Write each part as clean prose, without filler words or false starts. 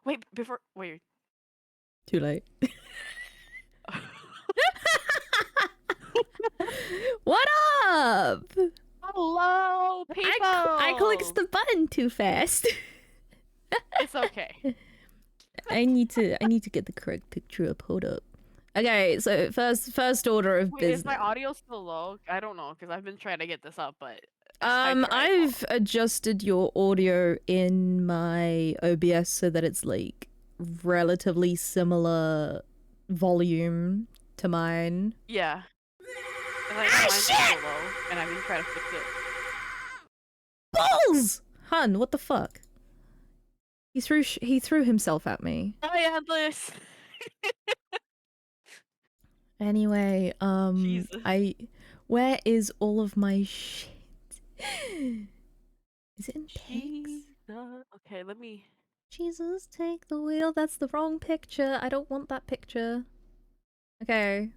Wait, before wait. Too late. What up? Hello, people. I clicked the button too fast. It's okay. I need to get the correct picture up. Hold up. Okay, so first order of Wait, business. is my audio still low? I don't know because I've been trying to get this up, but I've adjusted your audio in my OBS so that it's like relatively similar volume to mine. Yeah. And like mine's still low, and I've been trying to fix it. Balls! Hun, what the fuck? He threw himself at me. I had this. Anyway, Jesus. where is all of my shit? Is it in pics? Okay, let me. Jesus, take the wheel. That's the wrong picture. I don't want that picture. Okay.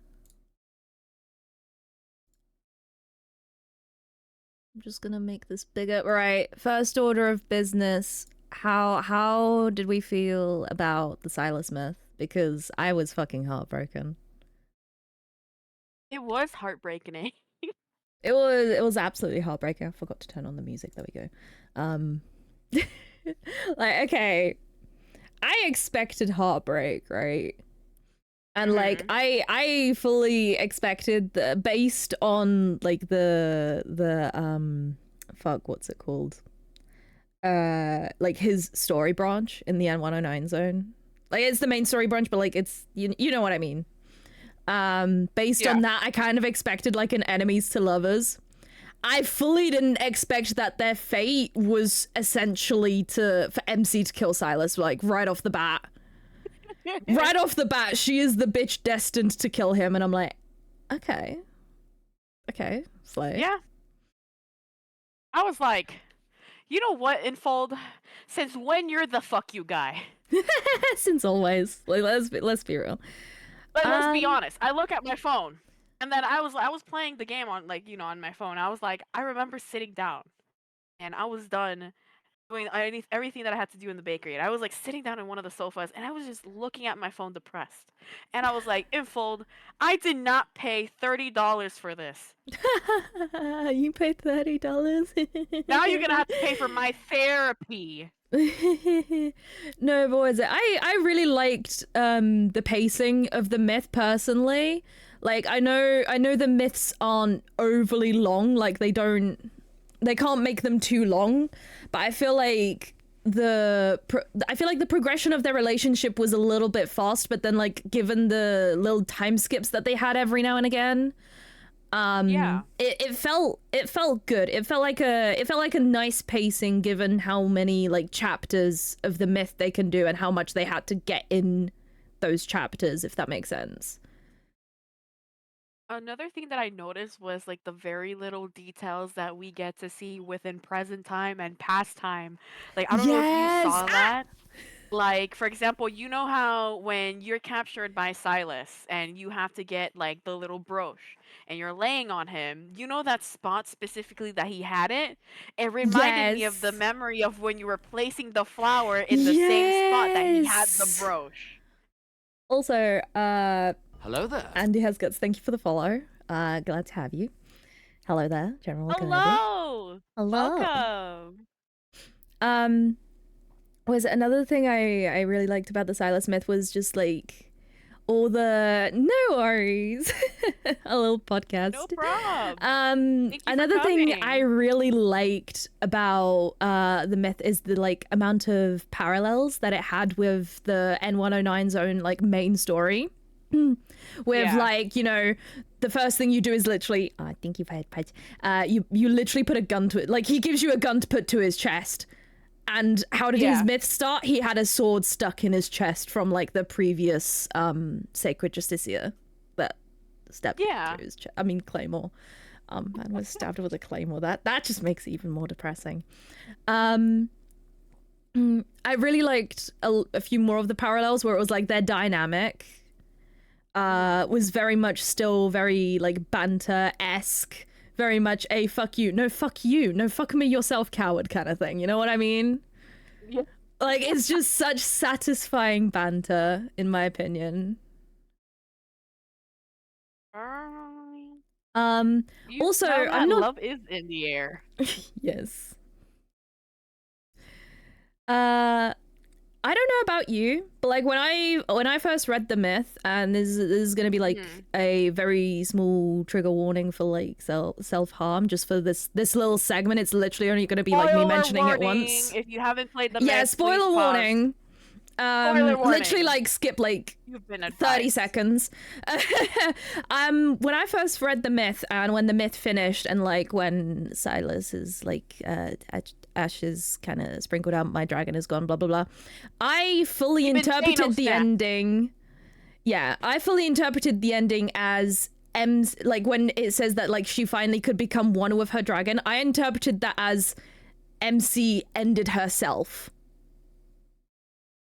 I'm just gonna make this bigger. Right, first order of business. How did we feel about the Silas myth? Because I was fucking heartbroken. It was heartbreaking. It was absolutely heartbreaking. I forgot to turn on the music. There we go. Like, okay, I expected heartbreak, right? And like I fully expected based on like the fuck, what's it called? Like his story branch in the N109 zone. Like it's the main story branch, but like it's you know what I mean. Based on that, I kind of expected like an enemies to lovers. I fully didn't expect that their fate was essentially for MC to kill Silas, like right off the bat. Right off the bat, she is the bitch destined to kill him, and I'm like, okay, slay. Yeah. I was like, you know what, Infold? Since when you're the fuck you guy? Since always. Like, let's be real. But let's be honest. I look at my phone, and then I was playing the game on like on my phone. I was like, I remember sitting down, and I was done doing everything that I had to do in the bakery. And I was like sitting down in one of the sofas, and I was just looking at my phone, depressed. And I was like, Infold, I did not pay $30 for this. You paid $30. Now you're gonna have to pay for my therapy. No, but was it? I really liked the pacing of the myth personally. Like I know the myths aren't overly long, like they can't make them too long, but I feel like the progression of their relationship was a little bit fast, but then like given the little time skips that they had every now and again, it felt good. It felt like a nice pacing given how many like chapters of the myth they can do and how much they had to get in those chapters, if that makes sense. Another thing that I noticed was like the very little details that we get to see within present time and past time. Like I don't know if you saw that. Like, for example, you know how when you're captured by Silas and you have to get like the little brooch and you're laying on him, you know that spot specifically that he had it? It reminded me of the memory of when you were placing the flower in the same spot that he had the brooch. Also, hello there. Andy Has Guts, thank you for the follow. Glad to have you. Hello there, General. Hello! Hello! Welcome! Was another thing I really liked about the Silas myth was just like all the no worries, a little podcast. No problem. Another thing I really liked about the myth is the like amount of parallels that it had with the N109 zone like main story. With like the first thing you do is literally I think you've heard you literally put a gun to it, like he gives you a gun to put to his chest. And how did his myth start? He had a sword stuck in his chest from like the previous Sacred Justicia that stabbed through his chest. I mean claymore. And was stabbed with a claymore. That just makes it even more depressing. I really liked a few more of the parallels where it was like their dynamic was very much still very like banter-esque. Very much a fuck you, no fuck me yourself, coward kind of thing. You know what I mean? Yeah. Like, it's just such satisfying banter, in my opinion. Also, I'm not. Love is in the air. Yes. I don't know about you, but like when I first read the myth, and this is gonna be like a very small trigger warning for like self harm, just for this little segment. It's literally only gonna be like me mentioning it once. If you haven't played the yeah, myth, spoiler warning. Spoiler warning. Literally like skip like You've been 30 seconds. When I first read the myth, and when the myth finished, and like when Silas is like ashes kind of sprinkled out, my dragon is gone, blah blah blah, I fully interpreted the ending. Yeah, I fully interpreted the ending as M's, like when it says that like she finally could become one with her dragon, I interpreted that as MC ended herself.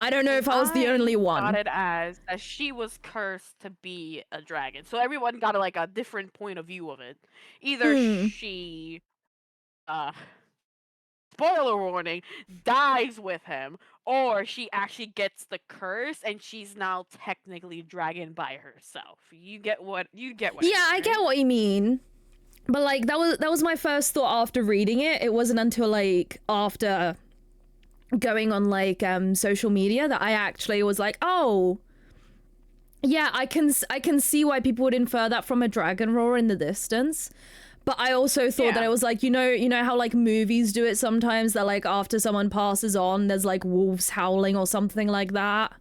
I don't know if I was the only one. Got it as she was cursed to be a dragon. So everyone got like a different point of view of it. Either she, spoiler warning, dies with him, or she actually gets the curse and she's now technically dragon by herself. You get what? Yeah, I get what you mean. But like that was my first thought after reading it. It wasn't until like after going on like social media that I actually was like, oh yeah, I can see why people would infer that from a dragon roar in the distance. But I also thought that it was like, you know how like movies do it sometimes, that like after someone passes on there's like wolves howling or something like that,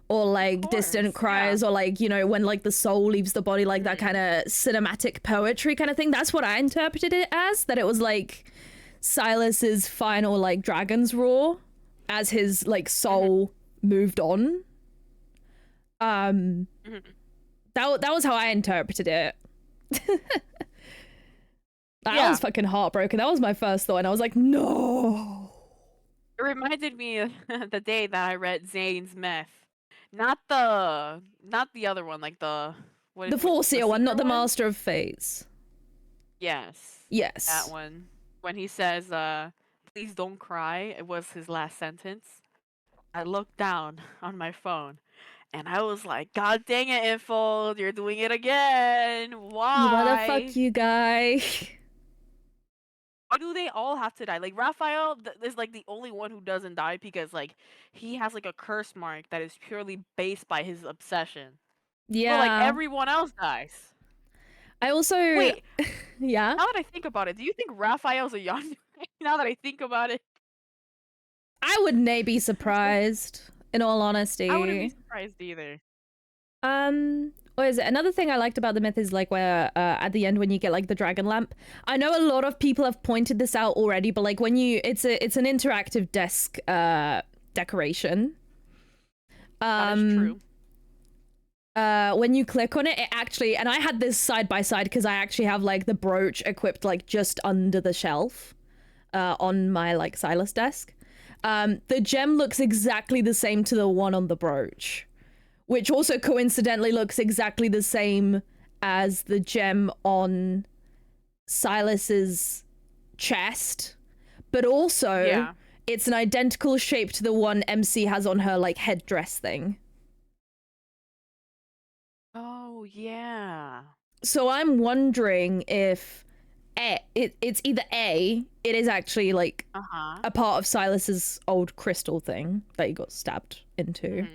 or like distant cries, or like, you know, when like the soul leaves the body, like that kind of cinematic poetry kind of thing. That's what I interpreted it as, that it was like Silas's final like dragon's roar as his like soul moved on. That was how I interpreted it. I was fucking heartbroken. That was my first thought, and I was like, no. It reminded me of the day that I read Zane's myth. Not the other one, like the Foreseer one, not the Master of Fates. Yes. That one. When he says, please don't cry, it was his last sentence. I looked down on my phone and I was like, God dang it, Infold, you're doing it again. Why? What the fuck, you guy? Why do they all have to die? Like, Raphael is like the only one who doesn't die because like he has like a curse mark that is purely based by his obsession. Yeah. But like everyone else dies. I also wait. Yeah. Now that I think about it, do you think Raphael's a yandere? Now that I think about it, I would nay be surprised. In all honesty, I wouldn't be surprised either. What is it? Another thing I liked about the myth is like where at the end when you get like the dragon lamp. I know a lot of people have pointed this out already, but like when it's an interactive desk decoration. That is true. When you click on it, it actually, and I had this side by side because I actually have like the brooch equipped like just under the shelf on my like Silas desk. The gem looks exactly the same to the one on the brooch, which also coincidentally looks exactly the same as the gem on Silas's chest, but also it's an identical shape to the one MC has on her like headdress thing. Oh yeah. So I'm wondering if it's either A, it is actually like a part of Silas's old crystal thing that he got stabbed into,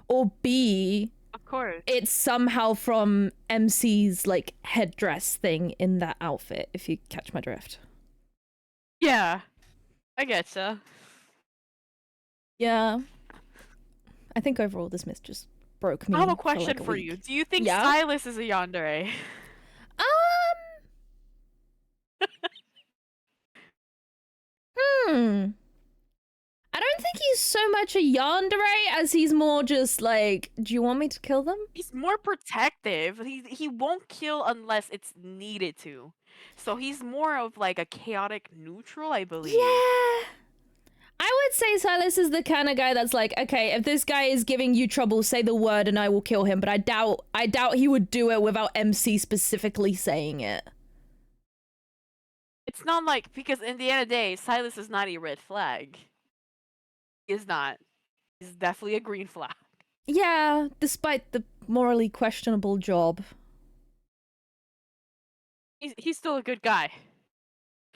or B, of course, it's somehow from MC's like headdress thing in that outfit, if you catch my drift. Yeah, I getcha. Yeah, I think overall this myth just broke me. I have a question for, for you. Do you think Silas is a yandere? I don't think he's so much a yandere as he's more just like, do you want me to kill them? He's more protective. He won't kill unless it's needed to. So he's more of like a chaotic neutral, I believe. Yeah. I would say Silas is the kind of guy that's like, okay, if this guy is giving you trouble, say the word and I will kill him. But I doubt he would do it without MC specifically saying it. It's not like, because in the end of the day, Silas is not a red flag. He is not. He's definitely a green flag. Yeah, despite the morally questionable job. He's still a good guy.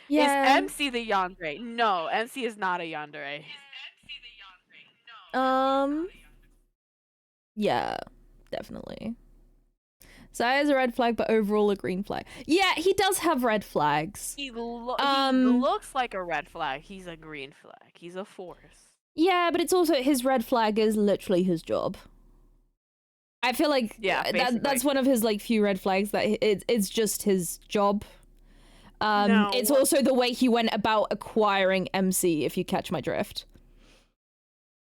Is Yeah. MC the yandere? No, MC is not a yandere. Yeah, definitely. Saya is a red flag, but overall a green flag. Yeah, he does have red flags. He looks like a red flag. He's a green flag. He's a force. Yeah, but it's also his red flag is literally his job. I feel like that's one of his like few red flags that it's just his job. No. It's also the way he went about acquiring MC, if you catch my drift.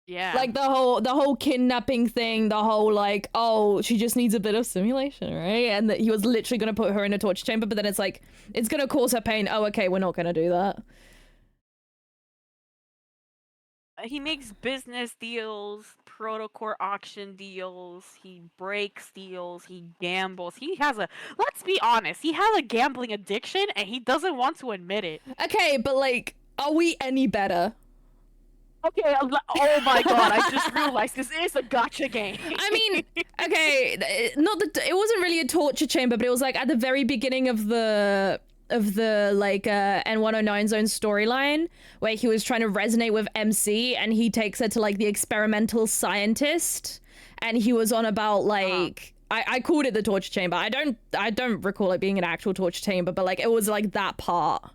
Yeah. Like the whole kidnapping thing, the whole like, oh, she just needs a bit of simulation, right? And that he was literally gonna put her in a torture chamber, but then it's like, it's gonna cause her pain. Oh, okay, we're not gonna do that. He makes business deals, protocore auction deals, he breaks deals, he gambles. Let's be honest, he has a gambling addiction and he doesn't want to admit it. Okay, but like, are we any better? Okay, oh my god, I just realized this is a gacha game. I mean, okay, not that it wasn't really a torture chamber, but it was like at the very beginning of the like N109 zone storyline where he was trying to resonate with MC and he takes her to like the experimental scientist and he was on about like I called it the torture chamber. I don't recall it being an actual torture chamber, but like it was like that part.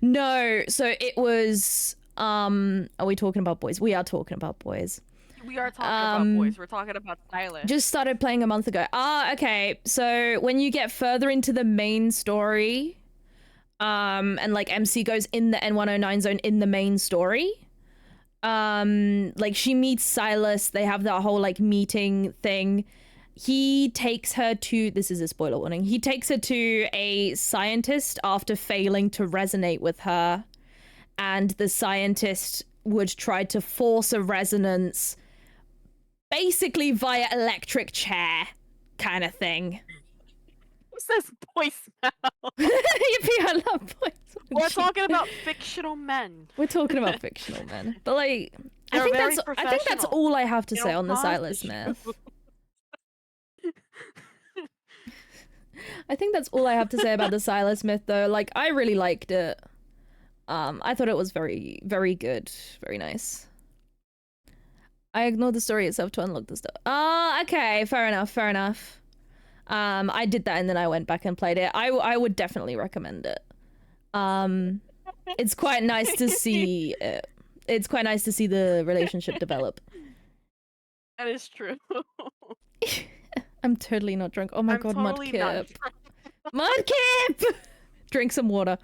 No, so it was are we talking about boys? We are talking about boys. We are talking about boys. We're talking about Silas. Just started playing a month ago. Okay. So when you get further into the main story, and like MC goes in the N109 zone in the main story, like she meets Silas. They have that whole like meeting thing. He takes her to, this is a spoiler warning, he takes her to a scientist after failing to resonate with her. And the scientist would try to force a resonance basically via electric chair kind of thing. Who says boy smell? Yippee, I love boys. We're talking about fictional men. We're talking about fictional men. But like, I think that's all I have to say on the Silas myth. I think that's all I have to say about the Silas myth though. Like, I really liked it. I thought it was very, very good. Very nice. I ignored the story itself to unlock the stuff. Okay. Fair enough. I did that and then I went back and played it. I would definitely recommend it. It's quite nice to see it. It's quite nice to see the relationship develop. That is true. I'm totally not drunk. Oh my god, totally Mudkip. Mudkip! Drink some water.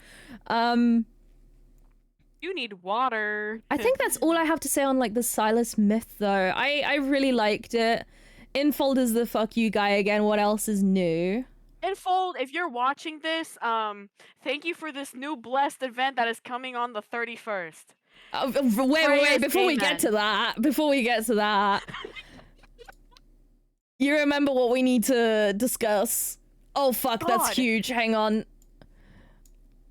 You need water. I think that's all I have to say on like the Silas myth though. I really liked it. Infold is the fuck you guy again. What else is new? Infold, if you're watching this, thank you for this new blessed event that is coming on the 31st. Wait, before we get to that. You remember what we need to discuss? Oh fuck, that's huge. Hang on.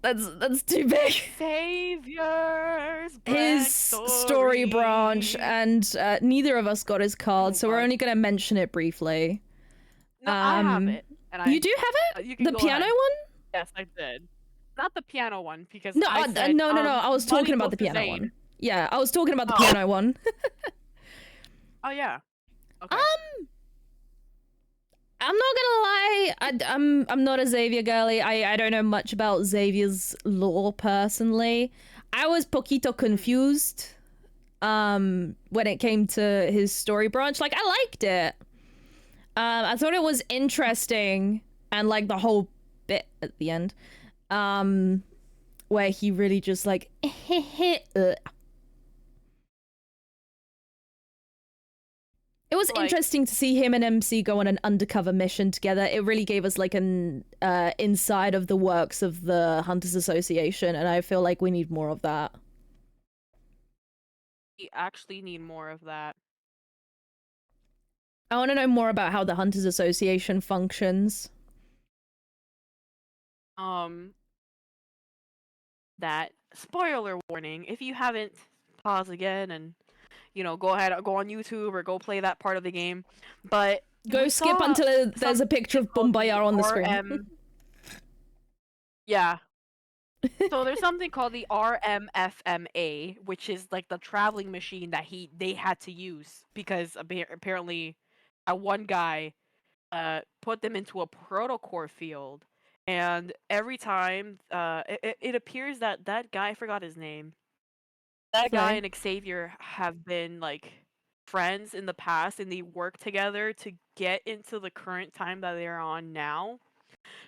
That's too big. Saviors. His story branch, and neither of us got his card, so we're only gonna mention it briefly. No, I have it. And you do have it? The piano one? Yes, I did. Not the piano one, because no, I said, no. I was talking about the piano one. Yeah, I was talking about the piano one. Oh yeah. Okay. I'm not gonna lie, I'm not a Xavier girly. I don't know much about Xavier's lore personally. I was poquito confused when it came to his story branch. Like, I liked it. I thought it was interesting, and like the whole bit at the end, where he really just like It was interesting to see him and MC go on an undercover mission together. It really gave us like an inside of the works of the Hunters Association, and I feel like we need more of that. We actually need more of that. I want to know more about how the Hunters Association functions. That spoiler warning. If you haven't, pause again and go ahead, go on YouTube or go play that part of the game. But Go we skip saw until there's a picture something of called the BOOMBAYA on the screen. Yeah. So there's something called the RMFMA, which is like the traveling machine that they had to use because apparently, one guy put them into a protocore field, and every time it appears that that guy, I forgot his name, that guy Sorry. and Xavier have been like friends in the past, and they work together to get into the current time that they're on now.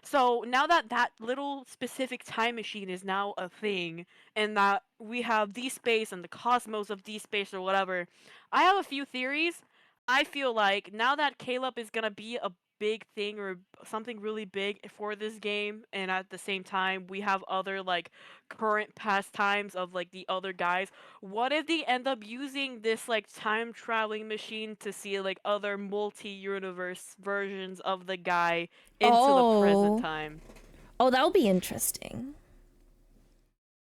So now that that little specific time machine is now a thing, and that we have D space and the cosmos of D space or whatever, I have a few theories. I feel like now that Caleb is gonna be a big thing or something really big for this game, and at the same time we have other like current pastimes of like the other guys. What if they end up using this like time traveling machine to see like other multi-universe versions of the guy into the present Oh. time? Oh, that'll be interesting.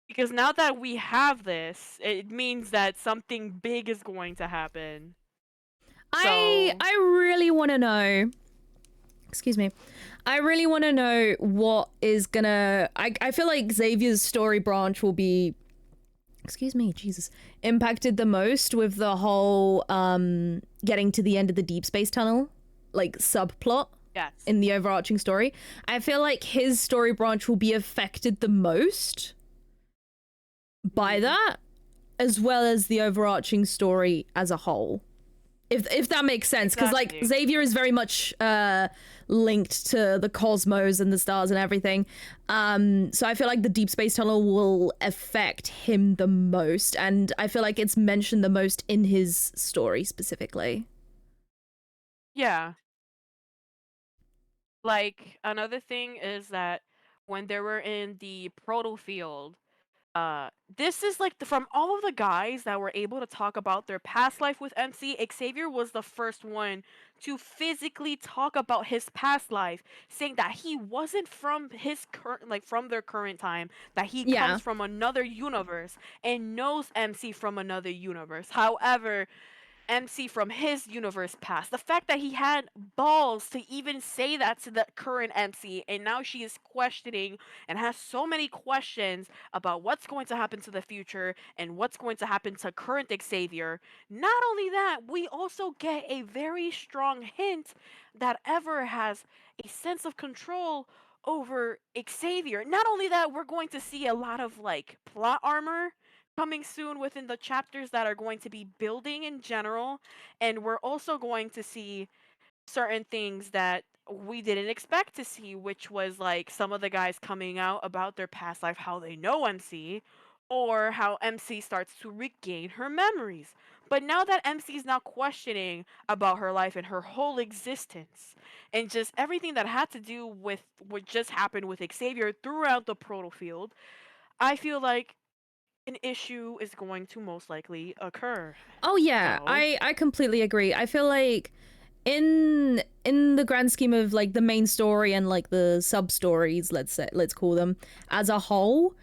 Because now that we have this, it means that something big is going to happen. I really want to know. Excuse me. I really want to know what is gonna. I feel like Xavier's story branch will be. Excuse me, Jesus. Impacted the most with the whole getting to the end of the deep space tunnel, like subplot. Yes. In the overarching story. I feel like his story branch will be affected the most by that, as well as the overarching story as a whole. If that makes sense, because like Xavier is very much linked to the cosmos and the stars and everything. So I feel like the deep space tunnel will affect him the most, and I feel like it's mentioned the most in his story specifically. Yeah. Like, another thing is that when they were in the proto field, this is like from all of the guys that were able to talk about their past life with MC, Xavier was the first one to physically talk about his past life, saying that he wasn't from his current, like from their current time, that he comes from another universe and knows MC from another universe. However, MC from his universe past. The fact that he had balls to even say that to the current MC, and now she is questioning and has so many questions about what's going to happen to the future and what's going to happen to current Xavier. Not only that, we also get a very strong hint that Ever has a sense of control over Xavier. Not only that, we're going to see a lot of like plot armor coming soon within the chapters that are going to be building in general, and we're also going to see certain things that we didn't expect to see, which was like some of the guys coming out about their past life, how they know MC, or how MC starts to regain her memories. But now that MC is now questioning about her life and her whole existence, and just everything that had to do with what just happened with Xavier throughout the proto field, I feel like an issue is going to most likely occur. Oh yeah, So, I completely agree. I feel like in the grand scheme of like the main story and like the sub stories, let's call them, as a whole,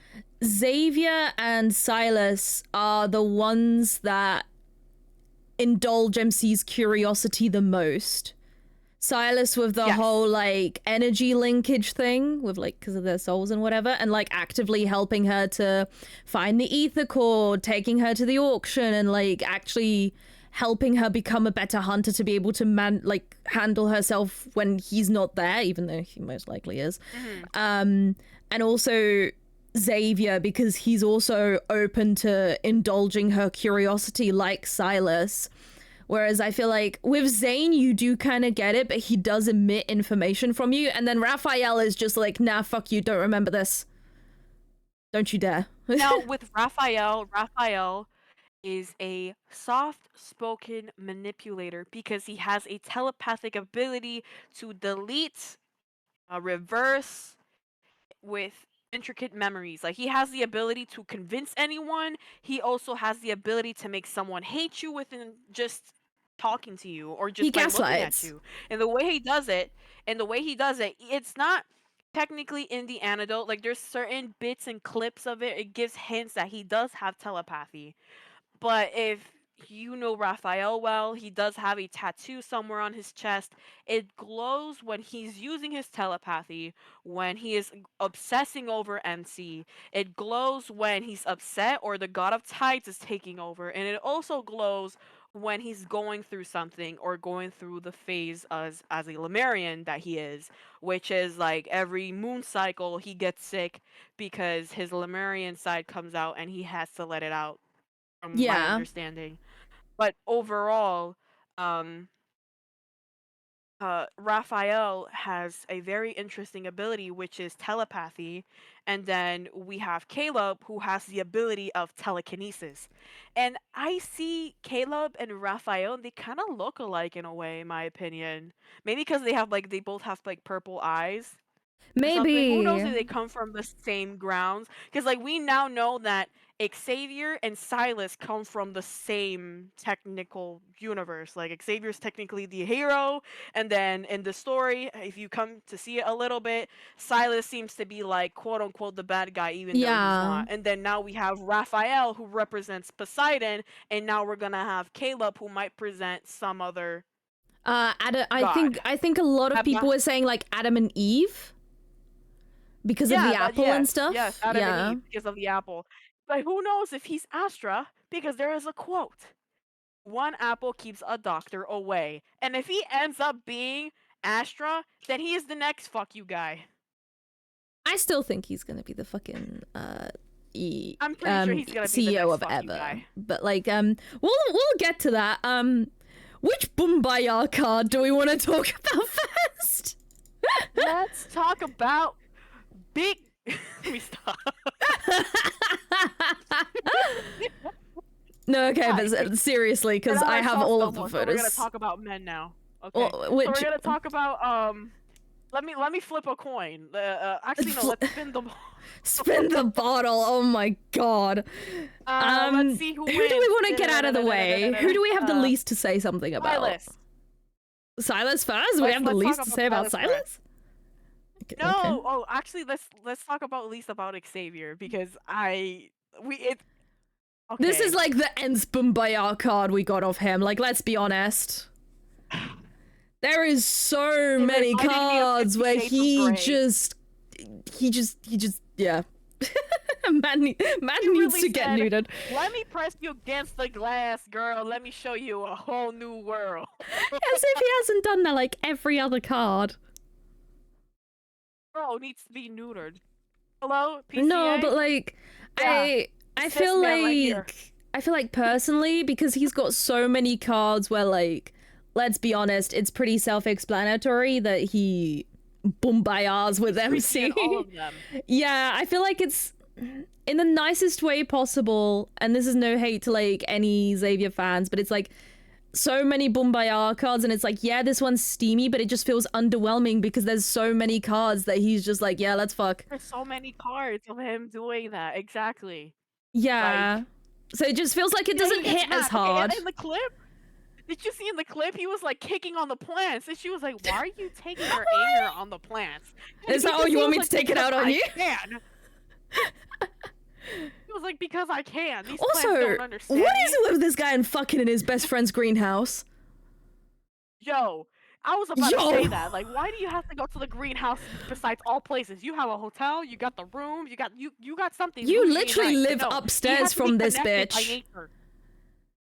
Xavier and Silas are the ones that indulge MC's curiosity the most. Silas with the whole like energy linkage thing with like because of their souls and whatever, and like actively helping her to find the ether cord, taking her to the auction, and like actually helping her become a better hunter to be able to handle herself when he's not there, even though he most likely is. And also Xavier, because he's also open to indulging her curiosity like Silas. Whereas I feel like with Zane, you do kind of get it, but he does emit information from you. And then Raphael is just like, nah, fuck you, don't remember this. Don't you dare. now with Raphael is a soft-spoken manipulator because he has a telepathic ability to delete, reverse with intricate memories. Like he has the ability to convince anyone. He also has the ability to make someone hate you within just talking to you or just by looking at you. And the way he does it, it's not technically in the antidote. Like there's certain bits and clips of it. It gives hints that he does have telepathy. But if you know Raphael well. He does have a tattoo somewhere on his chest. It glows when he's using his telepathy, when he is obsessing over MC. It glows when he's upset or the god of tides is taking over. And it also glows when he's going through something or going through the phase as a Lemurian that he is, which is like every moon cycle he gets sick because his Lemurian side comes out and he has to let it out, from my Yeah. understanding. But overall, um, Raphael has a very interesting ability, which is telepathy, and then we have Caleb, who has the ability of telekinesis. And I see Caleb and Raphael, they kind of look alike in a way, in my opinion. Maybe because they both have like purple eyes or something. Who knows if Maybe. they come from the same grounds? Because like we now know that Xavier and Silas come from the same technical universe. Like Xavier's technically the hero, and then in the story, if you come to see it a little bit, Silas seems to be like quote unquote the bad guy, even though he's Yeah. not. And then now we have Raphael who represents Poseidon, and now we're gonna have Caleb who might present some other Adam, god. I think a lot of people were saying like Adam and Eve because of the apple and stuff. Yes, Adam and Eve because of the apple. But who knows if he's Astra, because there is a quote. One apple keeps a doctor away. And if he ends up being Astra, then he is the next fuck you guy. I still think he's gonna be the fucking I'm pretty sure he's gonna be the CEO next of fuck you ever. guy. But like we'll get to that. Which BOOMBAYA card do we want to talk about first? Let's talk about big. Let me stop. No, okay, but seriously, because I have all of the photos. So we're gonna talk about men now. Okay. Well, So we're gonna talk about Let me flip a coin. Actually, no. Let's spin the. Spin the bottle. Oh my god. Let's see who do we wins. want to get out of the way? Who do we have the least to say something about? Silas. Silas first. We have the least to say about Silas. Okay, no. Okay. Oh, actually, let's talk about at least about Xavier because Okay. This is like the Ends BOOMBAYA card we got off him. Like, let's be honest. There is so many cards where he just, yeah. man needs to get neutered. Let me press you against the glass, girl. Let me show you a whole new world. As if he hasn't done that like every other card. Bro needs to be neutered. Hello, PCA? No, but like, yeah. I feel like personally, because he's got so many cards where like, let's be honest, it's pretty self-explanatory that he BOOMBAYAs with MC. All of them. Yeah, I feel like it's in the nicest way possible, and this is no hate to like any Xavier fans, but it's like so many BOOMBAYA cards, and it's like, yeah, this one's steamy, but it just feels underwhelming because there's so many cards that he's just like, yeah, let's fuck. There's so many cards of him doing that, exactly. Yeah. Like, so it just feels like it doesn't hit as hard. Okay, in the clip, did you see in the clip he was like kicking on the plants, and she was like, "Why are you taking your anger on the plants?" Is that all you want me to take it out on you? Can. He was like, "Because I can." These also, plants don't understand what me. is it with this guy and fucking in his best friend's greenhouse? Yo, I was about to say that. Like, why do you have to go to the greenhouse besides all places? You have a hotel, you got the rooms, you got something. You literally live upstairs from this bitch.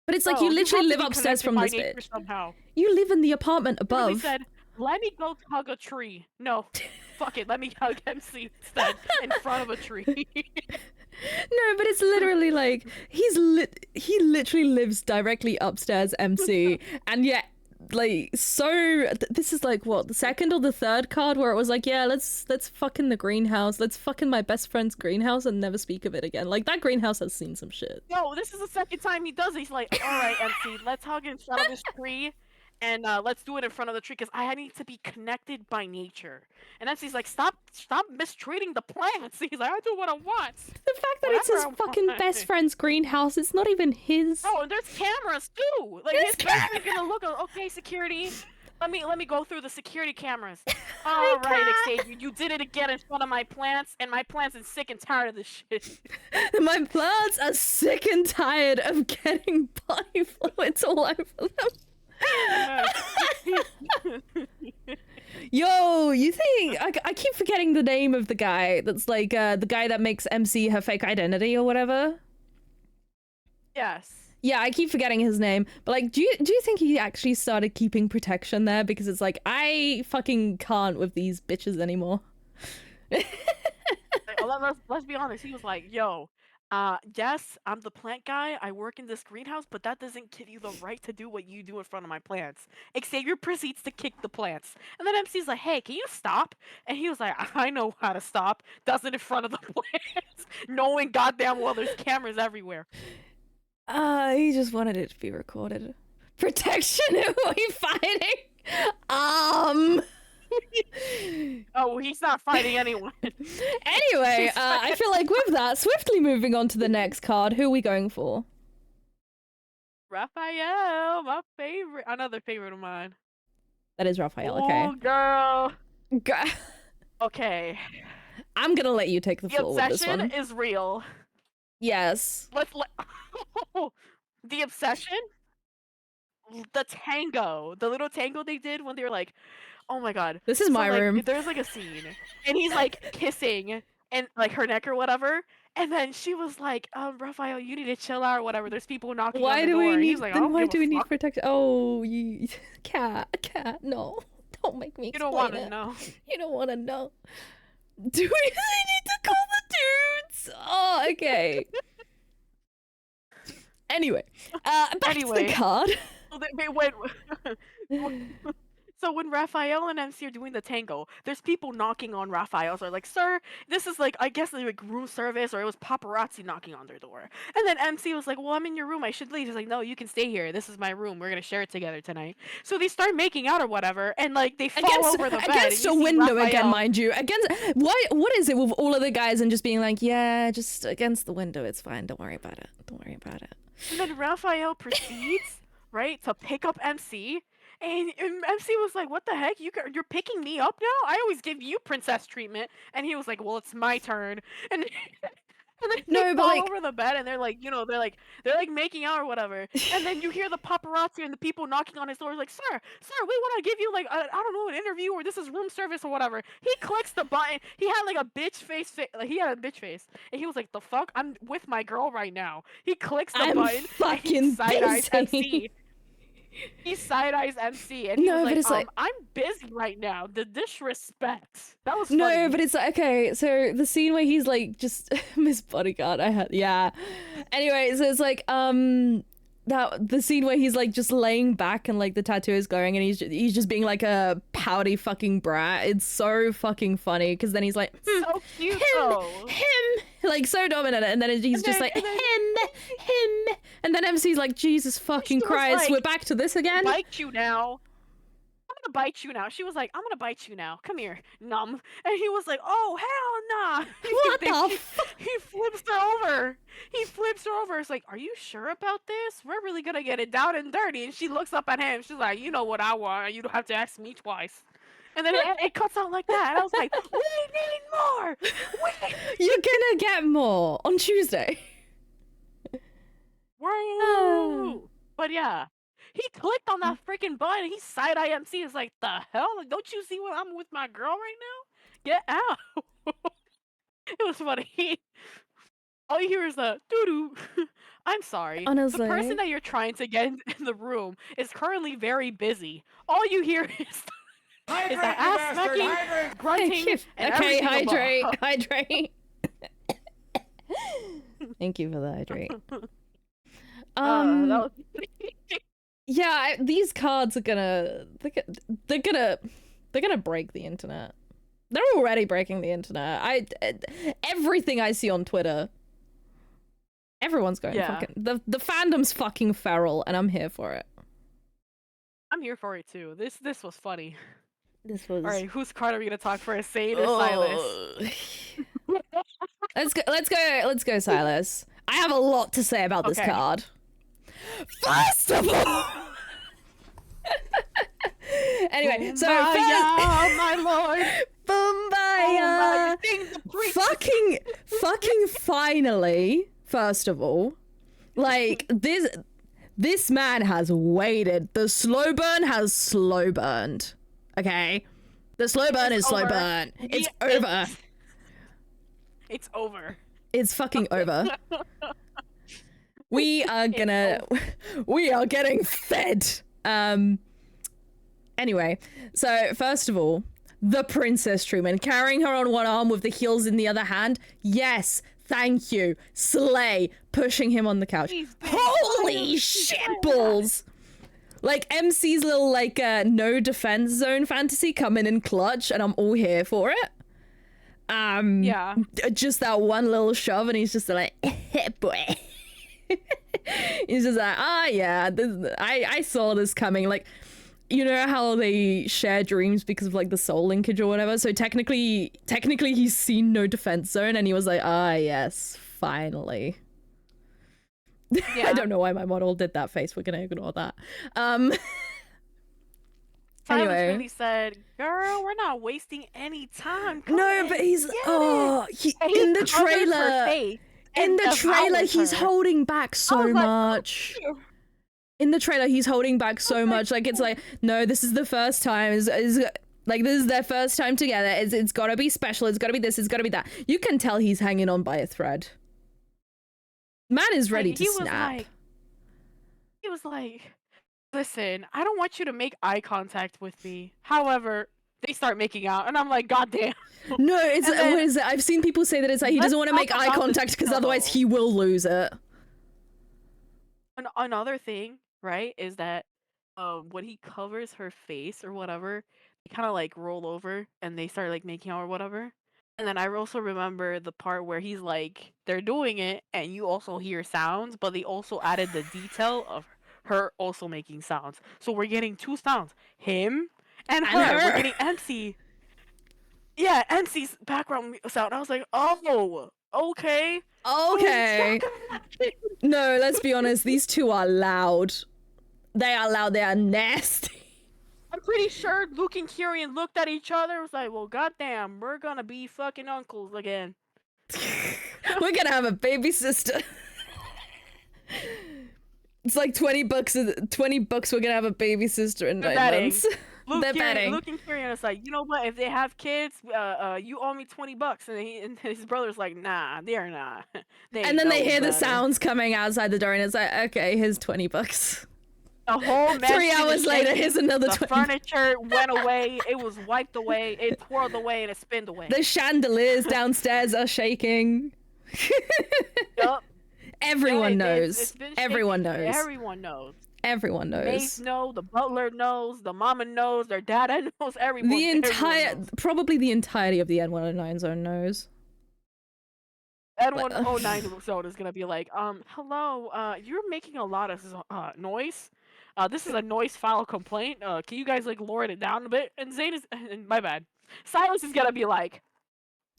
But it's like, you literally live upstairs from this bitch. Somehow. You live in the apartment above. He said, let me go hug a tree. No, fuck it. Let me hug MC instead in front of a tree. No, but it's literally like, he literally lives directly upstairs MC. And yet, like, so this is like what, the second or the third card where it was like, yeah, let's fuck in the greenhouse, let's fuck in my best friend's greenhouse and never speak of it again. Like, that greenhouse has seen some shit. No, this is the second time he does it. He's like, all right, MC, let's hug in front of this tree, and let's do it in front of the tree because I need to be connected by nature. And MC's like, stop mistreating the plants. He's like, I do what I want. The fact that it's his fucking best friend's greenhouse, it's not even his. Oh, and there's cameras too. Like, his best friend's gonna look, okay, security. Let me go through the security cameras. All right, Xavier, you did it again in front of my plants, and my plants are sick and tired of this shit. My plants are sick and tired of getting body fluids all over them. Yo, you think I keep forgetting the name of the guy that's like the guy that makes MC her fake identity or whatever? Yes. Yeah, I keep forgetting his name, but like, do you think he actually started keeping protection there because it's like I fucking can't with these bitches anymore? Let's be honest. He was like, "Yo, yes, I'm the plant guy. I work in this greenhouse, but that doesn't give you the right to do what you do in front of my plants." Xavier proceeds to kick the plants, and then MC's like, "Hey, can you stop?" And he was like, "I know how to stop." Does it in front of the plants, knowing goddamn well there's cameras everywhere. He just wanted it to be recorded. Protection? Who are we fighting? Oh, he's not fighting anyone. Anyway, I feel like with that, swiftly moving on to the next card, who are we going for? Raphael, my favorite, another favorite of mine. That is Raphael, okay. Oh, girl. Okay. I'm gonna let you take the floor with this one. The obsession is real. Yes. The obsession? The tango. The little tango they did when they were like, oh my god. This is my room. There's like a scene. And he's like kissing and like her neck or whatever. And then she was like, Raphael, you need to chill out or whatever. There's people knocking on the door. Why do we need protection? Oh, you cat, no. Don't make me explain You don't want to it. know. You don't want to know. Do we really need to call the dudes? Oh, okay. Anyway, back to the card. So when Raphael and MC are doing the tango, there's people knocking on Raphael's or like, sir, this is like, I guess like room service, or it was paparazzi knocking on their door. And then MC was like, well, I'm in your room, I should leave. He's like, no, you can stay here. This is my room. We're gonna share it together tonight. So they start making out or whatever, and like they fall over the bed. Against a window again, mind you. Against what is it with all of the guys and just being like, yeah, just against the window, it's fine. Don't worry about it. Don't worry about it. And then Raphael proceeds, right, to pick up MC. And MC was like, what the heck? You're picking me up now? I always give you princess treatment. And he was like, well, it's my turn. And then they fall over the bed, and they're like, they're like making out or whatever. And then you hear the paparazzi and the people knocking on his door, like, sir, we want to give you like I don't know, an interview, or this is room service or whatever. He clicks the button. He had like a bitch face. He had a bitch face, and he was like, the fuck? I'm with my girl right now. He clicks the button. Fucking side-eyes MC. He side-eyes MC, and he was like, I'm busy right now. The disrespect. That was funny. No, but it's like, okay, so the scene where he's like, just, Miss Bodyguard, yeah. Anyway, so it's like, the scene where he's like just laying back and like the tattoo is going and he's just being like a pouty fucking brat. It's so fucking funny because then he's like, so cute him, like so dominant, and then he's just like, him, and then MC's like, Jesus fucking Christ, like, we're back to this again. Bite you now. I'm gonna bite you now. She was like, I'm gonna bite you now. Come here, numb. And he was like, oh, hell nah. What the fuck? He flips her over. It's like, are you sure about this? We're really gonna get it down and dirty. And she looks up at him. She's like, you know what I want. You don't have to ask me twice. And then it cuts out like that. And I was like, we need more. You're gonna get more on Tuesday. Woo! But yeah. He clicked on that freaking button. He side-eye MC is like, the hell? Like, don't you see what I'm with my girl right now? Get out. It was funny. All you hear is the doo-doo. I'm sorry. Honestly. The person that you're trying to get in the room is currently very busy. All you hear is the ass smacking, grunting, and okay, hydrate. Thank you for the hydrate. That was yeah, these cards are gonna they're gonna break the internet. They're already breaking the internet. Everything I see on Twitter, everyone's going fucking the fandom's fucking feral, and I'm here for it. I'm here for it too. This was funny. This was. All right, whose card are we gonna talk first? Sane or Silas? Let's go, Silas. I have a lot to say about this card. First of all, Anyway, so Boombaya, my lord. Boombaya. Sing the preach. Fucking finally, first of all, like this man has waited. The slow burn has slow burned. Okay? The slow burn is slow over. burn. It's over. It's over. It's fucking over. We are getting fed. Anyway, so first of all, the princess treatment, carrying her on one arm with the heels in the other hand. Yes, thank you. Slay, pushing him on the couch. Holy shit balls! Like MC's little like no defense zone fantasy coming in clutch, and I'm all here for it. Yeah. Just that one little shove, and he's just like, boy. He's just like, yeah, I saw this coming. Like, you know how they share dreams because of like the soul linkage or whatever. So technically he's seen no defense zone, and he was like, yes, finally. Yeah. I don't know why my model did that face. We're gonna ignore that. Silence Anyway, really said, "Girl, we're not wasting any time." Come no, in, but he's get he, it." in the He covers her trailer. face In and the trailer, devours he's her. holding back so was like, much. "Ew." In the trailer, he's holding back so much. Like, it's like, no, this is the first time. Like, this is their first time together. It's gotta be special. It's gotta be this. It's gotta be that. You can tell he's hanging on by a thread. Man is ready to snap. He was like, listen, I don't want you to make eye contact with me. However, they start making out, and I'm like, God damn. No, it's And then- what is it? I've seen people say that it's like he Let's doesn't want to talk make eye about contact this because otherwise though. he will lose it. Another thing, right, is that when he covers her face or whatever, they kind of like roll over and they start like making out or whatever. And then I also remember the part where he's like, they're doing it, and you also hear sounds, but they also added the detail of her also making sounds. So we're getting two sounds, him and her. We're getting MC. Yeah, MC's background sound. I was like, oh, okay. Okay. No, let's be honest. These two are loud. They are loud. They are nasty. I'm pretty sure Luke and Kyrian looked at each other and was like, well, goddamn, we're gonna be fucking uncles again. We're gonna have a baby sister. It's like $20. 20 bucks. We're gonna have a baby sister in 9 months. They're betting. Luke and Kyrian is like, you know what? If they have kids, you owe me $20. And his brother's like, nah, they're not. And then they hear the better. sounds coming outside the door, and it's like, okay, here's $20. The whole 3 hours later, here's another the 20. furniture went away. It was wiped away. It twirled away and it spinned away. The chandeliers downstairs are shaking. Yup. Everyone Yeah, knows. it's been Everyone shaking. knows. Everyone knows. Everyone Maids knows. know, the butler knows, the mama knows, their dad knows, everyone. The entire, everyone knows. probably the entirety of the N109 zone knows. N109 zone is gonna be like, hello, you're making a lot of noise. This is a noise file complaint. Can you guys like lower it down a bit? And Zane is, and my bad. Silas is gonna be like,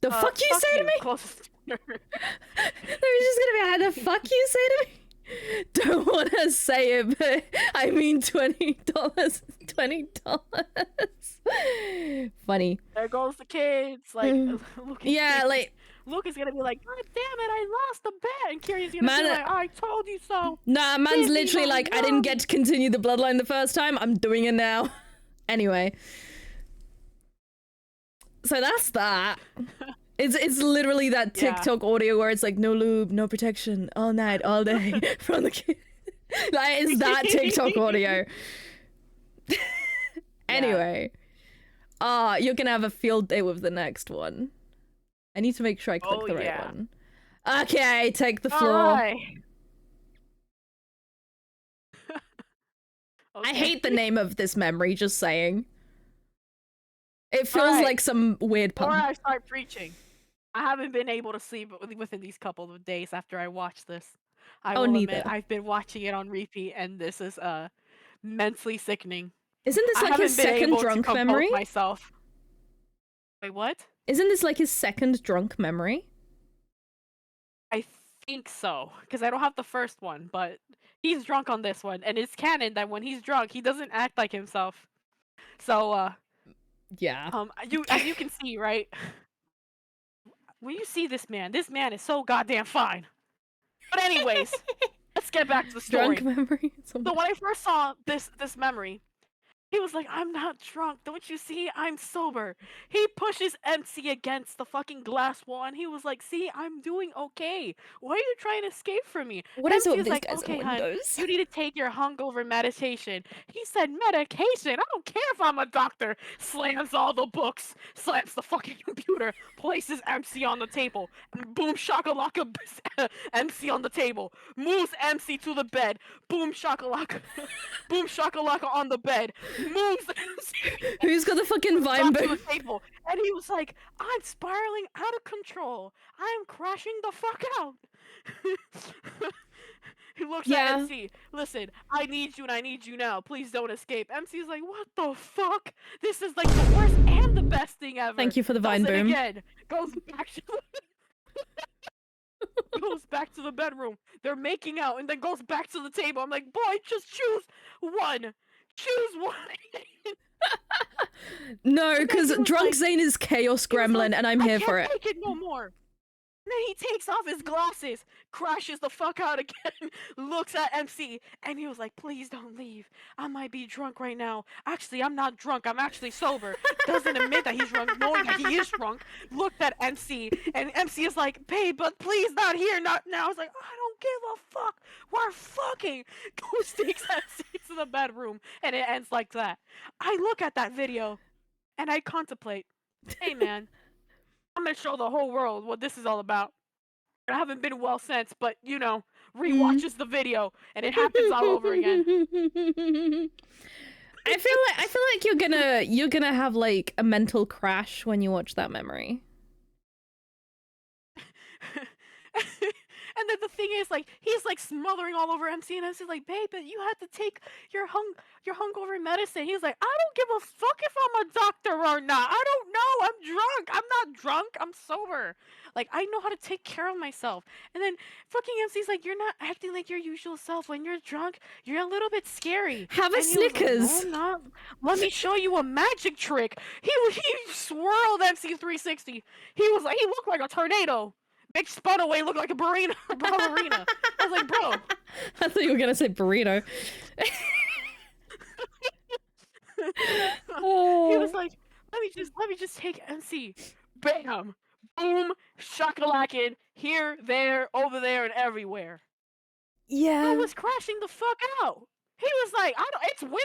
The fuck you say to me? Closest to her. They're just gonna be like, the fuck you say to me? Don't want to say it, but I mean $20. $20. Funny. There goes the kids. Like, Luke is Yeah, gonna- like, Luke is gonna be like, God damn it, I lost the bet. And Kyrie's gonna Man, be like, I told you so. nah, man's Disney literally don't like, I know. didn't get to continue the bloodline the first time. I'm doing it now. Anyway. So that's that. It's literally that Yeah. TikTok audio where it's like, no lube, no protection, all night, all day, from the kid. Like, it's that TikTok audio. Anyway. You're gonna have a field day with the next one. I need to make sure I click the right one. Okay, take the floor. Alright. I hate the name of this memory, just saying. It feels Alright. like some weird Before pun. I start preaching, I haven't been able to sleep within these couple of days after I watched this. I Oh, will neither. admit, I've been watching it on repeat, and this is mentally sickening. Isn't this I like haven't his been second able drunk to compose memory? myself. Wait, what? Isn't this like his second drunk memory? I think so, because I don't have the first one, but he's drunk on this one, and it's canon that when he's drunk, he doesn't act like himself. So, Yeah. as you can see, right? When you see this man is so goddamn fine. But anyways, let's get back to the Drunk story. memory. So when I first saw this memory, he was like, I'm not drunk. Don't you see? I'm sober. He pushes MC against the fucking glass wall and he was like, see, I'm doing okay. Why are you trying to escape from me? What is it MC with is these like, guys in okay, hun, windows? you need to take your hungover medication. He said, medication? I don't care if I'm a doctor. Slams all the books, slams the fucking computer, places MC on the table. Boom shakalaka MC on the table. Moves MC to the bed. Boom shakalaka. Boom shakalaka on the bed. Moves Who's got the fucking vine to the boom? table, and he was like, I'm spiraling out of control. I am crashing the fuck out. He looks at MC. Listen, I need you and I need you now. Please don't escape. MC's like, what the fuck? This is like the worst and the best thing ever. Thank you for the vine Does it boom. again. Goes back to goes back to the bedroom. They're making out and then goes back to the table. I'm like, boy, just choose one. Choose one. No, because Drunk like, Zane is Chaos Gremlin, like, and I'm here for it. I can't take it no more. And then he takes off his glasses, crashes the fuck out again, looks at MC, and he was like, please don't leave. I might be drunk right now. Actually, I'm not drunk. I'm actually sober. Doesn't admit that he's drunk, knowing that he is drunk. Looked at MC, and MC is like, babe, but please not here, not now. I was like, I don't give a fuck. We're fucking. Goes takes MC to the bedroom, and it ends like that. I look at that video, and I contemplate, hey man, I'm gonna show the whole world what this is all about. I haven't been well since, but you know, rewatches the video and it happens all over again. I feel like you're gonna have like a mental crash when you watch that memory. And then the thing is, like, he's like smothering all over MC, and MC's like, babe, but you had to take your hungover medicine. He's like, I don't give a fuck if I'm a doctor or not. I don't know. I'm drunk. I'm not drunk. I'm sober. Like, I know how to take care of myself. And then fucking MC's like, you're not acting like your usual self. When you're drunk, you're a little bit scary. Have a And he was Snickers. like, no, I'm not. Let me show you a magic trick. He swirled MC 360. He looked like a tornado. Big spun away, looked like a ballerina. I was like, bro. I thought you were gonna say burrito. He was like, let me just take MC. Bam. Boom. Shakalacking. Here, there, over there, and everywhere. Yeah. I was crashing the fuck out. He was like, it's winter?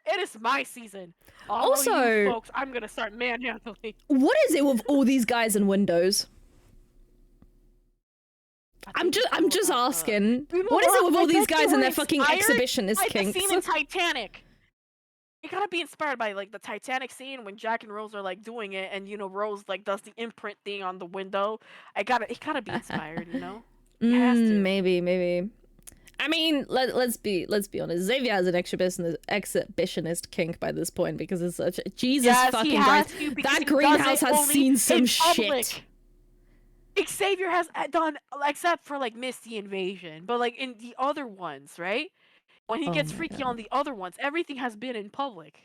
It is my season. Also, you folks, I'm gonna start manhandling. What is it with all these guys in windows? I'm just asking. What is it with all these guys and their fucking exhibitionist kinks? The scene in Titanic. You gotta be inspired by like the Titanic scene when Jack and Rose are like doing it, and you know Rose like does the imprint thing on the window. It gotta be inspired, you know. It has to. Maybe. I mean, let's be honest. Xavier has an exhibitionist kink by this point because it's such a Jesus fucking Christ. That greenhouse has seen some shit. Xavier has done, except for like Misty Invasion, but like in the other ones, right? When he gets freaky on the other ones, everything has been in public.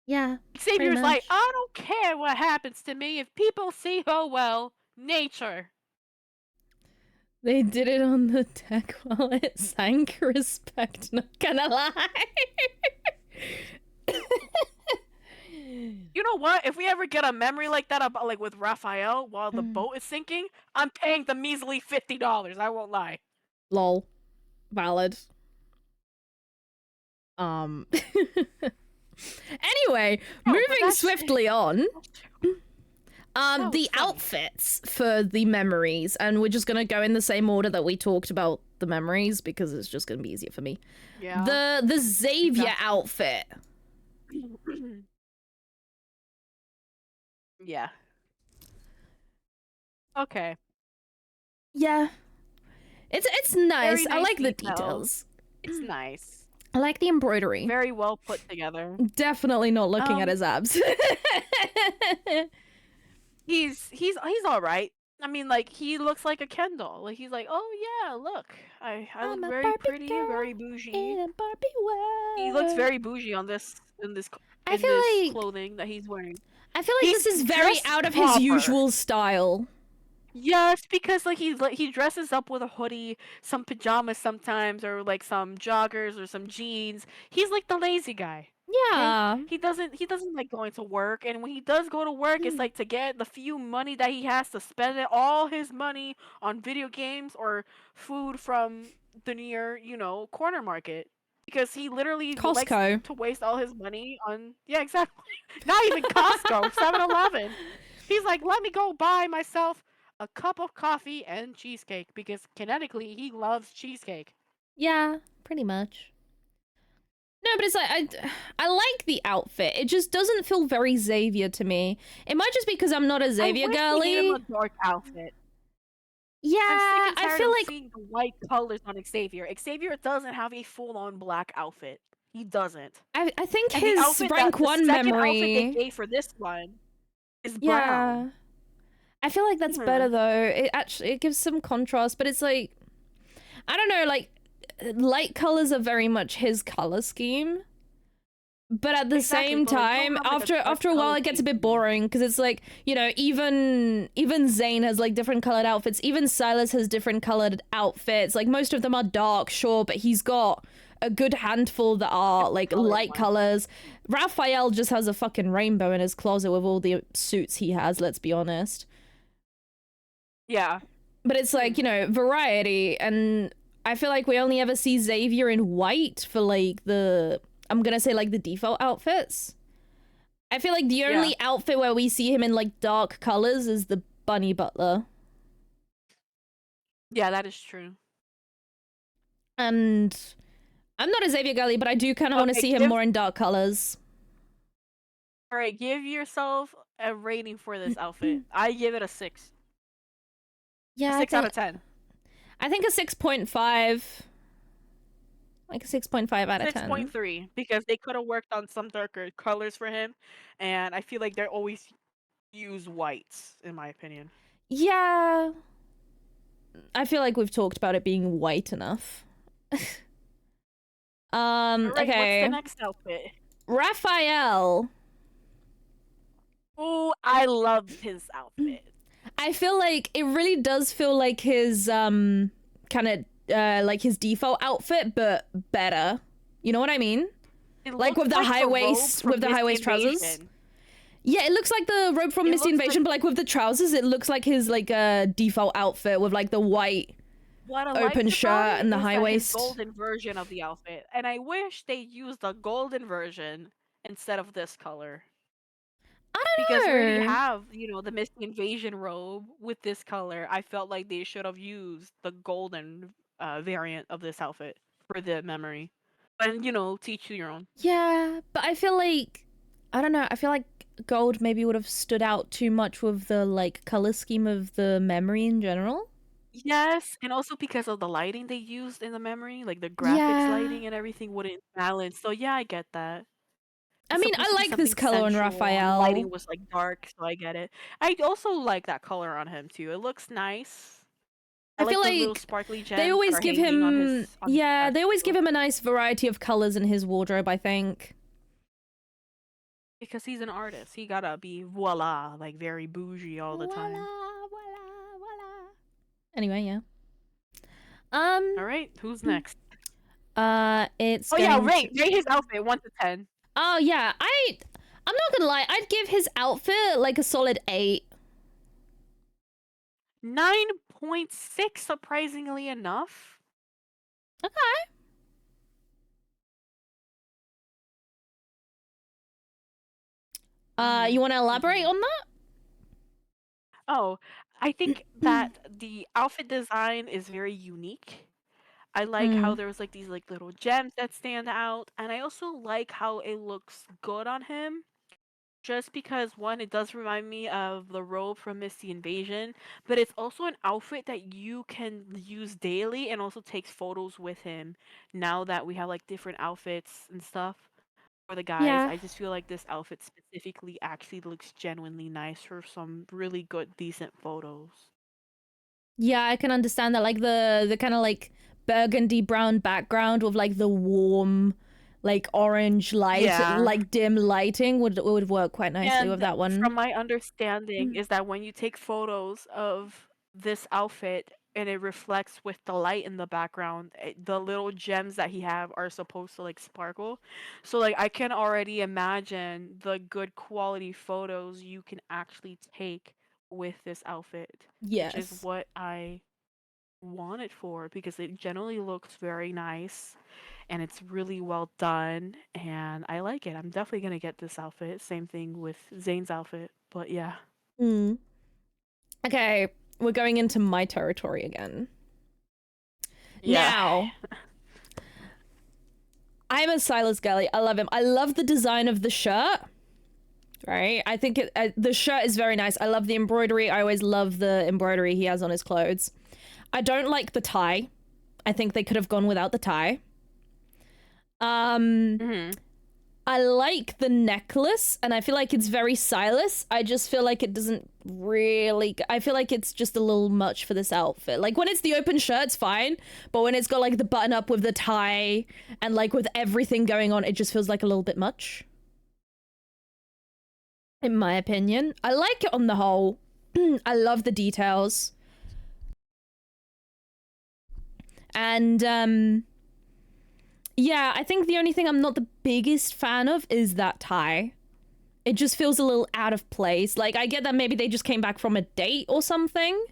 Yeah. Xavier's like, I don't care what happens to me if people see, oh well, nature. They did it on the deck while it sank. Respect, not gonna lie. You know what? If we ever get a memory like that about like with Raphael while the boat is sinking, I'm paying the measly $50. I won't lie. Lol. Valid. Anyway, moving swiftly on. The outfits for the memories, and we're just gonna go in the same order that we talked about the memories because it's just gonna be easier for me. Yeah. The Xavier outfit. Yeah. Okay. Yeah. It's nice. Very I like the details. details. It's nice. I like the embroidery. Very well put together. Definitely not looking at his abs. He's all right. I mean, like he looks like a Ken doll. Like he's like, oh yeah, look, I look very pretty, very bougie. In a Barbie world. He looks very bougie on this in this I feel like clothing that he's wearing. this is very dressed out of his proper. usual style. Yes, because like he dresses up with a hoodie, some pajamas sometimes, or like some joggers or some jeans. He's like the lazy guy. Okay? Yeah. He doesn't like going to work, and when he does go to work, it's like to get the few money that he has to spend it all his money on video games or food from the near, corner market. Because he literally likes Costco. to waste all his money on, yeah, exactly. Not even Costco, 7-Eleven. He's like, let me go buy myself a cup of coffee and cheesecake because kinetically he loves cheesecake. Yeah, pretty much. No, but it's like I like the outfit. It just doesn't feel very Xavier to me. It might just be because I'm not a Xavier I wish girly. he gave him a dark outfit. Yeah, I'm sick and I tired feel of like seeing the white colors on Xavier. Xavier doesn't have a full-on black outfit. He doesn't. I think And the his outfit rank the one second outfit they memory. gave for this one is Yeah, brown. I feel like that's better though. It gives some contrast, but it's like I don't know, like light colors are very much his color scheme. But at the Exactly, same but like, you time, don't have, like, a after a dark while, color it gets a scheme. bit boring because it's like, you know, even Zayn has like different colored outfits. Even Silas has different colored outfits. Like most of them are dark, sure, but he's got a good handful that are like colored light one. colors. Raphael just has a fucking rainbow in his closet with all the suits he has. Let's be honest. Yeah. But it's like, you know, variety, and I feel like we only ever see Xavier in white for like I'm gonna say like the default outfits. I feel like the only outfit where we see him in like dark colors is the Bunny Butler. Yeah, that is true. And I'm not a Xavier girly, but I do kind of want to see him more in dark colors. All right, give yourself a rating for this outfit. I give it a 6. Yeah, a 6 out of 10. I think a 6.5. Like a 6.5 out of 10. 6.3 because they could have worked on some darker colors for him, and I feel like they always use whites, in my opinion. Yeah. I feel like we've talked about it being white enough. All right, okay. what's the next outfit? Raphael. Oh, I love his outfit. I feel like it really does feel like his kind of like his default outfit, but better. You know what I mean? Like with the high waist, with the high waist trousers. Yeah, it looks like the robe from Misty Invasion, but like with the trousers, it looks like his like default outfit with like the white open shirt and the high waist. Golden version of the outfit, and I wish they used the golden version instead of this color. I don't know. Because we already have, the Misty Invasion robe with this color. I felt like they should have used the golden variant of this outfit for the memory. But, teach you your own. Yeah, but I feel like, I don't know, I feel like gold maybe would have stood out too much with the, like, color scheme of the memory in general. Yes, and also because of the lighting they used in the memory, like the graphics lighting and everything wouldn't balance. So, yeah, I get that. I mean, I like this color on Raphael. Lighting was like dark, so I get it. I also like that color on him too. It looks nice. I feel like little sparkly gems they always give him, they always give him a nice variety of colors in his wardrobe, I think. Because he's an artist, he gotta be voila, like very bougie all the time. Voila. Anyway, yeah. All right, who's next? It's. Oh yeah, rate his outfit 1 to 10. Oh yeah, I'm not gonna lie. I'd give his outfit like a solid 8. 9.6, surprisingly enough. Okay. You want to elaborate on that? Oh, I think that the outfit design is very unique. I like how there's like these like little gems that stand out, and I also like how it looks good on him. Just because one, it does remind me of the robe from Misty Invasion, but it's also an outfit that you can use daily and also takes photos with him. Now that we have like different outfits and stuff for the guys, Yeah. I just feel like this outfit specifically actually looks genuinely nice for some really good, decent photos. Yeah, I can understand that. Like the kind of like burgundy brown background with like the warm, like orange light, Yeah. like dim lighting would work quite nicely with And that one. from my understanding is that when you take photos of this outfit and it reflects with the light in the background, the little gems that he have are supposed to like sparkle. So like I can already imagine the good quality photos you can actually take with this outfit, which is Yes. what I want it for because it generally looks very nice and it's really well done and I like it. I'm definitely gonna get this outfit. Same thing with Zayn's outfit, but yeah. Mm. Okay, we're going into my territory again. Yeah. Now, I'm a Silas girly. I love him. I love the design of the shirt. Right? I think the shirt is very nice. I love the embroidery. I always love the embroidery he has on his clothes. I don't like the tie. I think they could have gone without the tie. Mhm. I like the necklace, and I feel like it's very Silas. I just feel like it doesn't really... I feel like it's just a little much for this outfit. Like, when it's the open shirt, it's fine. But when it's got, like, the button-up with the tie and, like, with everything going on, it just feels like a little bit much. In my opinion. I like it on the whole. I love the details. And, yeah, I think the only thing I'm not the biggest fan of is that tie. It just feels a little out of place. Like, I get that maybe they just came back from a date or something.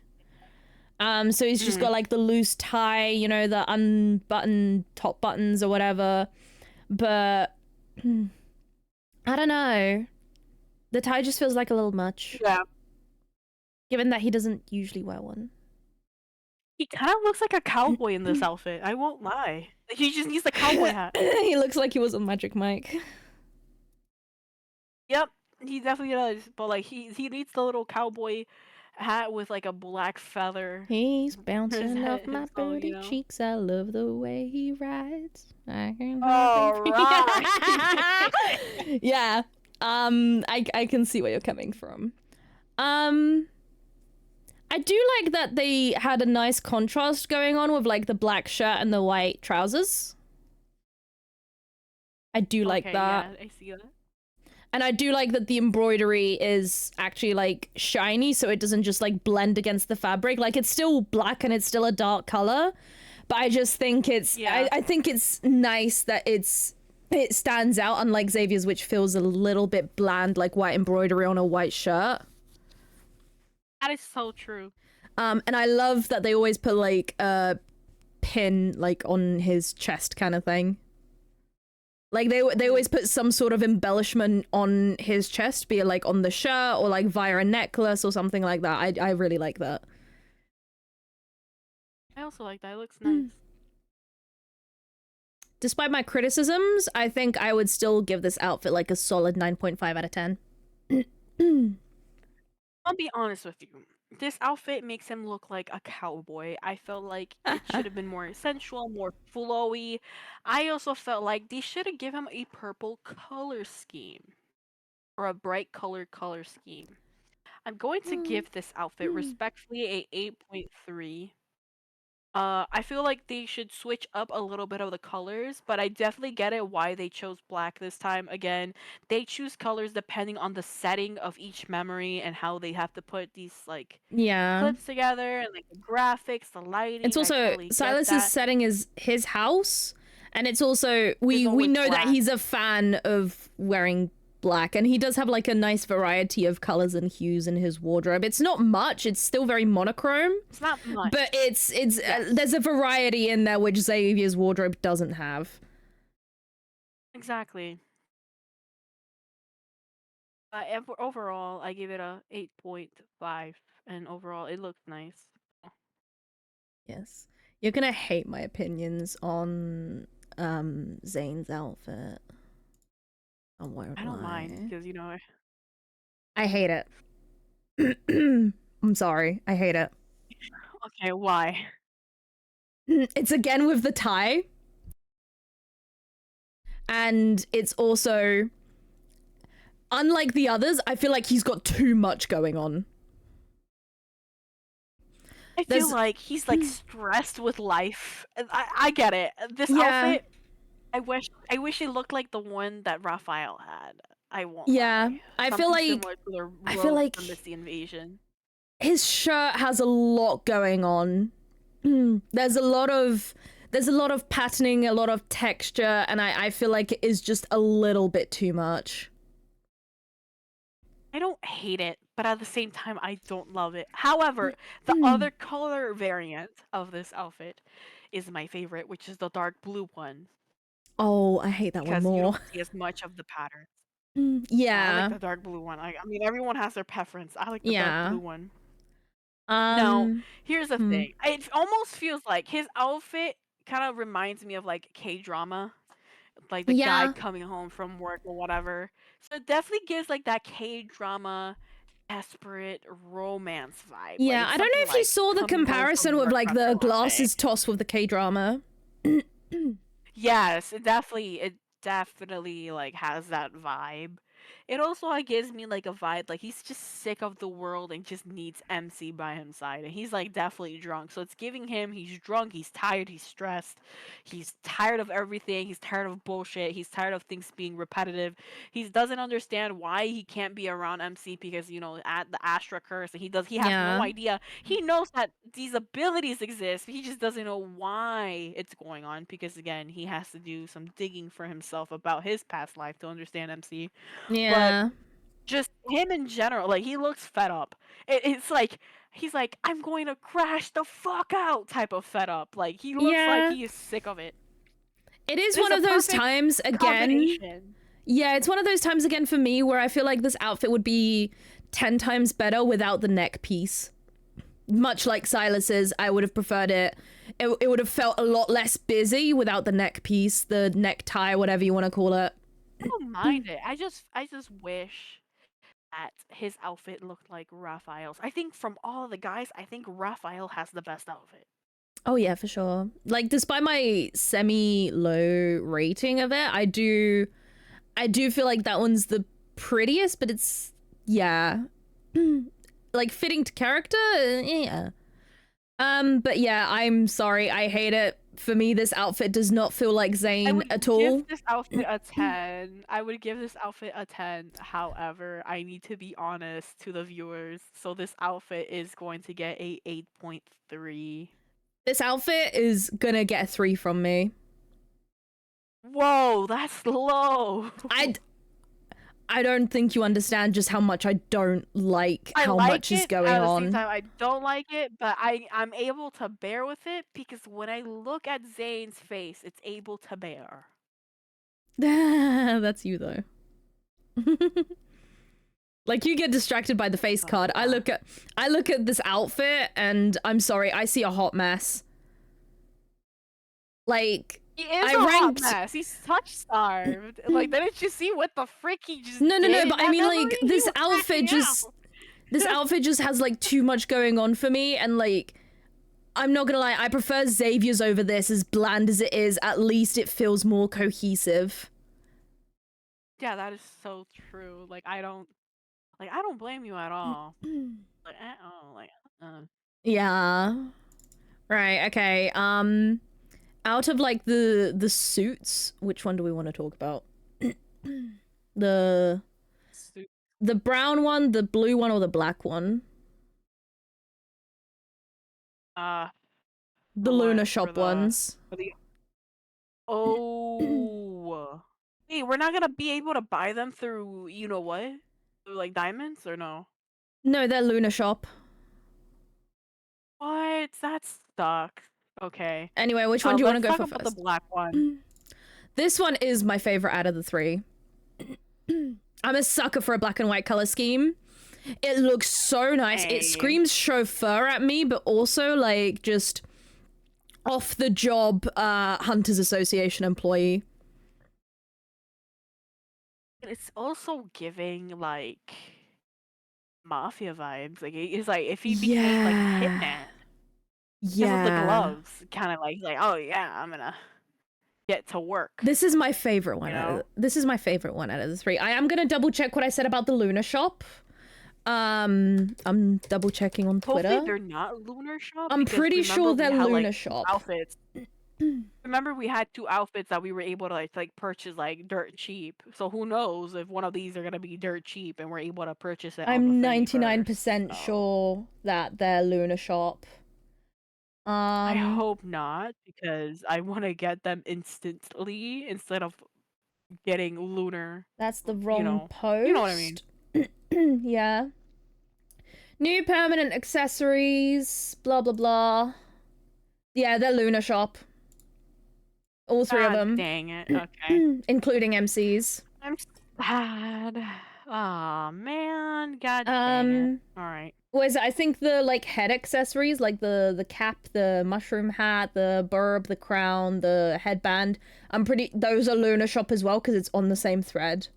So he's just got, like, the loose tie, you know, the unbuttoned top buttons or whatever. But, I don't know. The tie just feels like a little much. Yeah. Given that he doesn't usually wear one. He kind of looks like a cowboy in this outfit. I won't lie. He just needs the cowboy hat. He looks like he was on Magic Mike. Yep, he definitely does. But like he needs the little cowboy hat with like a black feather. He's bouncing off my So, booty you know. cheeks. I love the way he rides. I can All right. Yeah. I can see where you're coming from. I do like that they had a nice contrast going on with like the black shirt and the white trousers. I do like that. Yeah, I see that. And I do like that the embroidery is actually like shiny, so it doesn't just like blend against the fabric. Like it's still black and it's still a dark color, but I just think it's I think it's nice that it stands out, unlike Xavier's, which feels a little bit bland, like white embroidery on a white shirt. That is so true. And I love that they always put like a pin like on his chest kind of thing. Like they always put some sort of embellishment on his chest, be it like on the shirt or like via a necklace or something like that. I really like that. I also like that. It looks nice. Despite my criticisms, I think I would still give this outfit like a solid 9.5 out of 10. I'll be honest with you. This outfit makes him look like a cowboy. I felt like it should have been more sensual, more flowy. I also felt like they should have given him a purple color scheme or a bright color scheme. I'm going to give this outfit respectfully a 8.3. I feel like they should switch up a little bit of the colors, but I definitely get it why they chose black this time. Again, they choose colors depending on the setting of each memory and how they have to put these like clips together and like the graphics, the lighting. It's also totally Silas's setting is his house, and it's also we know black. that he's a fan of wearing black, and he does have like a nice variety of colors and hues in his wardrobe. It's not much, it's still very monochrome. It's not much, but it's there's a variety in there which Xavier's wardrobe doesn't have. Exactly. Overall, I give it a 8.5, and overall, it looks nice. Yes, you're gonna hate my opinions on Zayn's outfit. I don't mind because you know I hate it. I'm sorry, I hate it. Okay, why? It's again with the tie, and it's also unlike the others. I feel like he's got too much going on. I feel like he's like stressed with life. I get it. This outfit I wish he looked like the one that Raphael had. I won't Yeah, lie. I feel Something like similar to the robe from the Sea Invasion. his shirt has a lot going on. There's a lot of patterning, a lot of texture, and I feel like it is just a little bit too much. I don't hate it, but at the same time, I don't love it. However, the other color variant of this outfit is my favorite, which is the dark blue one, Oh, I hate that one because you more. don't see as much of the patterns. Yeah, I like Yeah, the dark blue one. I mean, everyone has their preference. I like the dark yeah. blue one. Now, here's the Hmm. thing. It almost feels like his outfit kind of reminds me of like K-drama, like the guy Yeah, coming home from work or whatever. So it definitely gives like that K-drama desperate romance vibe. Like yeah. it's I don't know something if you like saw the coming home comparison from with work like after the a long day. glasses toss with the K-drama. Yes, it definitely like has that vibe. It also like gives me like a vibe like he's just sick of the world and just needs MC by his side. And he's like definitely drunk. So it's giving him he's drunk, he's tired, he's stressed, he's tired of everything, he's tired of bullshit, he's tired of things being repetitive. He doesn't understand why he can't be around MC because at the Astra curse and he has no Yeah, idea. He knows that these abilities exist, but he just doesn't know why it's going on because again, he has to do some digging for himself about his past life to understand MC. But yeah, just him in general, like he looks fed up. It's like he's like, I'm going to crash the fuck out type of fed up. Like he looks like yeah. he is sick of it. It is It's one a of those perfect times again. combination. Yeah, it's one of those times again for me where I feel like this outfit would be 10 times better without the neck piece. Much like Silas's, I would have preferred it. It would have felt a lot less busy without the neck piece, the necktie, whatever you want to call it. I don't mind it. I just wish that his outfit looked like Raphael's. I think from all of the guys, I think Raphael has the best outfit. Oh yeah, for sure. Like despite my semi-low rating of it, I do feel like that one's the prettiest, but it's yeah. Like fitting to character, yeah. But yeah, I'm sorry, I hate it. For me, this outfit does not feel like I Zayn would at all. give this outfit a 10. I would give this outfit a 10. However, I need to be honest to the viewers. So this outfit is going to get a 8.3. This outfit is gonna get a 3 from me. Whoa, that's low. I don't think you understand just how much I don't like I how like much is it, going at the same on. time I don't like it, but I'm able to bear with it because when I look at Zayn's face, it's able to bear. That's you though. Like you get distracted by the face card. Yeah. I look at this outfit and I'm sorry, I see a hot mess. Like He is I a hot ranked mess. He's touch starved. Like, didn't you see what the frick he just No, did but in I that mean memory? like He this was outfit cracking just out. this outfit just has like too much going on for me, and like I'm not gonna lie, I prefer Xavier's over this. As bland as it is, at least it feels more cohesive. Yeah, that is so true. Like, I don't blame you at all. Like, at all. Like, Yeah. Right, okay. Out of like the suits, which one do we want to talk about? the brown one, the blue one, or the black one? The Luna Shop ones. Oh. Hey, we're not gonna be able to buy them through, you know what? Through like diamonds or no? No, they're Luna Shop. What? That sucks. Okay. Anyway, which one do you want to go Let's for talk about first? the black one. This one is my favorite out of the three. I'm a sucker for a black and white color scheme. It looks so nice. Hey. It screams chauffeur at me, but also like just off the job Hunters Association employee. It's also giving like mafia vibes. Like it's like if he became like a hitman. Because of the gloves, kind of like, oh yeah, I'm gonna get to work. This is my favorite one. This is my favorite one out of the three. I am gonna double check what I said about the Luna Shop. I'm double checking on Twitter. Hopefully they're not Lunar Shop. I'm pretty sure they're Luna Shop. Outfits. Remember we had 2 outfits that we were able to, like, purchase, like, dirt cheap. So who knows if one of these are gonna be dirt cheap and we're able to purchase it on the I'm 31st, 99% so sure that they're Luna Shop. I hope not, because I wanna get them instantly instead of getting lunar, That's the you wrong know. You know what I mean? post. Yeah. New permanent accessories, blah blah blah. Yeah, they're Luna Shop. All 3 of God them. dang it, okay. Including MCs. I'm sad. Aw, man, god dang it. Alright. What is it? I think the like head accessories, like the cap, the mushroom hat, the burb, the crown, the headband. Those are Luna Shop as well because it's on the same thread.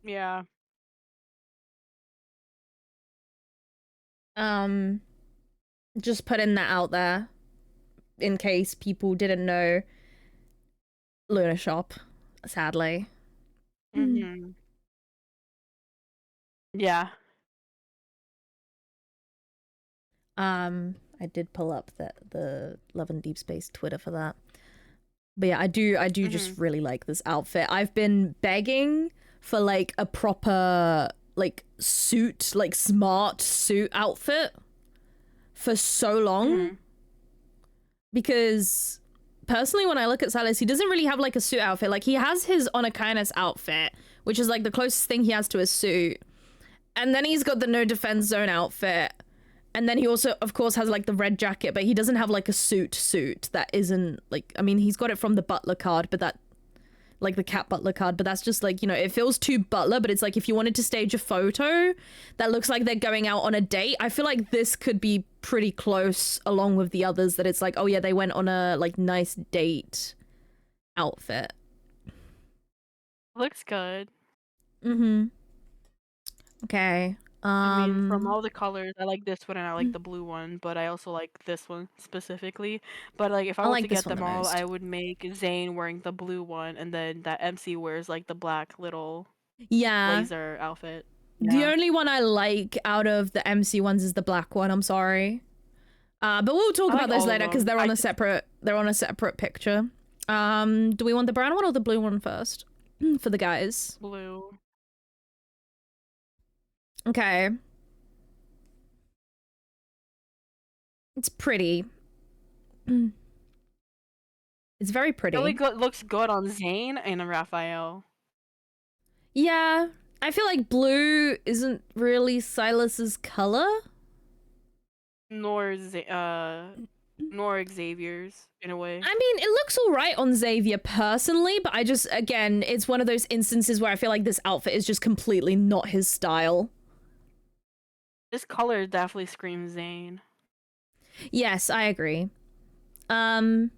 Yeah. Just putting that out there in case people didn't know. Luna Shop, sadly. Mm-hmm. Yeah. I did pull up the Love and Deep Space Twitter for that. But yeah, I do just really like this outfit. I've been begging for like a proper like suit, like smart suit outfit for so long. Because personally when I look at Silas, he doesn't really have like a suit outfit. Like he has his Onakainas outfit, which is like the closest thing he has to a suit. And then he's got the No Defense Zone outfit. And then he also, of course, has like the red jacket, but he doesn't have like a suit that isn't like, I mean, he's got it from the Butler card, but that, like the Cat Butler card, but that's just like, you know, it feels too Butler, but it's like if you wanted to stage a photo that looks like they're going out on a date, I feel like this could be pretty close along with the others that it's like, oh yeah, they went on a like nice date outfit. Looks good. Okay. I mean, from all the colors, I like this one and I like the blue one, but I also like this one specifically. But like, if I I were like to this get one them the all, most. I would make Zayn wearing the blue one, and then that MC wears like the black little blazer outfit. The Yeah. only one I like out of the MC ones is the black one. I'm sorry, but we'll talk I about like those all of later because them. they're on a separate. They're on a separate picture. Do we want the brown one or the blue one first for the guys? Blue. Okay. It's pretty. It's very pretty. It really looks good on Zayn and Raphael. Yeah, I feel like blue isn't really Silas's color. Nor Xavier's in a way. I mean, it looks all right on Xavier personally, but I just, again, it's one of those instances where I feel like this outfit is just completely not his style. This color definitely screams Zayn. Yes, I agree. I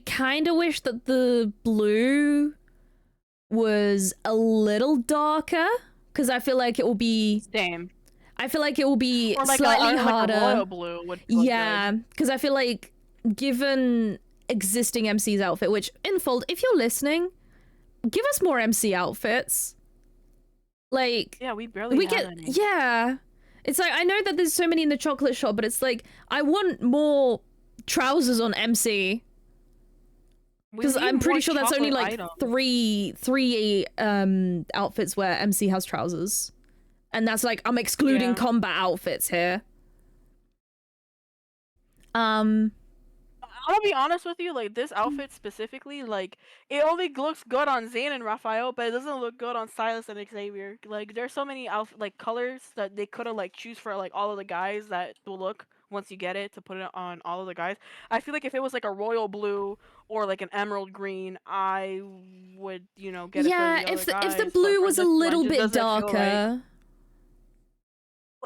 kind of wish that the blue was a little darker because I feel like it will be. Same. I feel like it will be or like slightly harder. Like a royal blue would yeah, because I feel like given existing MC's outfit, which Infold, if you're listening, give us more MC outfits. Like yeah, we barely have any. Yeah. It's like I know that there's so many in the chocolate shop, but it's like I want more trousers on MC. Because I'm pretty sure that's only like items. three outfits where MC has trousers. And that's like I'm excluding combat outfits here. I'll be honest with you, like this outfit specifically, like it only looks good on Zayn and Raphael, but it doesn't look good on Silas and Xavier. Like there's so many like colors that they could have like choose for like all of the guys that will look once you get it to put it on all of the guys. I feel like if it was like a royal blue or like an emerald green, I would, you know, get it for the other guys. Yeah, if the blue was a little bit darker.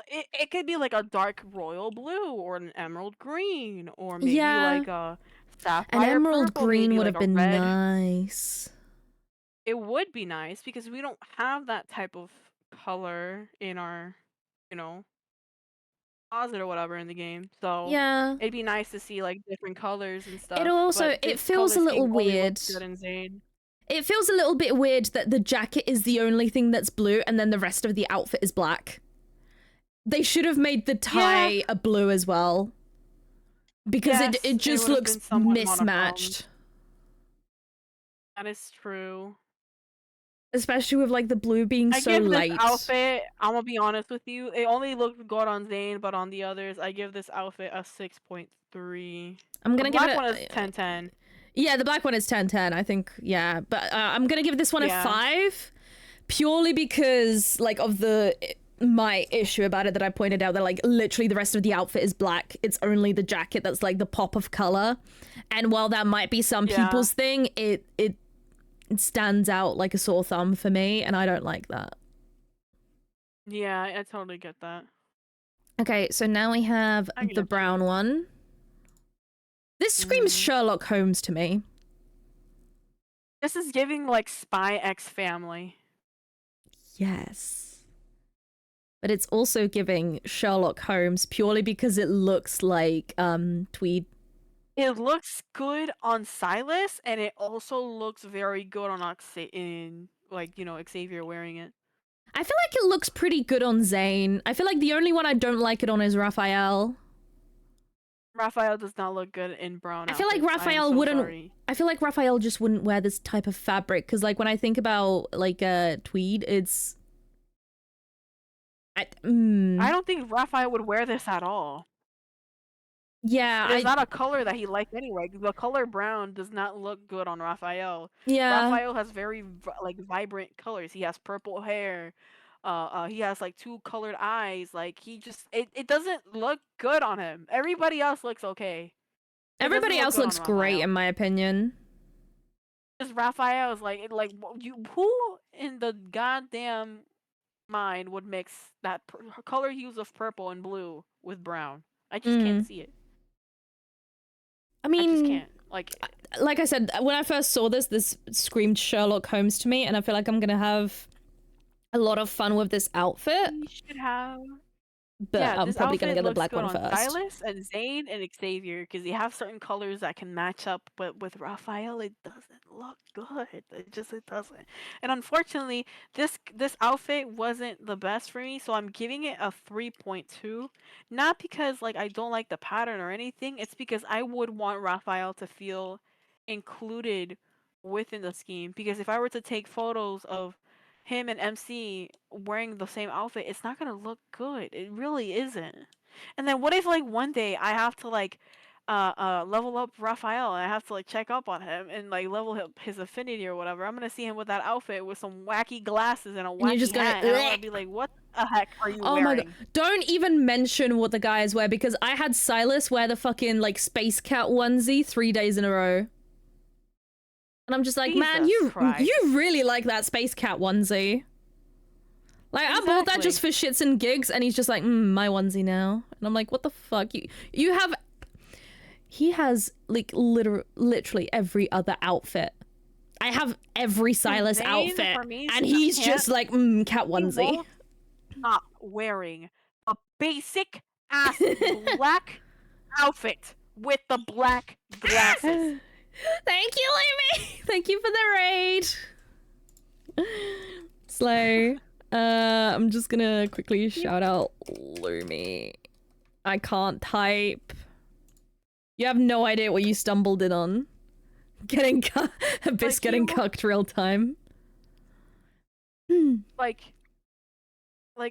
It could be like a dark royal blue or an emerald green or maybe like a sapphire an emerald purple, green would like have been nice. It would be nice because we don't have that type of color in our, you know, closet or whatever in the game. So yeah, it'd be nice to see like different colors and stuff. It also it feels a little weird. It feels a little bit weird that the jacket is the only thing that's blue and then the rest of the outfit is black. They should have made the tie a blue as well. because Yes, it just would have looks been somewhat monochrome. mismatched. That is true. Especially with like the blue being so light. This outfit, I'm gonna be honest with you, it only looks good on Zayn, but on the others, I give this outfit a 6.3. I'm gonna the give black it one is 10/10. Yeah, the black one is 10/10, I think. Yeah, but I'm gonna give this one a 5, purely because like of my issue about it that I pointed out, that like literally the rest of the outfit is black. It's only the jacket that's like the pop of color, and while that might be some people's thing, it stands out like a sore thumb for me, and I don't like that. Yeah, I totally get that. Okay, so now we have the brown one. This screams Sherlock Holmes to me. This is giving like Spy X Family. Yes. But it's also giving Sherlock Holmes purely because it looks like tweed. It looks good on Silas, and it also looks very good on Xavier wearing it. I feel like it looks pretty good on Zayn. I feel like the only one I don't like it on is Raphael. Raphael does not look good in brown I feel like Raphael wouldn't. I feel like Raphael just wouldn't wear this type of fabric, because like when I think about like tweed, it's. I don't think Raphael would wear this at all. Yeah, it's not a color that he likes anyway. The color brown does not look good on Raphael. Yeah, Raphael has very vibrant colors. He has purple hair. He has like 2 colored eyes. Like it doesn't look good on him. Everybody else looks okay. Everybody else looks great in my opinion. Because Raphael is who in the goddamn mind would mix that color hues of purple and blue with brown? I just can't see it. I mean, I just can't. Like I said, when I first saw this screamed Sherlock Holmes to me, and I feel like I'm gonna have a lot of fun with this outfit. You should have. But I'm probably gonna get the black one first. Silas and Zayn and Xavier, because they have certain colors that can match up, but with Raphael, it doesn't look good. It doesn't. And unfortunately, this outfit wasn't the best for me, so I'm giving it a 3.2. Not because like I don't like the pattern or anything. It's because I would want Raphael to feel included within the scheme. Because if I were to take photos of him and MC wearing the same outfit, it's not gonna look good. It really isn't. And then what if like one day I have to like level up Raphael, and I have to like check up on him and like level up his affinity or whatever. I'm gonna see him with that outfit with some wacky glasses and a wacky hat, and I'm gonna be like, what the heck are you wearing? Oh my god. Don't even mention what the guys wear, because I had Silas wear the fucking like Space Cat onesie 3 days in a row. And I'm just like, man, you really like that Space Cat onesie. Like, I bought that just for shits and gigs, and he's just like, my onesie now. And I'm like, what the fuck? You have... He has, like, literally every other outfit. I have every Silas outfit, and he's just like, cat onesie. Not wearing a basic-ass black outfit with the black glasses. Thank you, Lumi. Thank you for the raid. Slay. I'm just gonna quickly shout out Lumi. I can't type. You have no idea what you stumbled in on. Getting Abyss getting cucked real time. Like,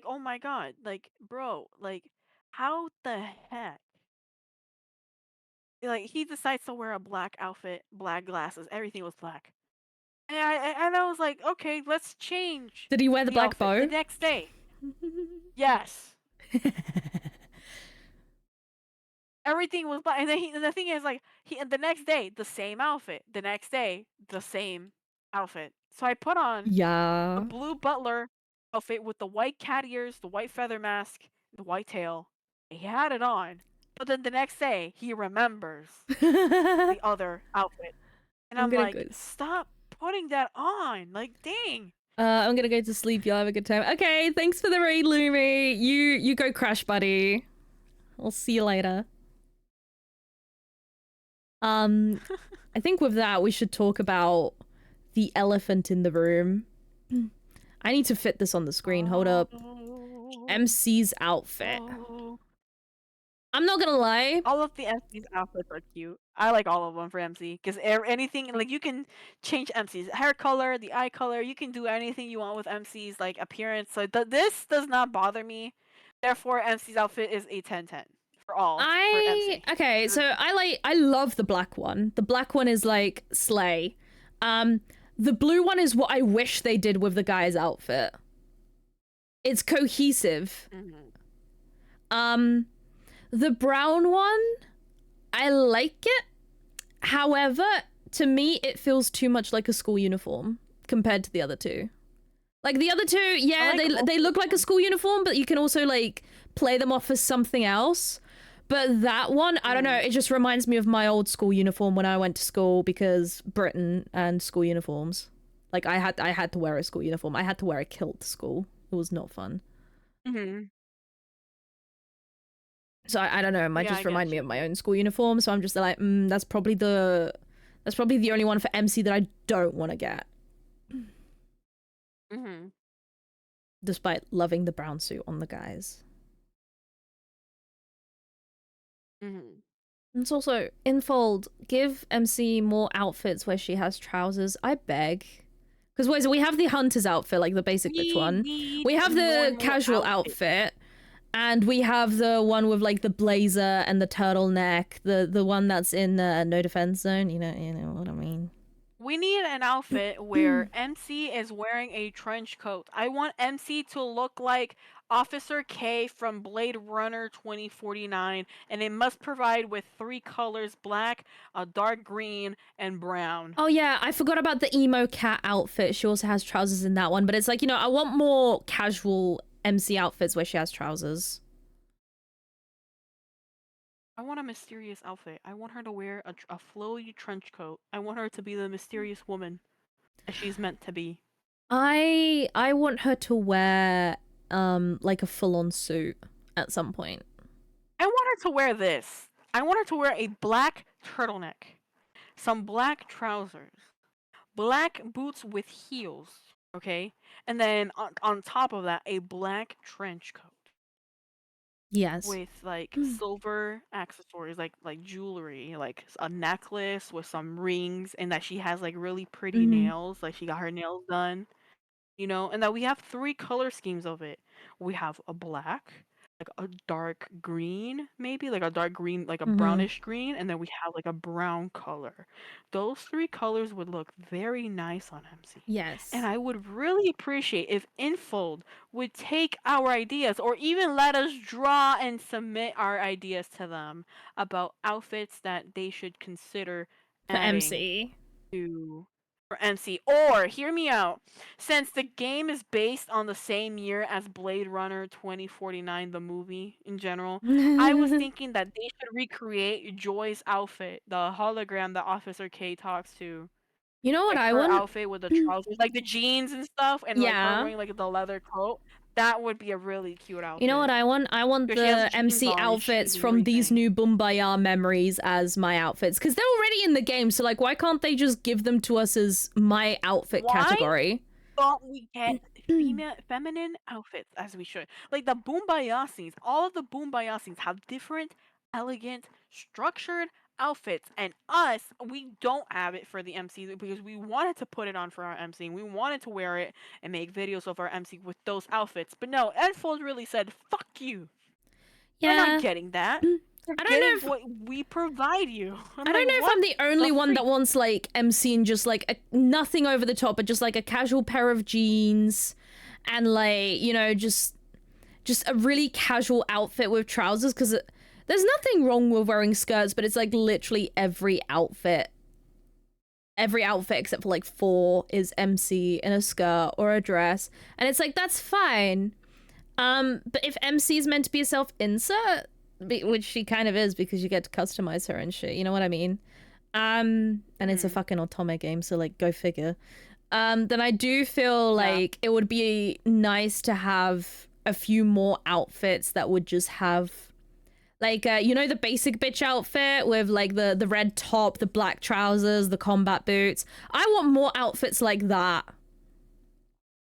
oh my god. Like, bro, like, how the heck? Like, he decides to wear a black outfit, black glasses, everything was black. And I was like, okay, let's change. Did he wear the black bow? The next day. Yes. Everything was black. And then the thing is, like, the next day, the same outfit. The next day, the same outfit. So I put on the blue butler outfit with the white cat ears, the white feather mask, the white tail. He had it on. But then the next day, he remembers the other outfit. And I'm like, stop putting that on. Like, dang. I'm gonna go to sleep. You'll have a good time. Okay, thanks for the raid, Lumi. You go crash, buddy. I'll see you later. I think with that, we should talk about the elephant in the room. I need to fit this on the screen. Hold up. MC's outfit. I'm not gonna lie. All of the MC's outfits are cute. I like all of them for MC because anything like you can change MC's hair color, the eye color. You can do anything you want with MC's like appearance. So this does not bother me. Therefore, MC's outfit is a 10/10 for all for MC. Okay, so I love the black one. The black one is like slay. The blue one is what I wish they did with the guy's outfit. It's cohesive. The brown one, I like it. However, to me, it feels too much like a school uniform compared to the other two. Like the other two, yeah, they look like a school uniform, but you can also like play them off as something else. But that one, I don't know, it just reminds me of my old school uniform when I went to school because Britain and school uniforms. Like I had to wear a school uniform. I had to wear a kilt to school. It was not fun. So I don't know, it might just remind me of my own school uniform. So I'm just like, that's probably the only one for MC that I don't want to get. Despite loving the brown suit on the guys. It's also, Infold, give MC more outfits where she has trousers. I beg. Because we have the hunter's outfit, like the basic bitch one. We have the casual outfit. And we have the one with like the blazer and the turtleneck, the one that's in No Defense Zone. You know what I mean. We need an outfit where MC is wearing a trench coat. I want MC to look like Officer K from Blade Runner 2049, and it must provide with 3 colors: black, a dark green, and brown. Oh yeah, I forgot about the emo cat outfit. She also has trousers in that one, but it's like, I want more casual MC outfits where she has trousers. I want a mysterious outfit. I want her to wear a flowy trench coat. I want her to be the mysterious woman that she's meant to be. I want her to wear like a full-on suit at some point. I want her to wear this. I want her to wear a black turtleneck, some black trousers, black boots with heels, okay? And then on top of that, a black trench coat. Yes. With like silver accessories, like jewelry, like a necklace with some rings, and that she has like really pretty nails, like she got her nails done, and that we have 3 color schemes of it. We have a black, like a dark green, maybe like a dark green, like a brownish green, and then we have like a brown color. Those 3 colors would look very nice on MC. Yes. And I would really appreciate if Infold would take our ideas, or even let us draw and submit our ideas to them about outfits that they should consider for MC. For MC. Or, hear me out, since the game is based on the same year as Blade Runner 2049, the movie in general, I was thinking that they should recreate Joy's outfit, the hologram that Officer K talks to. You know what like I her want? outfit with the trousers, like the jeans and stuff, and like her wearing like the leather coat. That would be a really cute outfit. You know what I want? I want the MC outfits from these new BOOMBAYA memories as my outfits, because they're already in the game. So like, why can't they just give them to us as my outfit category? Don't we get feminine outfits as we should? Like the BOOMBAYA scenes, all of the BOOMBAYA scenes have different, elegant, structured outfits, and we don't have it for the MC because we wanted to put it on for our MC. We wanted to wear it and make videos of our MC with those outfits, but no, Enfold really said, "Fuck you." Yeah, you're not getting that. I don't know if what we provide you. I don't know if I'm the only one that wants like MC and just like nothing over the top, but just like a casual pair of jeans and like just a really casual outfit with trousers, because there's nothing wrong with wearing skirts, but it's like literally every outfit except for like 4 is MC in a skirt or a dress, and it's like, that's fine. But if MC is meant to be a self-insert, which she kind of is because you get to customize her and shit, you know what I mean? And it's a fucking Otome game, so like, go figure. Then I do feel like it would be nice to have a few more outfits that would just have like, the basic bitch outfit with like the red top, the black trousers, the combat boots. I want more outfits like that.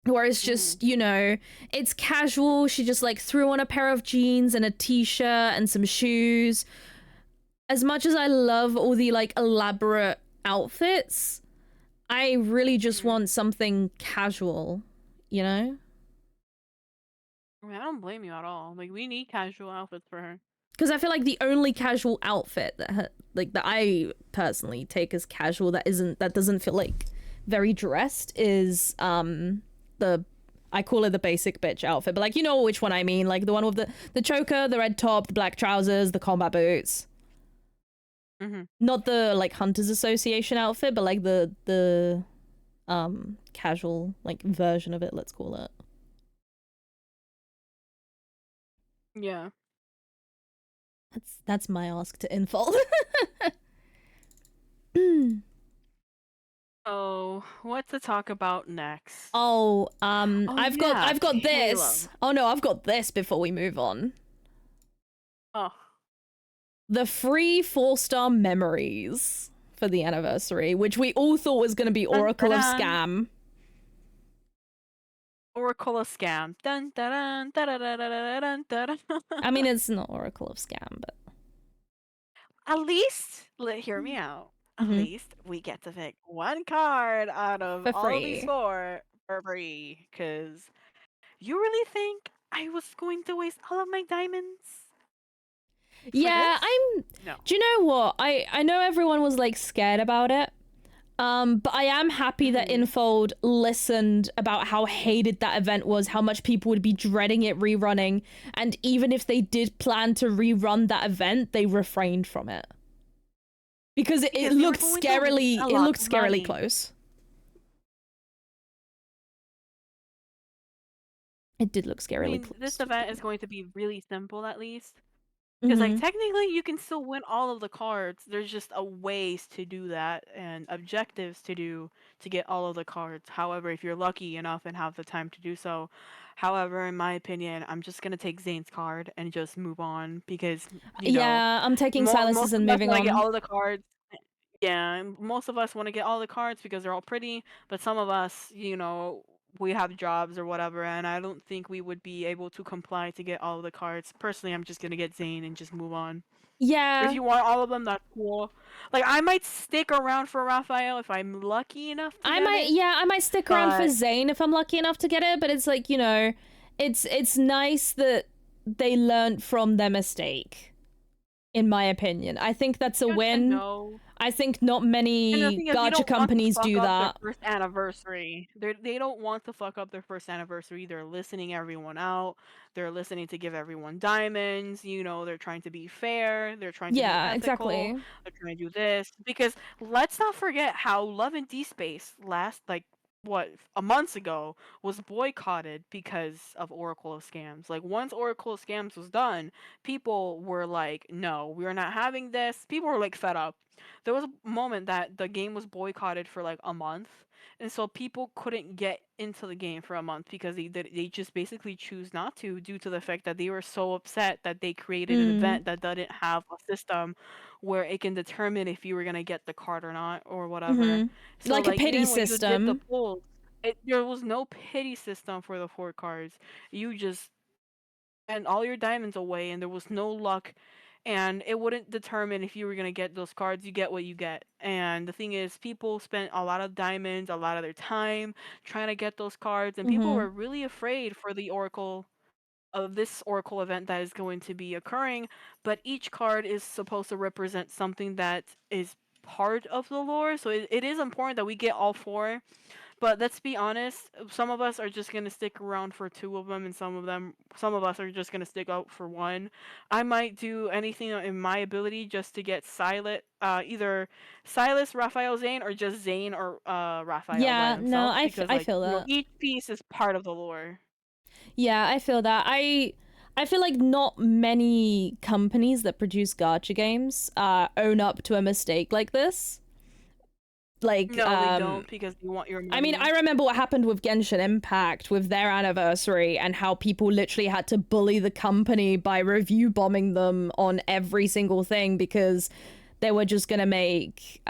where it's just, you know, it's casual. She just like threw on a pair of jeans and a t-shirt and some shoes. As much as I love all the like elaborate outfits, I really just want something casual, you know? I mean, I don't blame you at all. Like, we need casual outfits for her. Because I feel like the only casual outfit that that I personally take as casual that doesn't feel like very dressed is I call it the basic bitch outfit, but like, you know which one I mean, like the one with the choker, the red top, the black trousers, the combat boots. Not the like Hunters Association outfit, but like the casual like version of it, let's call it. Yeah. That's my ask to Infold. Oh, what to talk about next? I've got this. Halo. Oh no, I've got this before we move on. Oh. The free 4-star memories for the anniversary, which we all thought was going to be Oracle of Scam. Oracle of Scam. Dun, dun, dun, dun, dun, dun, dun, dun. I mean, it's not Oracle of Scam, but at least, hear me out. At least we get to pick one card out of all of these 4 for free. Because you really think I was going to waste all of my diamonds? Yeah, No. Do you know what? I know everyone was like scared about it. But I am happy that Infold listened about how hated that event was, how much people would be dreading it rerunning, and even if they did plan to rerun that event, they refrained from it. Because it looked scarily close. It did look scarily close. This event is going to be really simple, at least. Because like technically you can still win all of the cards. There's just a ways to do that and objectives to do to get all of the cards. However, if you're lucky enough and have the time to do so. However, in my opinion, I'm just gonna take Zane's card and just move on because you know, I'm taking Silas's and moving on. Get all of the cards. Yeah, most of us want to get all the cards because they're all pretty, but some of us, you know, we have jobs or whatever, and I don't think we would be able to comply to get all of the cards. Personally, I'm just gonna get Zane and just move on. Yeah. If you want all of them, that's cool. Like, I might stick around for Raphael if I'm lucky enough to get it. Yeah, I might stick around for Zane if I'm lucky enough to get it, but it's like, you know, it's nice that they learned from their mistake, in my opinion. I think that's a win. I think not many gacha companies do that. Their first anniversary. They don't want to fuck up their first anniversary. They're listening everyone out. They're listening to give everyone diamonds. You know, they're trying to be fair. They're trying to be ethical. Exactly. They're trying to do this. Because let's not forget how Love and D-Space a month ago was boycotted because of Oracle of Scams. Like, once Oracle of Scams was done, people were like, no, we're not having this. People were like fed up. There was a moment that the game was boycotted for like a month, and so people couldn't get into the game for a month because they just basically choose not to, due to the fact that they were so upset that they created an event that didn't have a system where it can determine if you were gonna get the card or not or whatever. So, like a pity system. There was no pity system for the 4 cards. You just spent all your diamonds away, and there was no luck. And it wouldn't determine if you were going to get those cards. You get what you get. And the thing is, people spent a lot of diamonds, a lot of their time trying to get those cards. And people were really afraid for the this Oracle event that is going to be occurring. But each card is supposed to represent something that is part of the lore. So it is important that we get all 4. But let's be honest, some of us are just going to stick around for 2 of them, and some of us are just going to stick out for 1. I might do anything in my ability just to get either Silas, Raphael, Zane, or just Zane or Raphael. Yeah, no, I feel that. You know, each piece is part of the lore. Yeah, I feel that. I feel like not many companies that produce gacha games own up to a mistake like this. Like, no, they don't, because you want your money. I mean, I remember what happened with Genshin Impact with their anniversary and how people literally had to bully the company by review bombing them on every single thing because they were just gonna make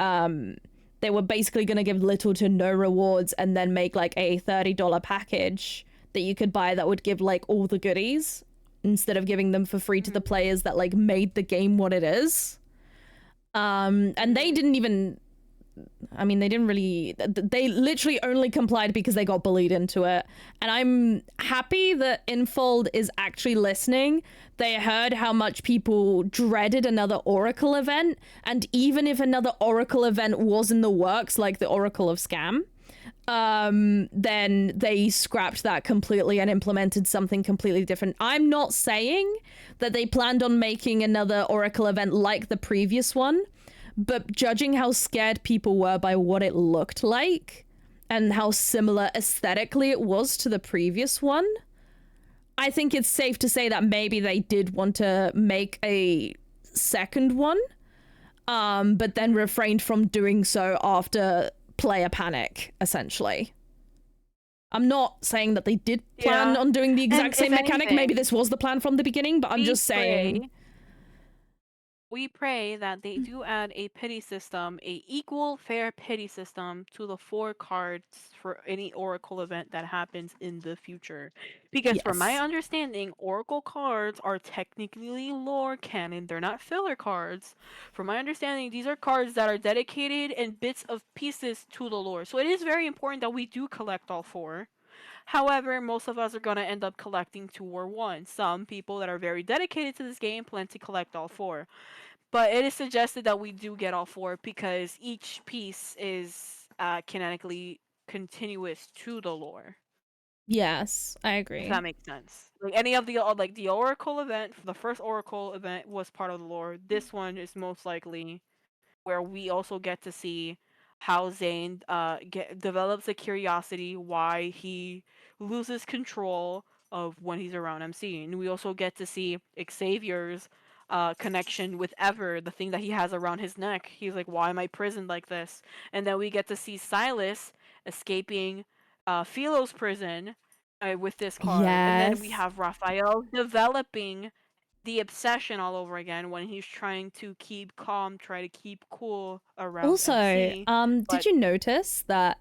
they were basically going to give little to no rewards and then make like a $30 package that you could buy that would give like all the goodies instead of giving them for free to the players that like made the game what it is. And they didn't even, I mean, they didn't really, they literally only complied because they got bullied into it. And I'm happy that Infold is actually listening. They heard how much people dreaded another Oracle event. And even if another Oracle event was in the works, like the Oracle of Scam, then they scrapped that completely and implemented something completely different. I'm not saying that they planned on making another Oracle event like the previous one, but judging how scared people were by what it looked like and how similar aesthetically it was to the previous one, I think it's safe to say that maybe they did want to make a second one, but then refrained from doing so after player panic, essentially. I'm not saying that they did plan on doing the exact same mechanic. Anything, maybe this was the plan from the beginning, but I'm just saying. We pray that they do add a pity system, a equal fair pity system to the 4 cards for any Oracle event that happens in the future. Because from my understanding, Oracle cards are technically lore canon. They're not filler cards. From my understanding, these are cards that are dedicated and bits of pieces to the lore. So it is very important that we do collect all 4. However, most of us are going to end up collecting 2 or 1. Some people that are very dedicated to this game plan to collect all 4. But it is suggested that we do get all 4 because each piece is canonically continuous to the lore. Yes, I agree. If that makes sense. Like any of the like the Oracle event, the first Oracle event was part of the lore. This one is most likely where we also get to see how Zane develops a curiosity why he loses control of when he's around MC. And we also get to see Xavier's connection with Ever, the thing that he has around his neck. He's like, why am I prisoned like this? And then we get to see Silas escaping Philo's prison with this card. And then we have Raphael developing the obsession all over again when he's trying to keep calm, try to keep cool around Also, MC. Did you notice that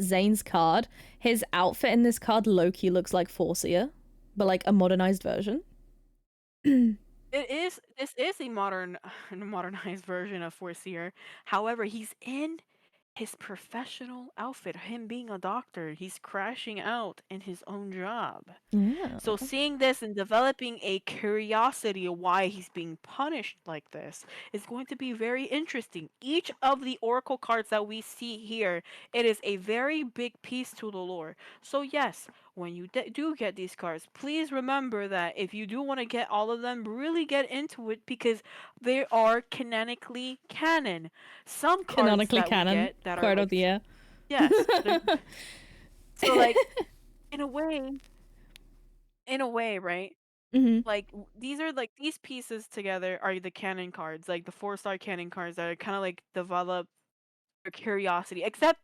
Zane's card, his outfit in this card low-key looks like Forcia, but like a modernized version? This is a modernized version of Forcia. However, he's in his professional outfit, him being a doctor. He's crashing out in his own job. Yeah. So seeing this and developing a curiosity of why he's being punished like this is going to be very interesting. Each of the Oracle cards that we see here, it is a very big piece to the lore. So yes, when you do get these cards, please remember that if you do want to get all of them, really get into it because they are canonically canon. Some cards Canonically that canon. we get that Quote are of the year. yes. So like in a way, right? Like these are like these pieces together are the canon cards, like the 4-star canon cards that are kind of like develop your curiosity. Except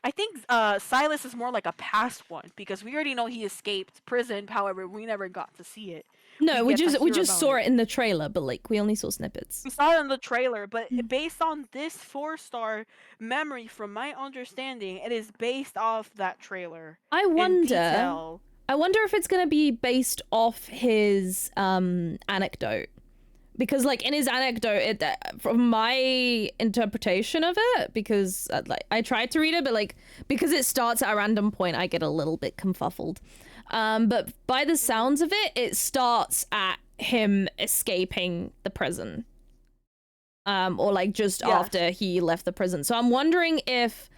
I think Silas is more like a past one because we already know he escaped prison. However, we never got to see it. No, we just saw it in the trailer, but like we only saw snippets. We saw it in the trailer, but based on this 4-star memory, from my understanding, it is based off that trailer. I wonder if it's gonna be based off his anecdote. Because like in his anecdote, from my interpretation of it, because like I tried to read it, but like because it starts at a random point, I get a little bit confuffled. But by the sounds of it, it starts at him escaping the prison, or like just after he left the prison. So I'm wondering if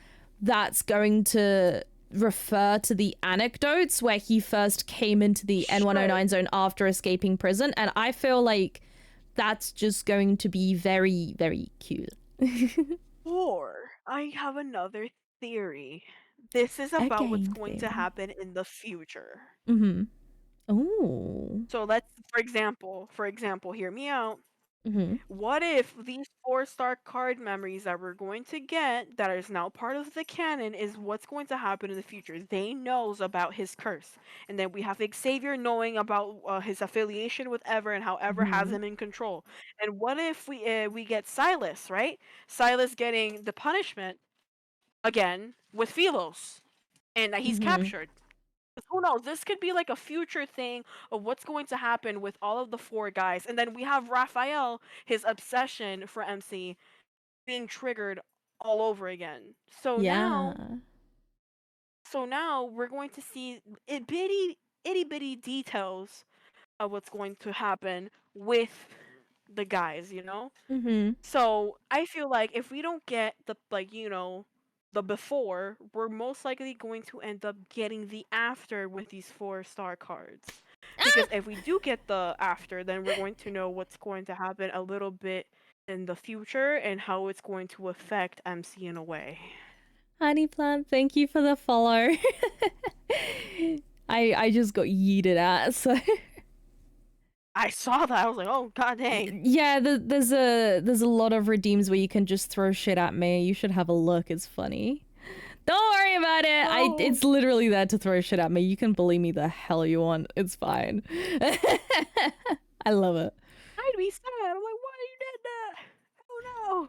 that's going to refer to the anecdotes where he first came into the N109 zone after escaping prison, and I feel like that's just going to be very, very cute. Or I have another theory. This is about what's going to happen in the future. Oh. So let's, for example, hear me out. Mm-hmm. What if these 4-star card memories that we're going to get that is now part of the canon is what's going to happen in the future? They knows about his curse. And then we have Xavier knowing about his affiliation with Ever and how Ever has Mm-hmm. him in control. And what if we get Silas, right? Silas getting the punishment again with Philos and that he's Mm-hmm. captured. 'Cause who knows? This could be like a future thing of what's going to happen with all of the 4 guys. And then we have Raphael, his obsession for MC, being triggered all over again. Yeah. So now we're going to see itty bitty details of what's going to happen with the guys, you know? Mm-hmm. So I feel like if we don't get the the before, we're most likely going to end up getting the after with these 4-star cards. Because if we do get the after, then we're going to know what's going to happen a little bit in the future and how it's going to affect MC in a way. Honey plant, thank you for the follow. I just got yeeted at, so I saw that. I was like, "Oh god dang." yeah, there's a lot of redeems where you can just throw shit at me. You should have a look. It's funny. Don't worry about it. No. It's literally there to throw shit at me. You can bully me the hell you want. It's fine. I love it. I'd be sad. I'm like, "Why you did that?" Oh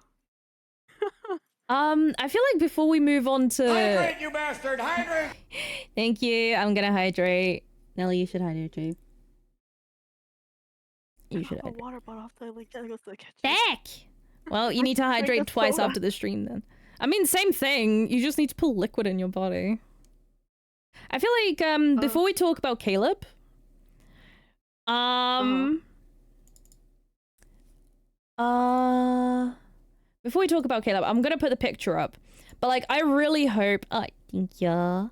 no. I feel like before we move on to Hydrate, you bastard! Hydrate! Thank you. I'm gonna hydrate. Nelly, you should hydrate too. You should A hydrate. water bottle after I like that goes to the kitchen. Back. Well, you need to Drink hydrate a twice soda. after the stream then. I mean, same thing. You just need to put liquid in your body. I feel like before we talk about Caleb, before we talk about Caleb, I'm gonna put the picture up. But like, I really hope. Thank you.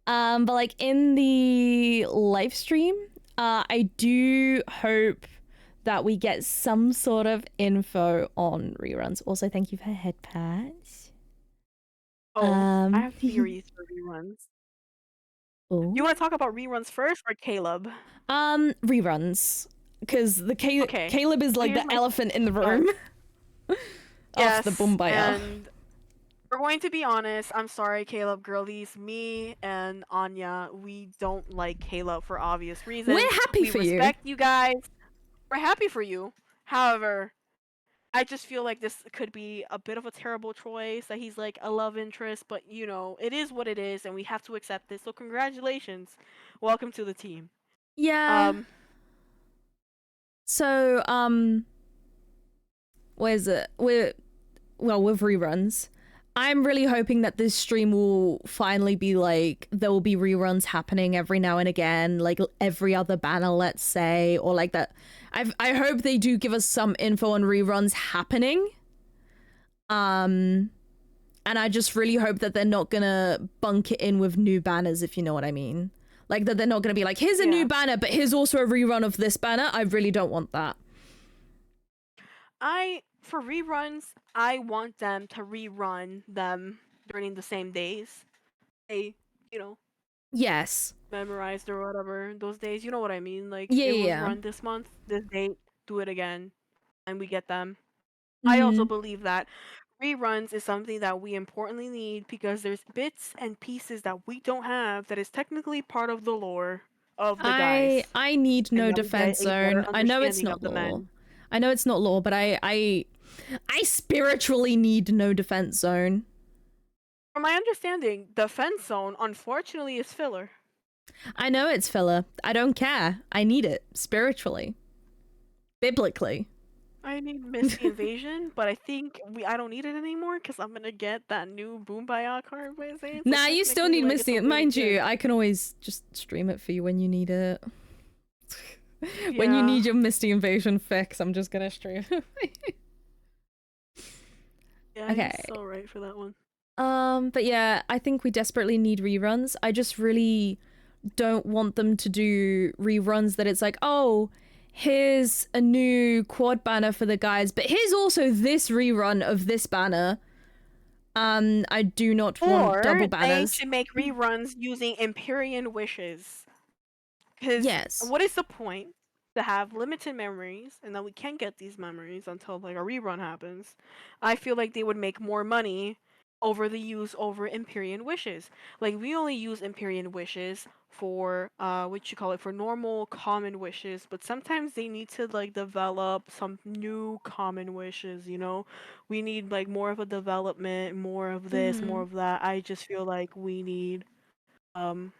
But like in the live stream, I do hope that we get some sort of info on reruns. Also, thank you for head pats. I have theories for reruns. Oh. You want to talk about reruns first or Caleb? Reruns, because the Okay. Caleb is like Here's the my elephant in the room. Yes, of the BOOMBAYA. and we're going to be honest. I'm sorry, Caleb girlies. Me and Anya, we don't like Caleb for obvious reasons. We're happy for you. We respect you guys. We're happy for you. However, I just feel like this could be a bit of a terrible choice. That he's like a love interest, but you know, it is what it is, and we have to accept this. So congratulations, welcome to the team. Yeah. So where's it? With reruns. I'm really hoping that this stream will finally be like, there will be reruns happening every now and again, like every other banner, let's say, or like that. I hope they do give us some info on reruns happening. And I just really hope that they're not gonna bunk it in with new banners, if you know what I mean. Like that they're not gonna be like, here's a new banner, but here's also a rerun of this banner. I really don't want that. For reruns, I want them to rerun them during the same days. They, you know. Yes. Memorized or whatever those days. You know what I mean? Like Yeah, it was yeah. run this month, this date, do it again, and we get them. I also believe that reruns is something that we importantly need because there's bits and pieces that we don't have that is technically part of the lore of the guys. I need no And that we get defense a better zone. I know it's understanding not of the law. men. I know it's not law, but I spiritually need no defense zone. From my understanding, the fence zone unfortunately is filler. I know it's filler. I don't care. I need it spiritually, biblically. I need Misty Invasion, but I think I don't need it anymore because I'm gonna get that new Boombaya card by saying. Nah, you still need Misty. Mind you, I can always just stream it for you when you need it. When you need your Misty Invasion fix, I'm just gonna stream it. Yeah, okay. You're so right for that one. But yeah, I think we desperately need reruns. I just really don't want them to do reruns that it's like, oh, here's a new quad banner for the guys, but here's also this rerun of this banner. I do not want double banners. They should make reruns using Empyrean wishes. Because what is the point? to have limited memories and that we can't get these memories until like a rerun happens, I feel like they would make more money over the use over Empyrean wishes. Like we only use Empyrean wishes for what you call it, for normal common wishes, but sometimes they need to like develop some new common wishes, you know? We need like more of a development, more of this, more Mm-hmm. of that. I just feel like we need um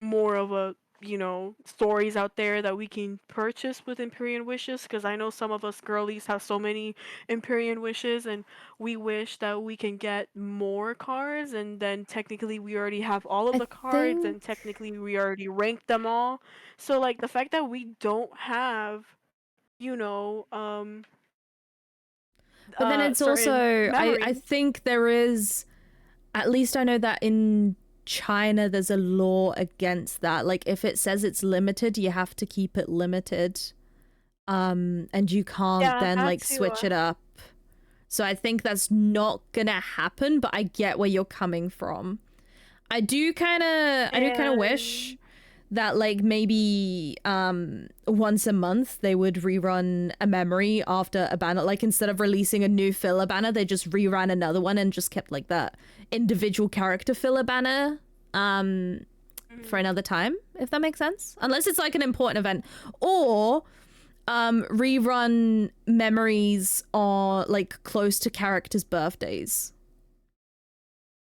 more of a, you know, stories out there that we can purchase with Empyrean wishes, because I know some of us girlies have so many Empyrean wishes and we wish that we can get more cards, and then technically we already have all of I the cards think, and technically we already ranked them all. So like the fact that we don't have, you know, but then it's certain also, I memories. think there is, at least I know that in China there's a law against that. Like if it says it's limited, you have to keep it limited. And you can't Yeah, then that like too. switch it up. So I think that's not gonna happen, but I get where you're coming from. I do kind of wish And that like maybe once a month they would rerun a memory after a banner, like instead of releasing a new filler banner they just reran another one and just kept like that individual character filler banner for mhm. another time, if that makes sense, unless it's like an important event, or rerun memories or like close to characters' birthdays.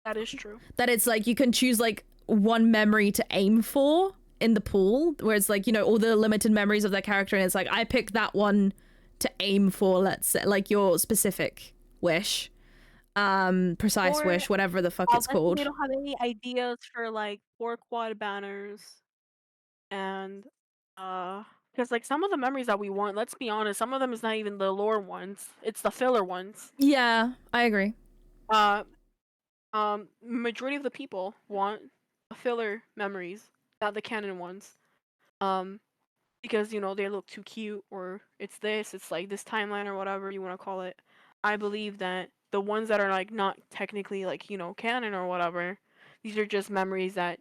That is true. That it's like you can choose like one memory to aim for in the pool, where it's like, you know, all the limited memories of that character, and it's like I pick that one to aim for, let's say, like your specific wish, precise Or wish, whatever the fuck it's let's say we called. don't have any ideas for like 4 quad banners and because like some of the memories that we want, let's be honest, some of them is not even the lore ones. It's the filler ones. Yeah, I agree. Uh Majority of the people want the filler memories, not the canon ones. Um because you know they look too cute, or it's like this timeline or whatever you want to call it. I believe that the ones that are like not technically like, you know, canon or whatever, these are just memories that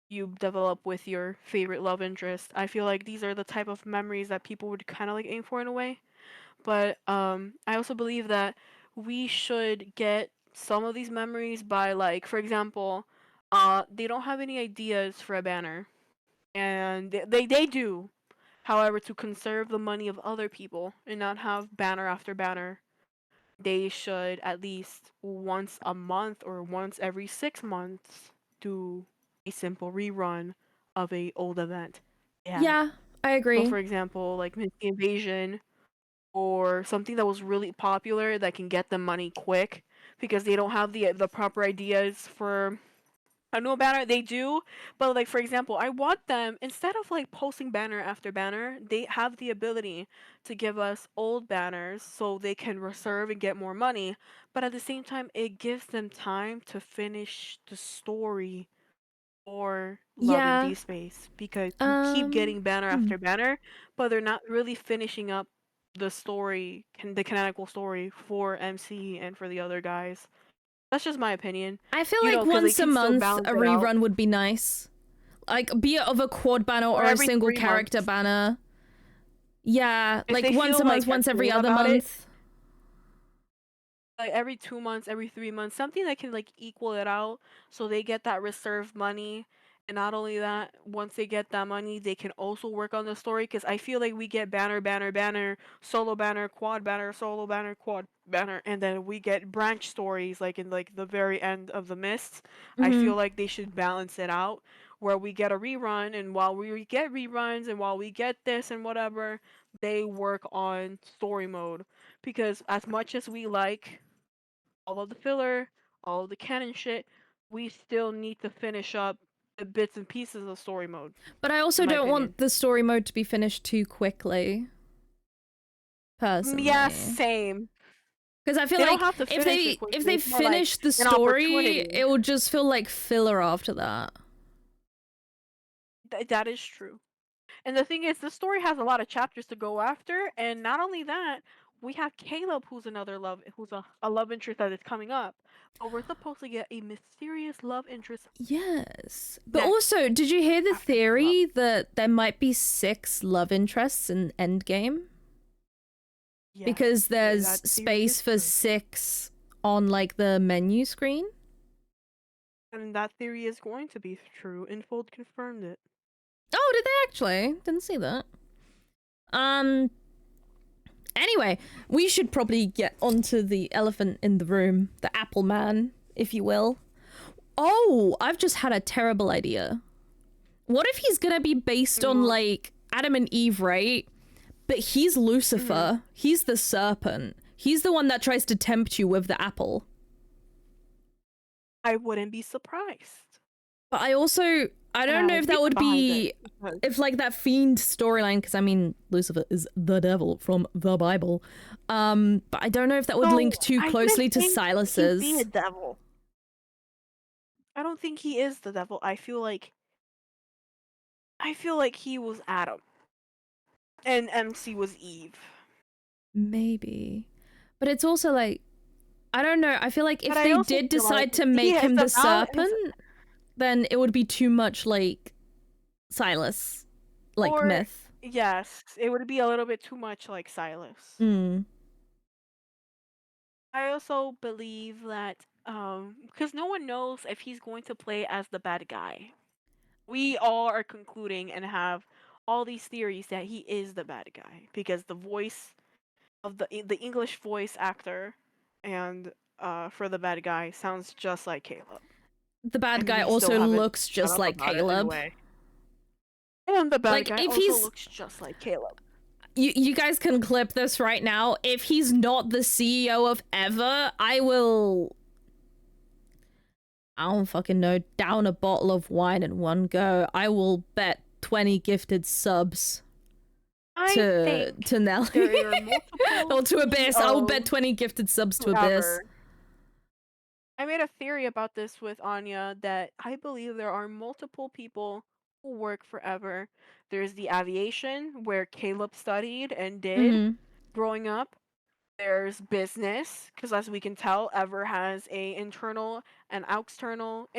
you develop with your favorite love interest. I feel like these are the type of memories that people would kind of like aim for in a way. But I also believe that we should get some of these memories by like, for example, they don't have any ideas for a banner, and they do. However, to conserve the money of other people and not have banner after banner, they should at least once a month or once every 6 months do a simple rerun of a old event they had. Yeah, I So agree. for example, like Misty Invasion, or something that was really popular that can get them money quick because they don't have the proper ideas for a new banner. They do, but like for example, I want them, instead of like posting banner after banner, they have the ability to give us old banners so they can reserve and get more money. But at the same time, it gives them time to finish the story or Love in Yeah. D Space, because you keep um getting banner hmm. after banner, but they're not really finishing up the story, the canonical story for MC and for the other guys. That's just my opinion. I feel You like know, because they once a can still month balance a it out. rerun would be nice, like be it of a quad banner Or or a every single 3 months. character banner. Yeah, If like they once feel a month, like they're once every good other about it, month. like every 2 months, every 3 months, something that can like equal it out so they get that reserved money. And not only that, once they get that money, they can also work on the story. Because I feel like we get banner, banner, banner, solo banner, quad banner, solo banner, quad banner, and then we get branch stories like in like the very end of the mist. I Mm-hmm. feel like they should balance it out where we get a rerun, and while we get reruns and while we get this and whatever, they work on story mode. Because as much as we like all of the filler, all of the canon shit, we still need to finish up the bits and pieces of story mode, But I in also my don't opinion. want the story mode to be finished too quickly, Yeah, personally. same. Because I feel They don't like have to if finish it they quickly. It's more like finish the an story, opportunity. it will just feel like filler after that. That is true. And the thing is, the story has a lot of chapters to go after, and not only that, we have Caleb, who's a love interest that is coming up. So we're supposed to get a mysterious love interest Yes. But next also, did you hear the after Caleb. theory that there might be 6 love interests in Endgame? Yes, Because there's that theory space is for true. 6 on like the menu screen. And that theory is going to be true. Infold confirmed it. Oh, did they actually? Didn't see that. Anyway, we should probably get onto the elephant in the room, the Apple Man, if you will. Oh, I've just had a terrible idea. What if he's gonna be based on like Adam and Eve, right? But he's Lucifer. He's the serpent. He's the one that tries to tempt you with the apple. I wouldn't be surprised. But I don't know if that would be if like that fiend storyline, because I mean Lucifer is the devil from the Bible. But I don't know if that would link too closely to Silas's. He'd be a devil. I don't think he is the devil. I feel like he was Adam. And MC was Eve. Maybe. But it's also like, I don't know. I feel like if they did decide like to make him the serpent, then it would be too much like Silas, like myth. Yes, it would be a little bit too much like Silas. I also believe that because no one knows if he's going to play as the bad guy. We all are concluding and have all these theories that he is the bad guy because the voice of the English voice actor and for the bad guy sounds just like Caleb. The bad guy also looks just like Caleb. And the bad guy also looks just like Caleb. You guys can clip this right now. If he's not the CEO of Ever, I don't fucking know, down a bottle of wine in one go. I will bet 20 gifted subs to Nelly. Or to Abyss. I will bet 20 gifted subs to Abyss. I made a theory about this with Anya that I believe there are multiple people who work forever. There's the aviation where Caleb studied and did growing up. There's business, because as we can tell, Ever has a internal and external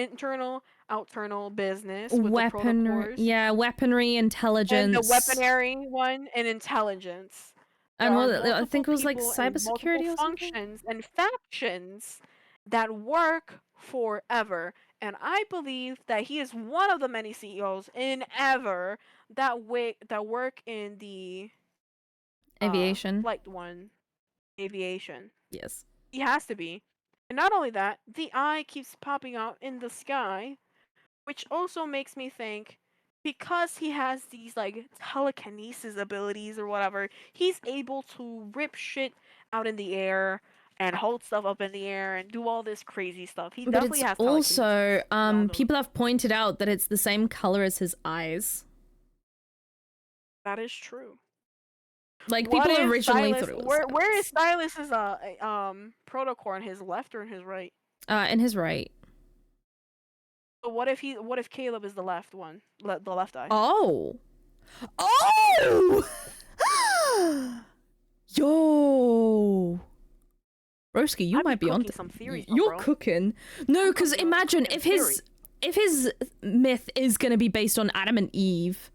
business with weaponry, weaponry, intelligence, and the weaponry one, and intelligence. And I think it was like cybersecurity or something. Functions and factions that work forever, and I believe that he is one of the many CEOs in Ever that work in the aviation, flight one. Aviation. Yes. He has to be. And not only that, the eye keeps popping out in the sky, which also makes me think because he has these like telekinesis abilities or whatever, he's able to rip shit out in the air and hold stuff up in the air and do all this crazy stuff. He definitely has telekinesis. Also, people have pointed out that it's the same color as his eyes. That is true. Like, people originally thought it was where is Silas's protocore, in his left or in his right? In his right. So what if Caleb is the left one? The left eye. Oh. Yo. Broski, you might be on some theories. You're cooking. No, because imagine if his myth is going to be based on Adam and Eve,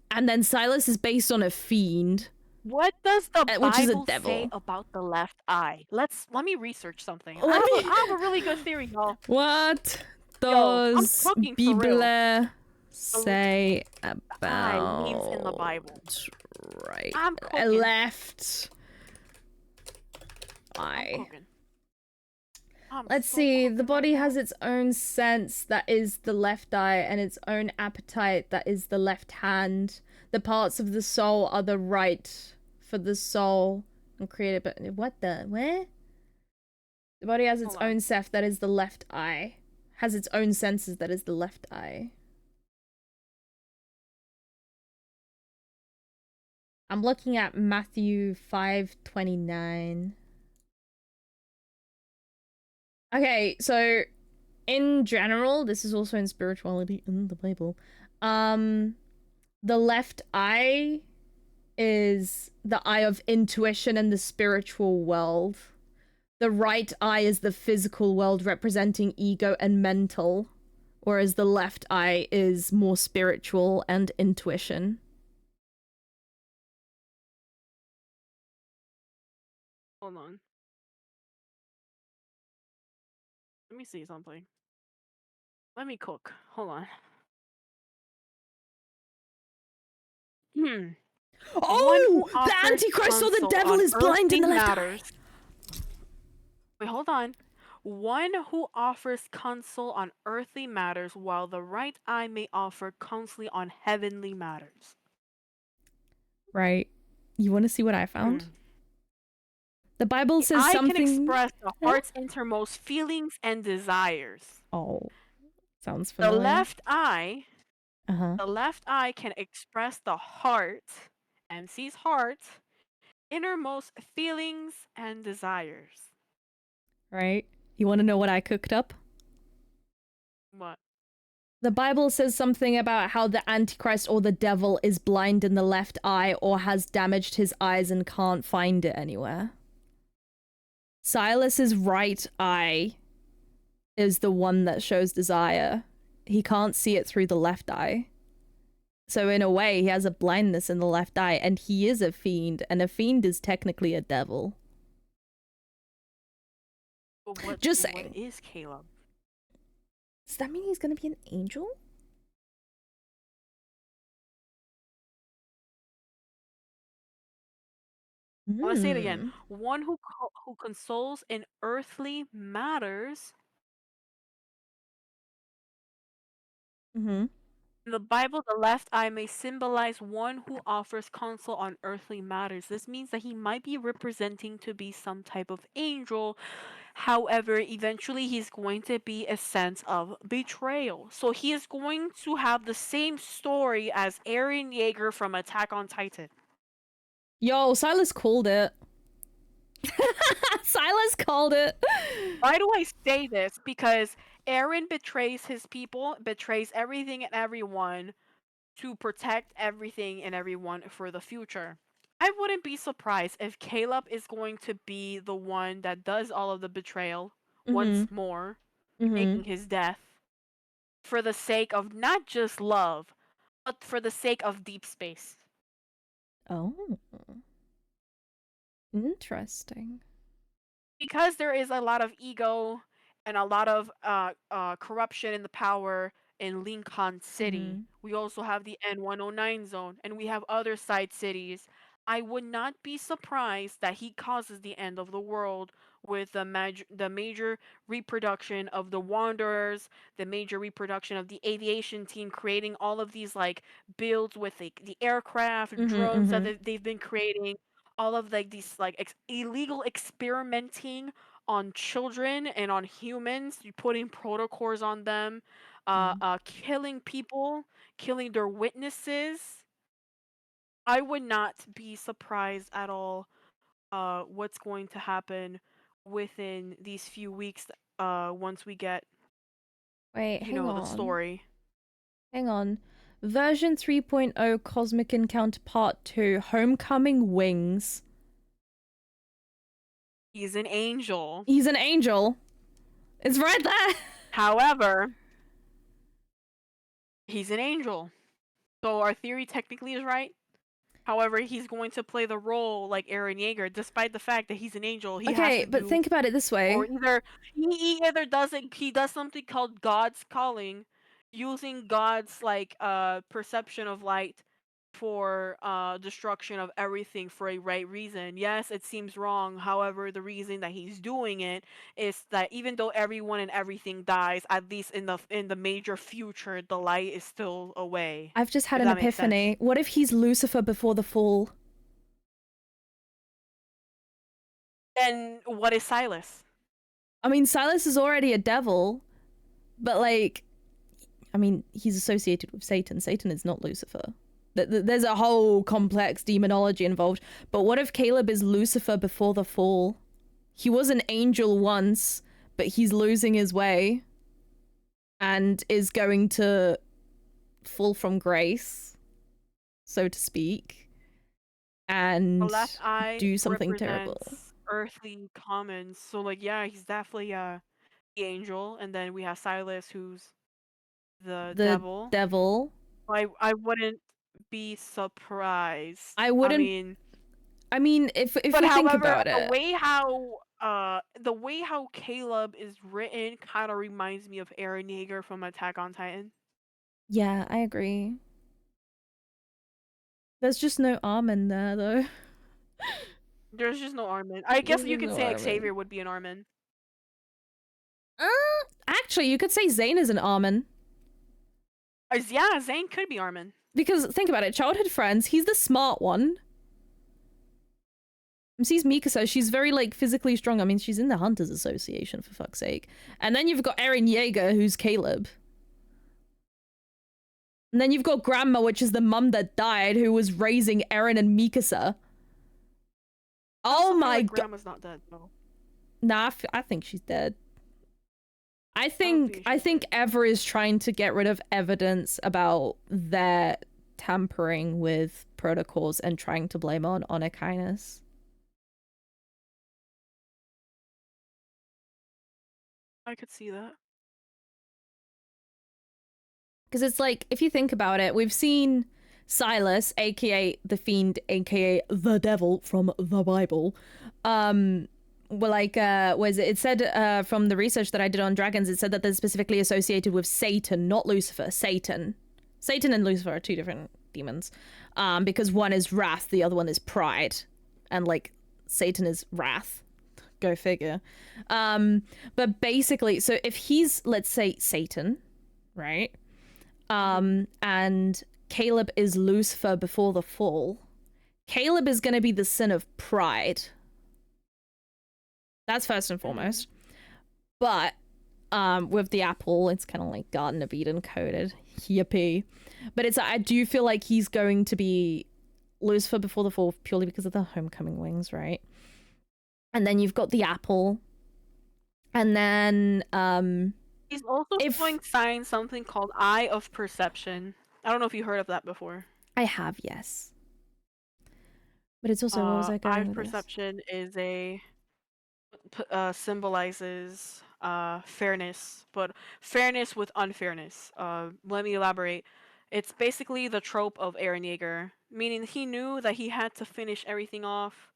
and then Silas is based on a fiend. What does the Bible say about the left eye? Let me research something. I have a really good theory, y'all. What does Bible say about eye means in the Bible? Right. Left eye. Let's see. The body has its own sense, that is the left eye, and its own appetite, that is the left hand. The parts of the soul are the right for the soul and created. But where? The body has its own self, that is the left eye. Has its own senses, that is the left eye. I'm looking at Matthew 5:29. Okay, so in general, this is also in spirituality in the Bible. The left eye is the eye of intuition and the spiritual world. The right eye is the physical world representing ego and mental, whereas the left eye is more spiritual and intuition. Hold on. Let me see something. Let me cook. Hold on. Oh, the Antichrist or the devil is blind in the left eye. Wait, hold on. One who offers counsel on earthly matters, while the right eye may offer counsel on heavenly matters. Right. You want to see what I found? The Bible says something. I can express the heart's innermost feelings and desires. Oh, sounds familiar. The left eye can express the heart, MC's heart, innermost feelings and desires. Right. You want to know what I cooked up? What? The Bible says something about how the Antichrist or the devil is blind in the left eye or has damaged his eyes and can't find it anywhere. Silas's right eye is the one that shows desire. He can't see it through the left eye. So in a way, he has a blindness in the left eye, and he is a fiend, and a fiend is technically a devil. Just saying. What is Caleb? Does that mean he's gonna be an angel? I want to say it again. One who consoles in earthly matters. In the Bible, the left eye may symbolize one who offers counsel on earthly matters. This means that he might be representing to be some type of angel. However, eventually he's going to be a sense of betrayal. So he is going to have the same story as Eren Yeager from Attack on Titan. Yo, Silas called it. Silas called it. Why do I say this? Because Eren betrays his people, betrays everything and everyone to protect everything and everyone for the future. I wouldn't be surprised if Caleb is going to be the one that does all of the betrayal once more, making his death for the sake of not just love, but for the sake of deep space. Oh. Interesting. Because there is a lot of ego and a lot of corruption in the power in Lincoln City. We also have the N109 zone, and we have other side cities. I would not be surprised that he causes the end of the world with the major reproduction of the Wanderers, the major reproduction of the aviation team, creating all of these like builds with the aircraft, drones that they've been creating, all of like these like illegal experimenting on children and on humans, putting protocols on them, killing people, killing their witnesses. I would not be surprised at all what's going to happen within these few weeks once we get the story. Hang on. Version 3.0 Cosmic Encounter Part 2 Homecoming Wings. He's an angel. He's an angel. It's right there. However, he's an angel. So our theory technically is right. However, he's going to play the role like Eren Yeager, despite the fact that he's an angel. But think about it this way. Or he either does something called God's calling, using God's like perception of light for destruction of everything for a right reason. Yes, it seems wrong. However, the reason that he's doing it is that even though everyone and everything dies, at least in the major future, the light is still away. I've just had an epiphany. What if he's Lucifer before the fall? Then what is Silas? I mean, Silas is already a devil, but like, I mean, he's associated with Satan. Satan is not Lucifer. There's a whole complex demonology involved. But what if Caleb is Lucifer before the fall? He was an angel once, but he's losing his way and is going to fall from grace, so to speak, and do something terrible. earthly commons. So like yeah, he's definitely the angel, and then we have Silas who's the The devil. devil. I wouldn't be surprised. I I wouldn't. mean, I mean, if but you think however, about it, the way how Caleb is written kind of reminds me of Eren Yeager from Attack on Titan. yeah, I agree. There's just no Armin there, though. There's just no Armin. I guess There's you just can no say Armin. Xavier would be an Armin. Uh, Actually, you could say Zane is an Armin. Yeah, Zane could be Armin. Because think about it, childhood friends, he's the smart one. And sees Mikasa, she's very like physically strong. I mean, she's in the Hunters Association for fuck's sake. And then you've got Eren Yeager, who's Caleb. And then you've got Grandma, which is the mum that died, who was raising Eren and Mikasa. Oh my god. Grandma's not dead though. Nah, I think she's dead. I think think Ever is trying to get rid of evidence about their tampering with protocols and trying to blame on Onikinus. I could see that. Because it's like, if you think about it, we've seen Silas, aka the Fiend, aka the Devil from the Bible. Well, like, was it? It said from the research that I did on dragons, it said that they're specifically associated with Satan, not Lucifer. Satan. Satan and Lucifer are two different demons. Because one is wrath, the other one is pride, and like Satan is wrath. Go figure. But basically, so if he's, let's say, Satan, right? And Caleb is Lucifer before the fall, Caleb is going to be the sin of pride. That's first and foremost. But with the apple, it's kind of like Garden of Eden coded. Yippee. But it's, I do feel like he's going to be Lucifer before the fall purely because of the homecoming wings, right? And then you've got the apple. And then he's also showing signs something called Eye of Perception. I don't know if you heard of that before. I have, yes. But it's also, what was I going Eye with of Perception is a symbolizes fairness, but fairness with unfairness. Let me elaborate. It's basically the trope of Eren Yeager, meaning he knew that he had to finish everything off.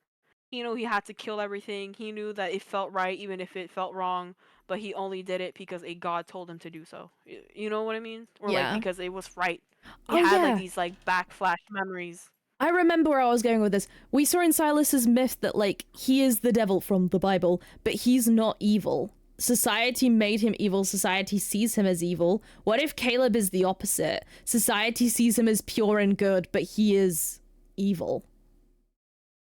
He knew he had to kill everything. He knew that it felt right even if it felt wrong, but he only did it because a god told him to do so. You know what I mean? Or Yeah. like because it was right. He had like these like backflash memories. I remember where I was going with this. We saw in Silas's myth that like he is the devil from the Bible, but he's not evil. Society made him evil. Society sees him as evil. What if Caleb is the opposite? Society sees him as pure and good, but he is evil.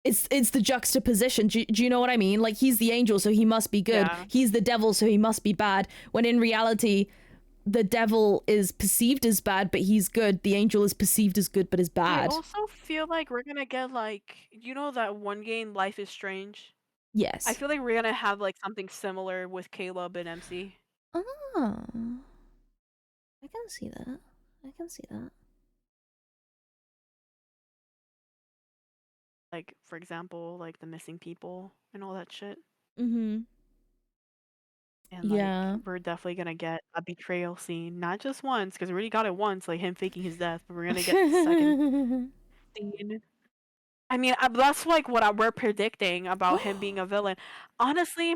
It's the juxtaposition. Do you know what I mean? Like, he's the angel, so he must be good. Yeah. He's the devil, so he must be bad. When in reality, the devil is perceived as bad, but he's good. The angel is perceived as good, but is bad. I also feel like we're gonna get like, you know that one game, Life is Strange? Yes. I feel like we're gonna have like something similar with Caleb and MC. Oh, I can see that. I can see that. Like, for example, like the missing people and all that shit. Mm-hmm. And like, we're definitely gonna get a betrayal scene, not just once, because we already got it once, like him faking his death, but we're gonna get the second scene. I mean, that's like what we're predicting about him being a villain. Honestly,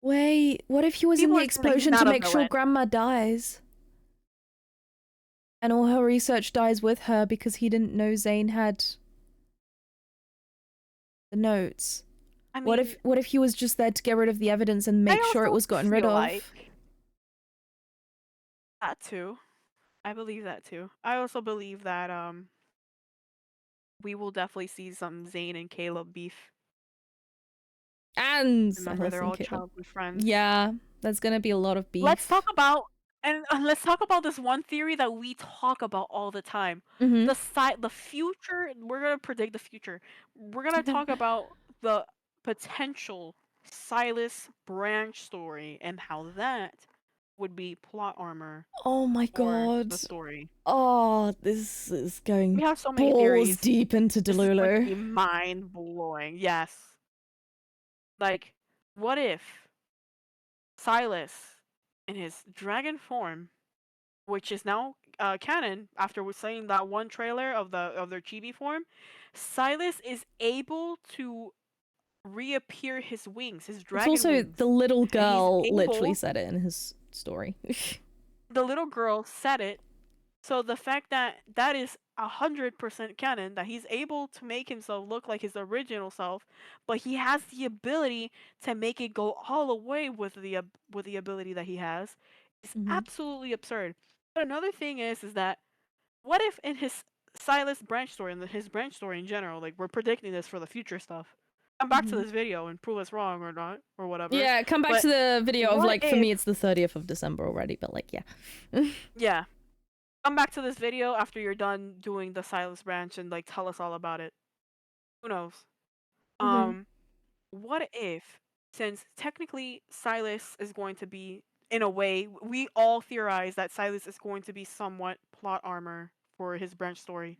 wait, what if he was in the People are saying explosion he's to not a make sure villain. Grandma dies? And all her research dies with her because he didn't know Zane had the notes. I mean, What if he was just there to get rid of the evidence and make sure it was gotten rid of? That too. I believe that too. I also believe that we will definitely see some Zane and Caleb beef. And remember, they're all childhood friends. Yeah, there's gonna be a lot of beef. Let's talk about this one theory that we talk about all the time. Mm-hmm. The future. We're gonna predict the future. We're gonna talk about the potential Silas branch story and how that would be plot armor. Oh my god. The story. Oh, this is going we have so many balls theories. deep into Delulu. Mind blowing. Yes. Like, what if Silas, in his dragon form, which is now canon after we seeing that one trailer of their chibi form, Silas is able to reappear his wings, his It's dragon also wings, the little and he's girl literally able. said it in his story. The little girl said it. So the fact that that is 100% canon, that he's able to make himself look like his original self, but he has the ability to make it go all the way with the ability that he has, is Mhm. absolutely absurd. But another thing is that what if in his Silas branch story and his branch story in general, like we're predicting this for the future stuff. Come back to Mhm. this video and prove us wrong or not or whatever. Yeah, come back But to the video of, what like, for if me it's the 30th of December already, but like, yeah. yeah, come back to this video after you're done doing the Silas branch and like tell us all about it. Who knows? Mhm. Um, what if, since technically Silas is going to be, in a way, we all theorize that Silas is going to be somewhat plot armor for his branch story.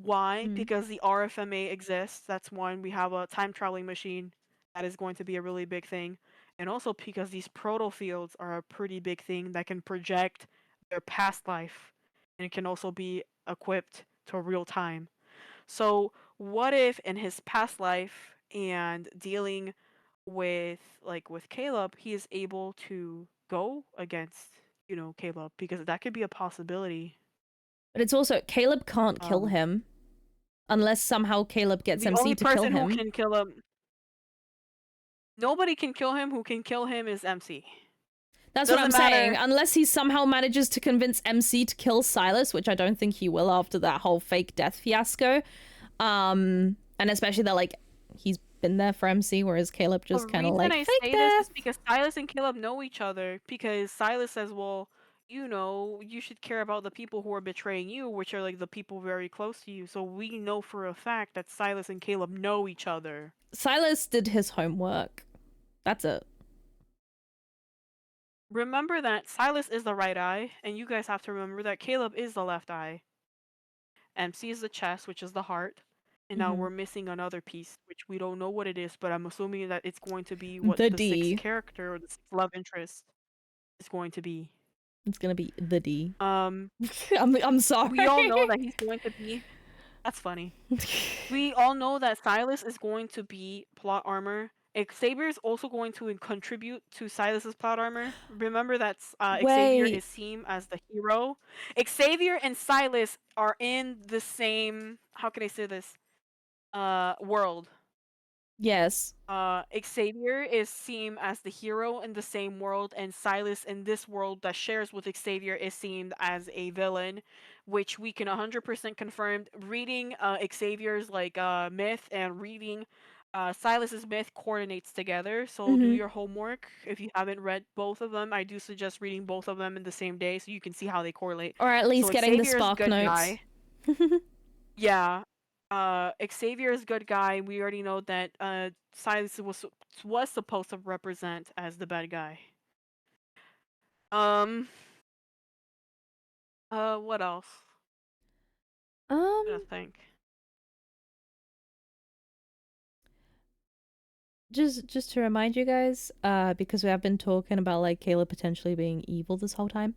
Why? Mm. Because the RFMA exists. That's one. We have a time traveling machine. That is going to be a really big thing. And also because these proto fields are a pretty big thing that can project their past life and can also be equipped to real time. So, what if in his past life and dealing with with Caleb, he is able to go against, Caleb, because that could be a possibility. But it's also, Caleb can't kill Um him unless somehow Caleb gets the MC only to kill person who him. can kill him, nobody can kill him. Who can kill him is MC. That's what I'm Doesn't saying. matter. Unless he somehow manages to convince MC to kill Silas, which I don't think he will after that whole fake death fiasco. And especially that, like, he's been there for MC, whereas Caleb The just kind of reason like, I fake say this is death. because Silas and Caleb know each other. Because Silas says, well, you should care about the people who are betraying you, which are like the people very close to you. So we know for a fact that Silas and Caleb know each other. Silas did his homework. That's it. Remember that Silas is the right eye, and you guys have to remember that Caleb is the left eye. MC is the chest, which is the heart. And now we're missing another piece, which we don't know what it is, but I'm assuming that it's going to be what The the sixth D. character or the sixth love interest is going to be. It's gonna be the D. Um, I'm sorry. we all know that he's going to be. That's funny. We all know that Silas is going to be plot armor. Xavier is also going to contribute to Silas's plot armor. Remember that Xavier Wait. is seen as the hero. Xavier and Silas are in the same. How can I say this? World. Yes. Xavier is seen as the hero in the same world, and Silas in this world that shares with Xavier is seen as a villain, which we can 100% confirm. Reading Xavier's myth and reading Silas's myth coordinates together. So do your homework. If you haven't read both of them, I do suggest reading both of them in the same day so you can see how they correlate. Or at least So getting the Xavier's spark good notes. guy. Yeah. Xavier's good guy. We already know that Silas was supposed to represent as the bad guy. What else? I'm gonna think. Just to remind you guys, because we have been talking about like Caleb potentially being evil this whole time.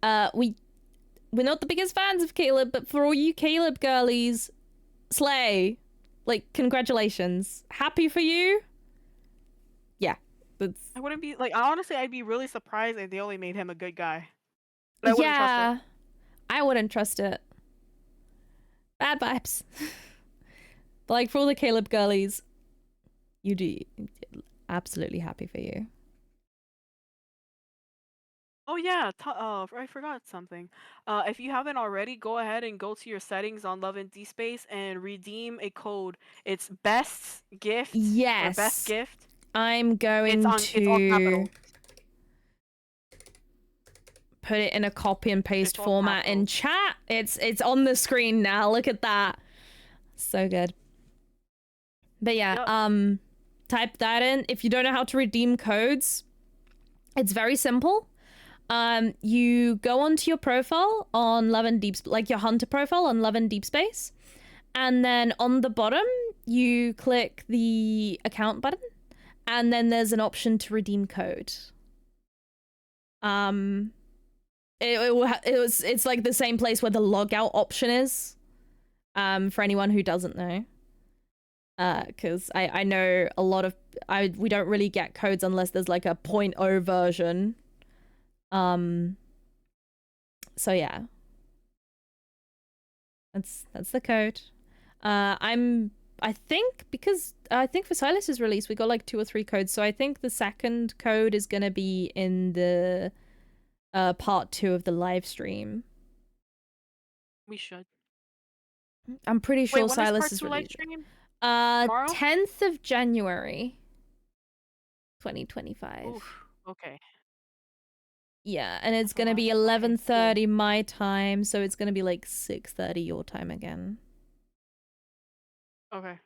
We're not the biggest fans of Caleb, but for all you Caleb girlies, slay. Like, congratulations. Happy for you. Yeah. That's... I wouldn't be honestly, I'd be really surprised if they only made him a good guy. But I wouldn't trust it. I wouldn't trust it. Bad vibes. But like, for all the Caleb girlies, you do absolutely happy for you. Oh yeah, I forgot something. If you haven't already, go ahead and go to your settings on Love and D Space and redeem a code. It's best gift or best Yes. gift. I'm going It's all to capital. put it in a copy and paste It's all format in chat. It's on the screen now. Look at that. So good. But yeah, Yep. type that in. If you don't know how to redeem codes, it's very simple. You go onto your profile on Love and Deep, like your Hunter profile on Love and Deep Space, and then on the bottom you click the account button, and then there's an option to redeem code. It's like the same place where the logout option is. For anyone who doesn't know. Because I know a lot of we don't really get codes unless there's like a 0.0 version. So yeah. That's the code. I think for Silas's release we got like 2 or 3 codes, so I think the second code is gonna be in the part 2 of the live stream. We should. I'm pretty sure Wait, when Silas is is part 2 live released. stream? 10th of January 2025. Oof, okay. Yeah, and it's That's a gonna lot. be Okay, 11:30 cool. my time, so it's gonna be like 6:30 your time again. Okay.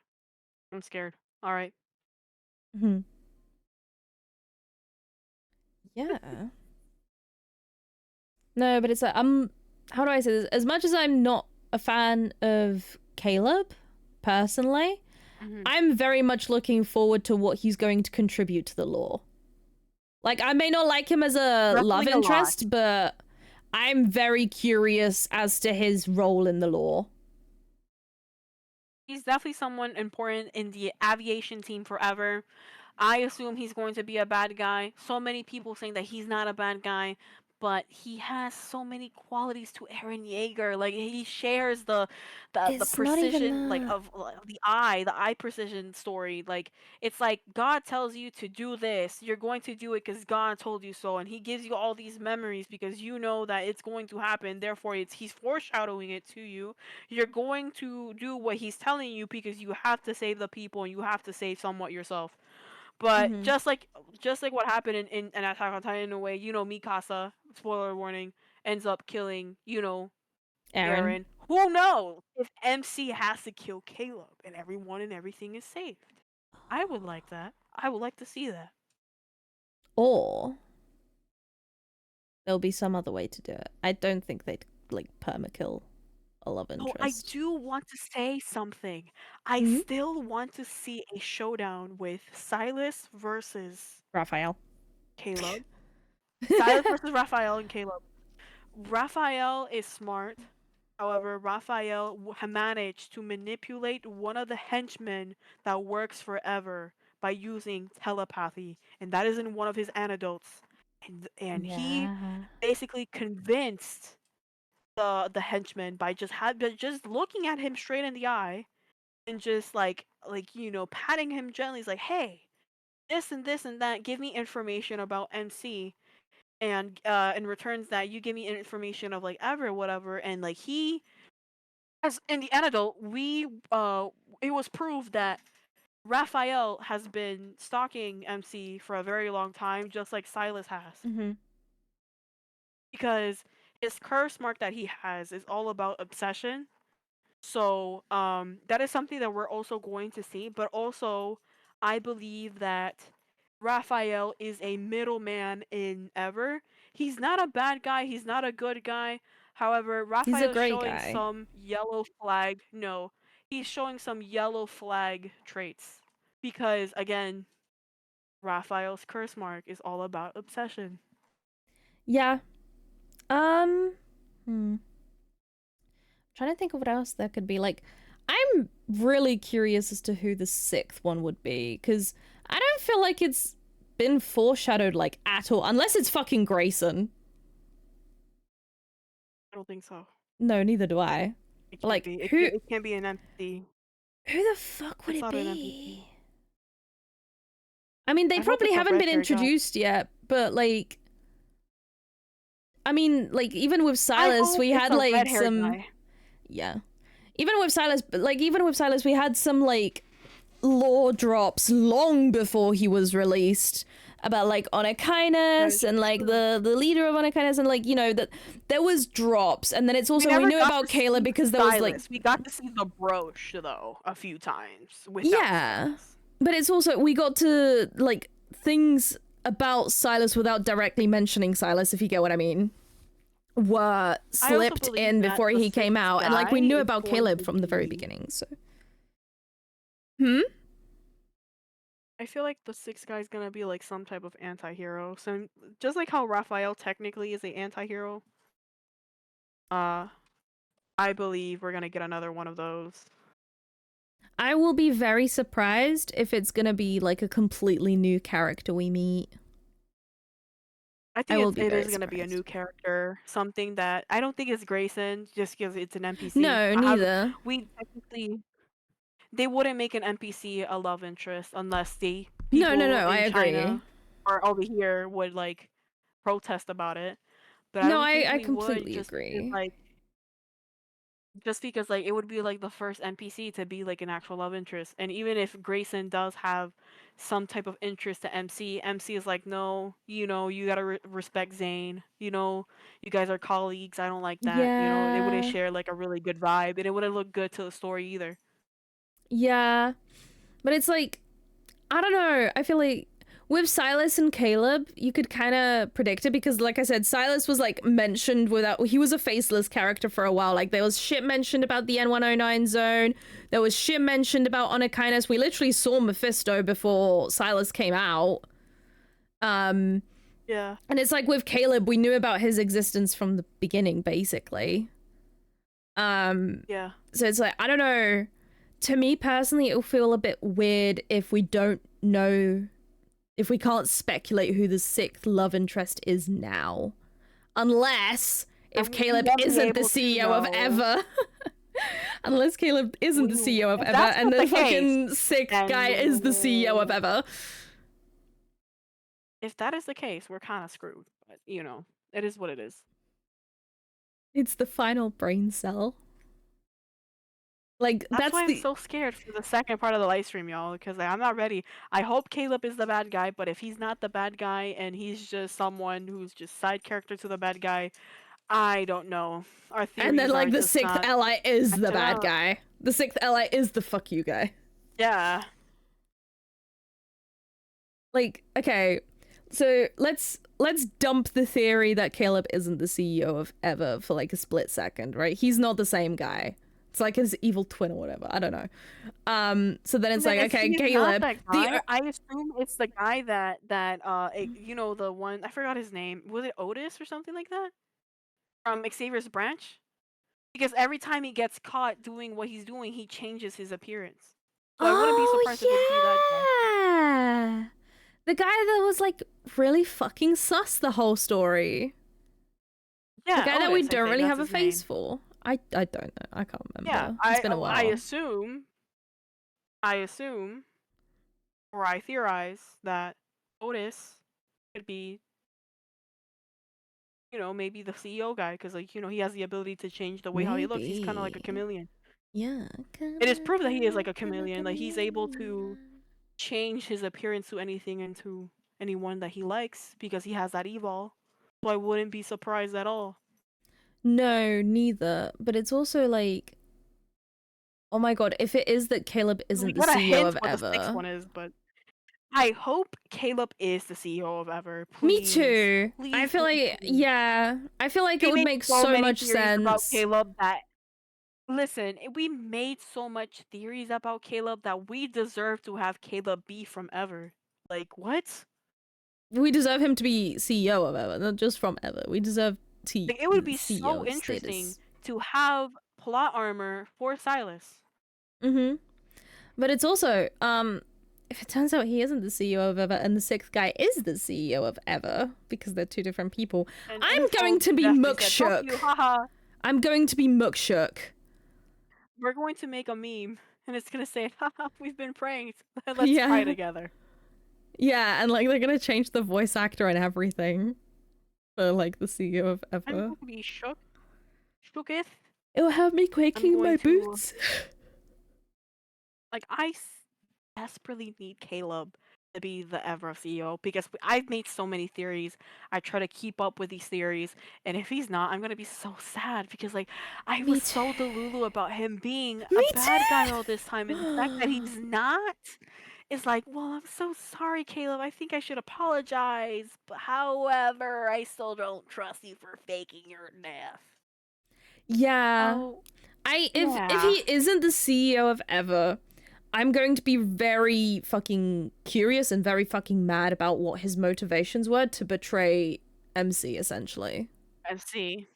I'm scared. Alright. Yeah. No, but it's like, how do I say this? As much as I'm not a fan of Caleb, personally, I'm very much looking forward to what he's going to contribute to the lore. Like, I may not like him as a love interest, but I'm very curious as to his role in the lore. He's definitely someone important in the aviation team forever. I assume he's going to be a bad guy. So many people saying that he's not a bad guy, but he has so many qualities to Eren Yeager. Like, he shares the precision, like, of the eye precision story. Like, it's like God tells you to do this, you're going to do it because God told you so, and he gives you all these memories because you know that it's going to happen. Therefore, he's foreshadowing it to you. You're going to do what he's telling you because you have to save the people and you have to save somewhat yourself. But just like what happened in Attack on Titan, in a way, Mikasa, spoiler warning, ends up killing, Eren. Who knows if MC has to kill Caleb and everyone and everything is saved? I would like that. I would like to see that. Or there'll be some other way to do it. I don't think they'd like permakill a love interest. Oh, I do want to say something. I still want to see a showdown with Silas versus Raphael. Caleb. Silas versus Raphael and Caleb. Raphael is smart. However, Raphael managed to manipulate one of the henchmen that works forever by using telepathy, and that is in one of his antidotes. And he basically convinced the henchman by just looking at him straight in the eye and just like patting him gently. He's like, "Hey, this and this and that. Give me information about MC." And in returns that you give me information of like ever whatever, and like he, as in the antidote, it was proved that Raphael has been stalking MC for a very long time, just like Silas has. Because his curse mark that he has is all about obsession. So that is something that we're also going to see, but also I believe that Raphael is a middleman in Ever. He's not a bad guy, he's not a good guy. However, Raphael is showing some yellow flag. No, he's showing some yellow flag traits. Because again, Raphael's curse mark is all about obsession. Yeah. Trying to think of what else there could be. Like, I'm really curious as to who the 6th one would be, because I don't feel like it's been foreshadowed like at all, unless it's fucking Grayson. I don't think so. No, neither do I. Like, who? It can't be an empty. Who the fuck would it be? I mean, they probably haven't been introduced yet, but like, I mean, like, even with Silas, we had like some. Yeah. Even with Silas, we had some like lore drops long before he was released about like Onakainus and like the leader of Onakainus, and like, that there was drops, and then it's also we knew about Caleb because there was like we got to see the brooch though a few times with Silas. But it's also we got to like things about Silas without directly mentioning Silas, if you get what I mean, were slipped in before he came out, and like we knew about Caleb from the very beginning. So I feel like the sixth guy's gonna be like some type of anti-hero. So just like how Raphael technically is the anti-hero, uh, I believe we're gonna get another one of those. I will be very surprised if it's gonna be like a completely new character we meet. I I think will be it very is gonna be a new surprised. character, something that I don't think it's Grayson just because it's an NPC. No, I have neither. we technically they wouldn't make an NPC a love interest unless the No, no, people no, I in agree. China or over here would like protest about it. But I No, don't think I we would completely agree. just because like it would be like the first NPC to be like an actual love interest. And even if Grayson does have some type of interest to MC, MC is like, no, you gotta respect Zane. You guys are colleagues. I don't like that. They wouldn't Yeah. share like a really good vibe, and it wouldn't look good to the story either. Yeah. But it's like, I don't know. I feel like with Silas and Caleb, you could kind of predict it because, like I said, Silas was like mentioned without. He was a faceless character for a while. Like there was shit mentioned about the N109 zone. There was shit mentioned about Onykinus. We literally saw Mephisto before Silas came out. Yeah. And it's like with Caleb, we knew about his existence from the beginning, basically. Yeah. So it's like, I don't know. To me personally, it'll feel a bit weird if we don't know, if we can't speculate who the sixth love interest is now. Unless if And we Caleb won't be isn't the able to CEO of know. Ever. Unless Caleb isn't the CEO of If Ever that's and not the the fucking case, sixth then guy is the CEO of Ever. if that is the case, we're kind of screwed. But it is what it is. It's the final brain cell. Like, That's that's why I'm the... so scared for the second part of the live stream, y'all, because I'm not ready. I hope Caleb is the bad guy, but if he's not the bad guy and he's just someone who's just side character to the bad guy, I don't know. Our And then, theories are like, the just sixth not ally is the matching bad up. guy. The sixth ally is the fuck you guy. Yeah. Like, okay, so let's dump the theory that Caleb isn't the CEO of Ever for like a split second, right? He's not the same guy. It's like his evil twin or whatever. I don't know. So then it's And then like, if okay, he's not Caleb, that guy, I assume it's the guy the one I forgot his name. Was it Otis or something like that? From Xavier's branch? Because every time he gets caught doing what he's doing, he changes his appearance. So I wouldn't be surprised if it'd be that guy. yeah, the guy that was like really fucking sus the whole story. Yeah, The guy that we Otis, I don't think really that's have a his face name. for. I don't know. I can't Yeah, remember. It's been a I while. assume, or I theorize that Otis could be, maybe the CEO guy, because he has the ability to change the way how he looks. He's kind of like a Maybe. chameleon. Yeah. It is proof that he is like a chameleon. Like he's able to change his appearance to anything and to anyone that he likes because he has that evol. So I wouldn't be surprised at all. No, neither. But it's also like, oh my god, if it is that Caleb We isn't the got a CEO hint of what the sixth Ever. one is, but I hope Caleb is the CEO of Ever. Me Please. too. Please, I feel please, like, please. yeah. I feel like We it would made make so so many much theories about sense. Caleb that listen, we made so much theories about Caleb that we deserve to have Caleb be from Ever. Like what? We deserve him to be CEO of Ever, not just from Ever. We deserve Like it would be CEO so interesting status. to have plot armor for Silas. Mm-hmm. But it's also, if it turns out he isn't the CEO of Ever and the sixth guy is the CEO of Ever, because they're two different people, And I'm Info going to be definitely said, "Fuck you, muckshook. haha." I'm going to be muckshook. We're going to make a meme and it's gonna say, haha, we've been pranked. Let's Yeah. cry together. Yeah, and like they're gonna change the voice actor and everything for like the CEO of I'm Ever. going to be shooketh. It'll have me quaking in my going to- boots. Like I desperately need Caleb to be the Ever CEO because I've made so many theories. I try to keep up with these theories, and if he's not, I'm gonna be so sad because like I Me was so too. delulu about him being Me a bad guy too. all this time, and the fact that he's not is like, well, I'm so sorry, Caleb. I think I should apologize, but however, I still don't trust you for faking your death. Yeah. Oh, If yeah. he isn't the CEO of Ever, I'm going to be very fucking curious and very fucking mad about what his motivations were to betray MC, essentially. MC.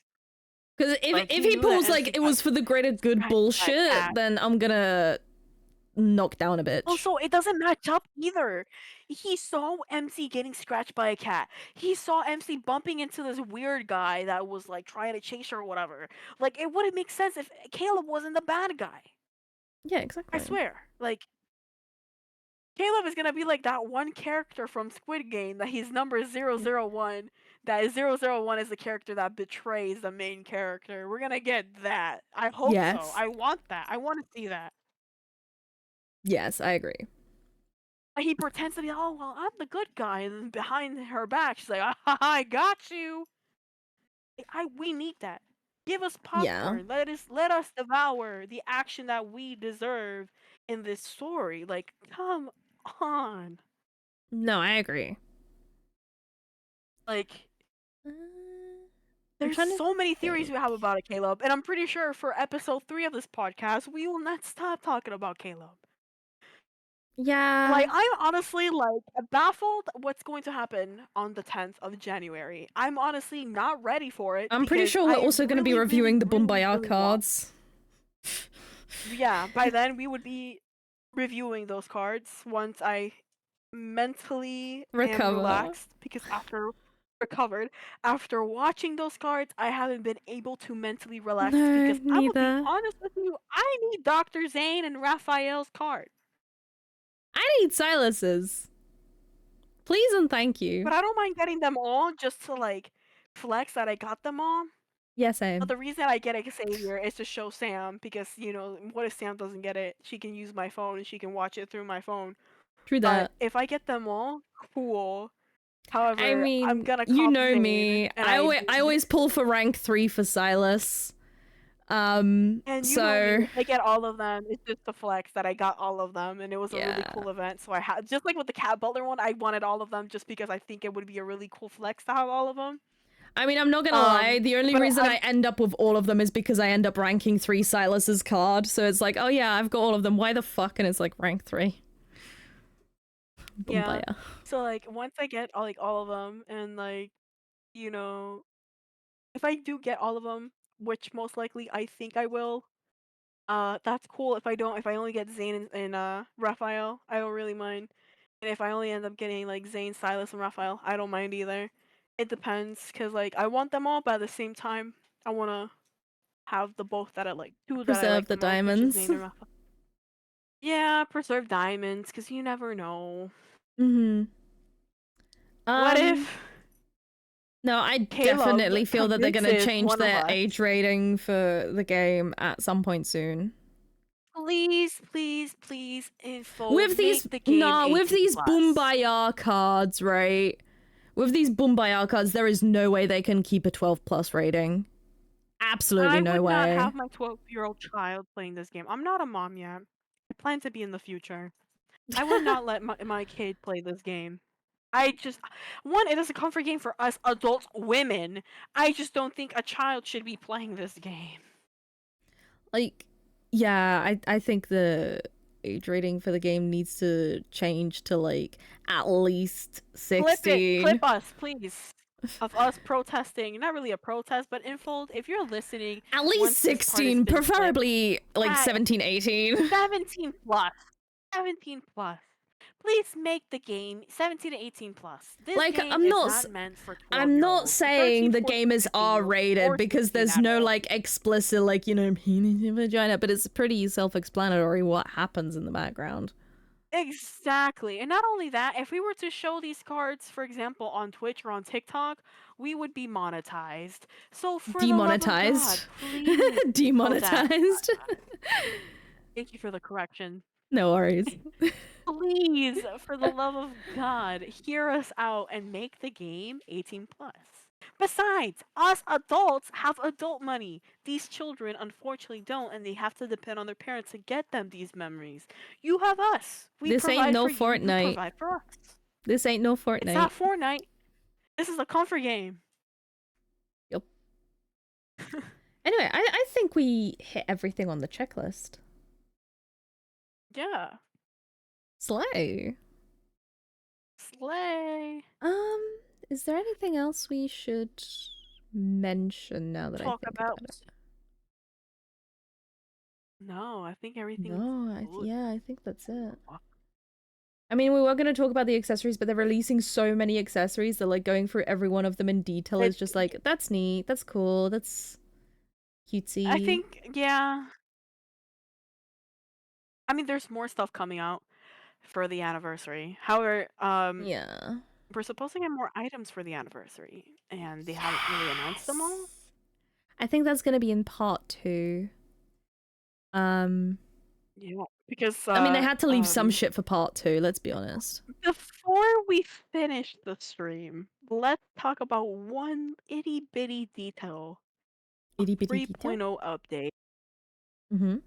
Because Like, if he he knew that pulls MC like it got was for the greater good scratched by a bullshit, cat. then I'm gonna knock down a bitch. Also, it doesn't match up either. He saw MC getting scratched by a cat. He saw MC bumping into this weird guy that was like trying to chase her or whatever. Like, it wouldn't make sense if Caleb wasn't the bad guy. Yeah, exactly. I swear. Like, Caleb is gonna be like that one character from Squid Game that he's number 001. That 001 is the character that betrays the main character. We're gonna get that. I hope so. Yes. I want that. I want to see that. Yes, I agree. He pretends to be, oh, well, I'm the good guy. And then behind her back, she's like, ah, I got you. We need that. Give us popcorn. Let us devour the action that we deserve in this story. Like, come on. No, I agree. Like, I'm there's trying to so many theories think. we have about it, Caleb, and I'm pretty sure for episode 3 of this podcast, we will not stop talking about Caleb. Yeah. Like, I'm honestly, like, baffled what's going to happen on the 10th of January. I'm honestly not ready for it. I'm pretty because sure we're I also going to be really, reviewing the really, BOOMBAYA really want- cards. Yeah, by then we would be reviewing those cards once I mentally am Recover. relaxed, because after watching those cards, I haven't been able to mentally relax, No, because I'm gonna be neither. honest with you, I need Dr. Zane and Raphael's card. I need Silas's. Please and thank you. But I don't mind getting them all just to like flex that I got them all. Yes, same. But the reason I get Xavier is to show Sam, because, you know, what if Sam doesn't get it? She can use my phone and she can watch it through my phone. True that. But if I get them all, cool. However, I mean, I'm gonna you cop know Zane, me. and I always pull for rank 3 for Silas. and you know So me, if I get all of them, it's just a flex that I got all of them, and it was a really Yeah. cool event. So I had, just like with the Cat Butler one, I wanted all of them just because I think it would be a really cool flex to have all of them. I mean, I'm not gonna lie, the only but reason I end up with all of them is because I end up ranking 3 Silas's card. So it's like, oh yeah, I've got all of them. Why the fuck? And it's like rank 3. Yeah. BOOMBAYA. So like once I get all of them, and like, you know, if I do get all of them, which most likely I think I will, that's cool. If I don't, if I only get Zane and Raphael, I don't really mind. And if I only end up getting like Zane, Silas, and Raphael, I don't mind either. It depends, cause like I want them all, but at the same time, I wanna have the both that I like, two that I Preserve like the the most, which is diamonds. Zane and Raphael. Yeah, preserve diamonds, cause you never know. Mm-hmm. What if No, I Caleb definitely feel that they're gonna convinces change one of their us? age rating for the game at some point soon. Please, please, please, info. With these, make the game with 18 these plus. BOOMBAYA cards, right? With these BOOMBAYA cards, there is no way they can keep a 12 plus rating. Absolutely no way. I would not have my 12-year-old child playing this game. I'm not a mom yet. I plan to be in the future. I would not let my kid play this game. I just, one, it is a comfort game for us adult women. I just don't think a child should be playing this game. Like, yeah, I think the age rating for the game needs to change to like at least 16. Clip us, please. Of us protesting, not really a protest, but Infold, if you're listening, At once least this part has 16, been clipped, preferably like 17, 18. 17 plus. 17 plus. Please make the game 17 to 18 plus. This Like, game I'm is not not meant for 12 I'm not saying the game is R-rated because there's no like explicit like, you know, penis in vagina, but it's pretty self-explanatory what happens in the background. Exactly. And not only that, if we were to show these cards, for example, on Twitch or on TikTok, we would be monetized. So for Demonetized. the love of God, please. Demonetized. Thank you for the correction. No worries. Please, for the love of God, hear us out and make the game 18 plus. Besides, us adults have adult money. These children unfortunately don't, and they have to depend on their parents to get them these memories. You have us. We This ain't provide no for you, you Fortnite. provide for us. This ain't no Fortnite. It's not Fortnite. This is a comfort game. Yep. Anyway, I think we hit everything on the checklist. Yeah. Slay. Slay. Is there anything else we should mention now that I Talk think about. about it? No, I think everything's No, good. yeah, I think that's it. I mean, we were going to talk about the accessories, but they're releasing so many accessories that, like, going through every one of them in detail is just like, that's neat, that's cool, that's cutesy. I think, yeah. I mean, there's more stuff coming out for the anniversary. However, yeah, we're supposed to get more items for the anniversary, and they haven't really announced them all. I think that's going to be in part 2. Yeah, because I mean, they had to leave some shit for part 2, let's be honest. before we finish the stream, let's talk about one itty bitty detail. Itty bitty 3.0 update. I'm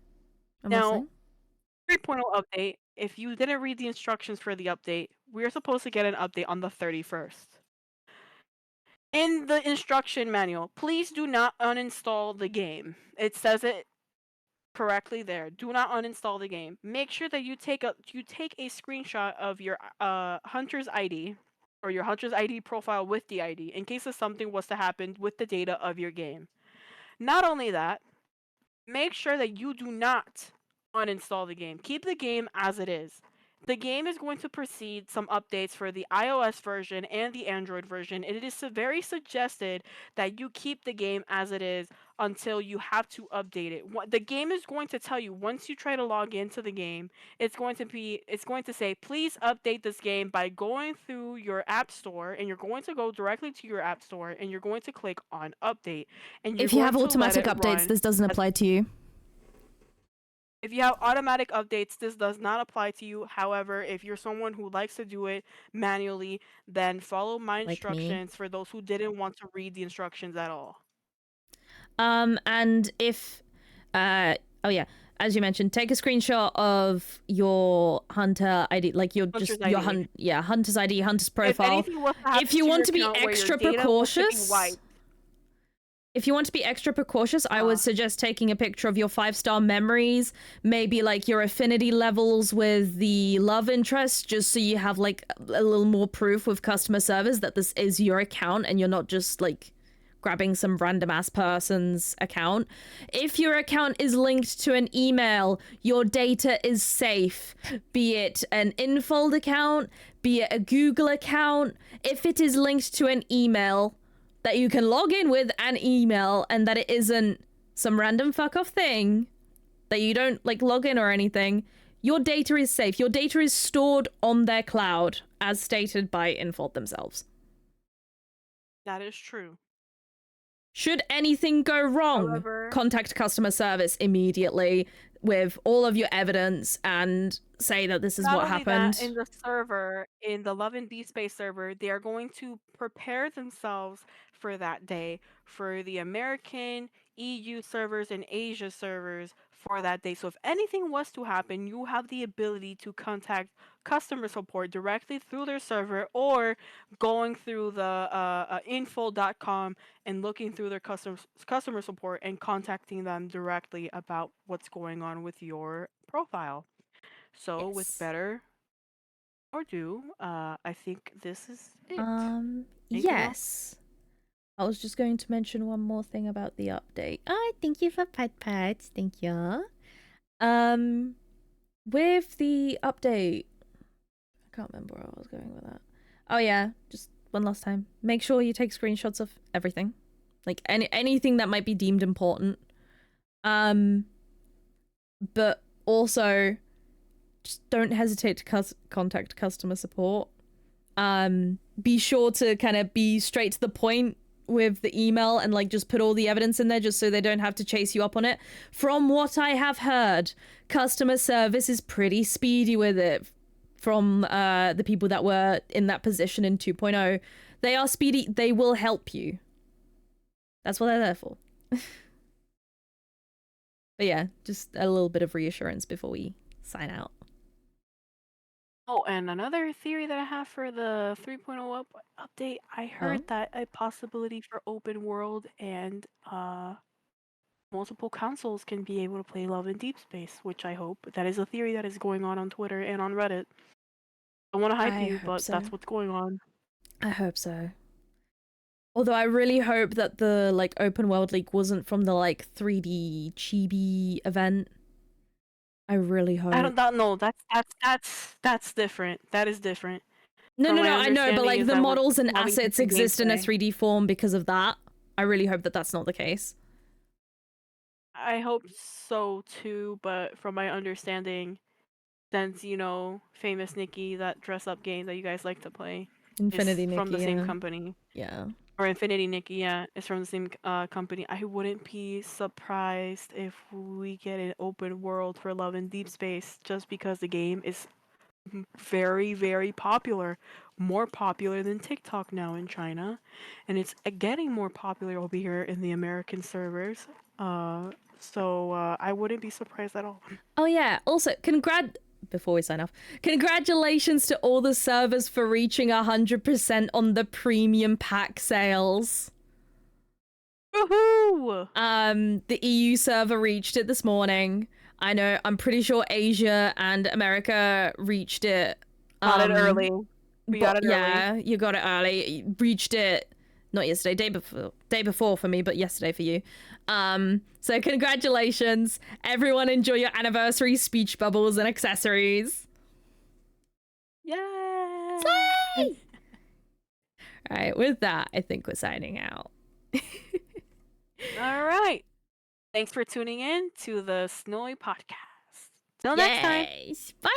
Now, listening. 3.0 update. If you didn't read the instructions for the update, we're supposed to get an update on the 31st. In the instruction manual, please do not uninstall the game. It says it correctly there. Do not uninstall the game. Make sure that you take a screenshot of your hunter's ID or your hunter's ID profile with the ID in case if something was to happen with the data of your game. Not only that, make sure that you do not uninstall the game. Keep the game as it is. The game is going to proceed some updates for the iOS version and the Android version. It is very suggested that you keep the game as it is until you have to update it. The game is going to tell you once you try to log into the game, it's going to say, please update this game by going through your app store, and you're going to go directly to your app store and you're going to click on update. And you're If you going have to let automatic it updates, run. this doesn't apply to you. If you have automatic updates, this does not apply to you. However, if you're someone who likes to do it manually, then follow my instructions for those who didn't want to read the instructions at all. And if, oh yeah, as you mentioned, take a screenshot of your hunter ID, like your Hunter's just your ID. hunter's ID, hunter's profile. If anything was to happen If you to want your to be account where your extra data was to be precautious, wiped, if you want to be extra precautious, I would suggest taking a picture of your 5-star memories, maybe like your affinity levels with the love interest, just so you have like a little more proof with customer service that this is your account and you're not just like grabbing some random ass person's account. If your account is linked to an email, your data is safe, be it an Infold account, be it a Google account. If it is linked to an email that you can log in with an email and that it isn't some random fuck off thing that you don't like log in or anything, your data is safe. Your data is stored on their cloud as stated by Infold themselves. that is true. Should anything go wrong, However, contact customer service immediately with all of your evidence and say that this is what happened. That, in the server, in the Love and D Space server, they are going to prepare themselves for that day for the American, EU servers, and Asia servers for that day. So if anything was to happen, you have the ability to contact customer support directly through their server or going through the info.com and looking through their customer support and contacting them directly about what's going on with your profile. So with better or do, I think this is it. Yes. I was just going to mention one more thing about the update. Oh, thank you for pets. Thank you. With the update, I can't remember where I was going with that. Oh yeah, just one last time. Make sure you take screenshots of everything, like anything that might be deemed important. But also, just don't hesitate to contact customer support. Be sure to kind of be straight to the point with the email and like just put all the evidence in there just so they don't have to chase you up on it. From what I have heard, customer service is pretty speedy with it from the people that were in that position in 2.0. They are speedy. They will help you. That's what they're there for. But yeah, just a little bit of reassurance before we sign out. Oh, and another theory that I have for the 3.0 update, I heard that a possibility for open world and multiple consoles can be able to play Love in Deep Space, which I hope. That is a theory that is going on Twitter and on Reddit. I don't want to hype I you, hope but so. that's what's going on. I hope so. Although I really hope that the like open world leak wasn't from the like 3D chibi event. I really hope. I don't know. That's different. That is different. No, From no, my no. I know, but understanding like is the that we're models and delving assets into exist in a gameplay. 3D form because of that. I really hope that that's not the case. I hope so too, but from my understanding, since you know, famous Nikki, that dress up game that you guys like to play, Infinity is from Nikki, the same yeah. company. Yeah. Or Infinity Nikki, yeah, is from the same company. I wouldn't be surprised if we get an open world for Love in Deep Space just because the game is very, very popular. More popular than TikTok now in China. And it's getting more popular over here in the American servers. So I wouldn't be surprised at all. Oh yeah. Also, before we sign off, congratulations to all the servers for reaching 100% on the premium pack sales. Woohoo! The EU server reached it this morning. I'm pretty sure Asia and America reached it. Got it early. We got it early. Yeah, you got it early. Reached it not yesterday, day before for me, but yesterday for you. So congratulations. Everyone enjoy your anniversary speech bubbles and accessories. Yay! Slay! All right, with that, I think we're signing out. All right. Thanks for tuning in to the Snowy Podcast. Till next time. Bye.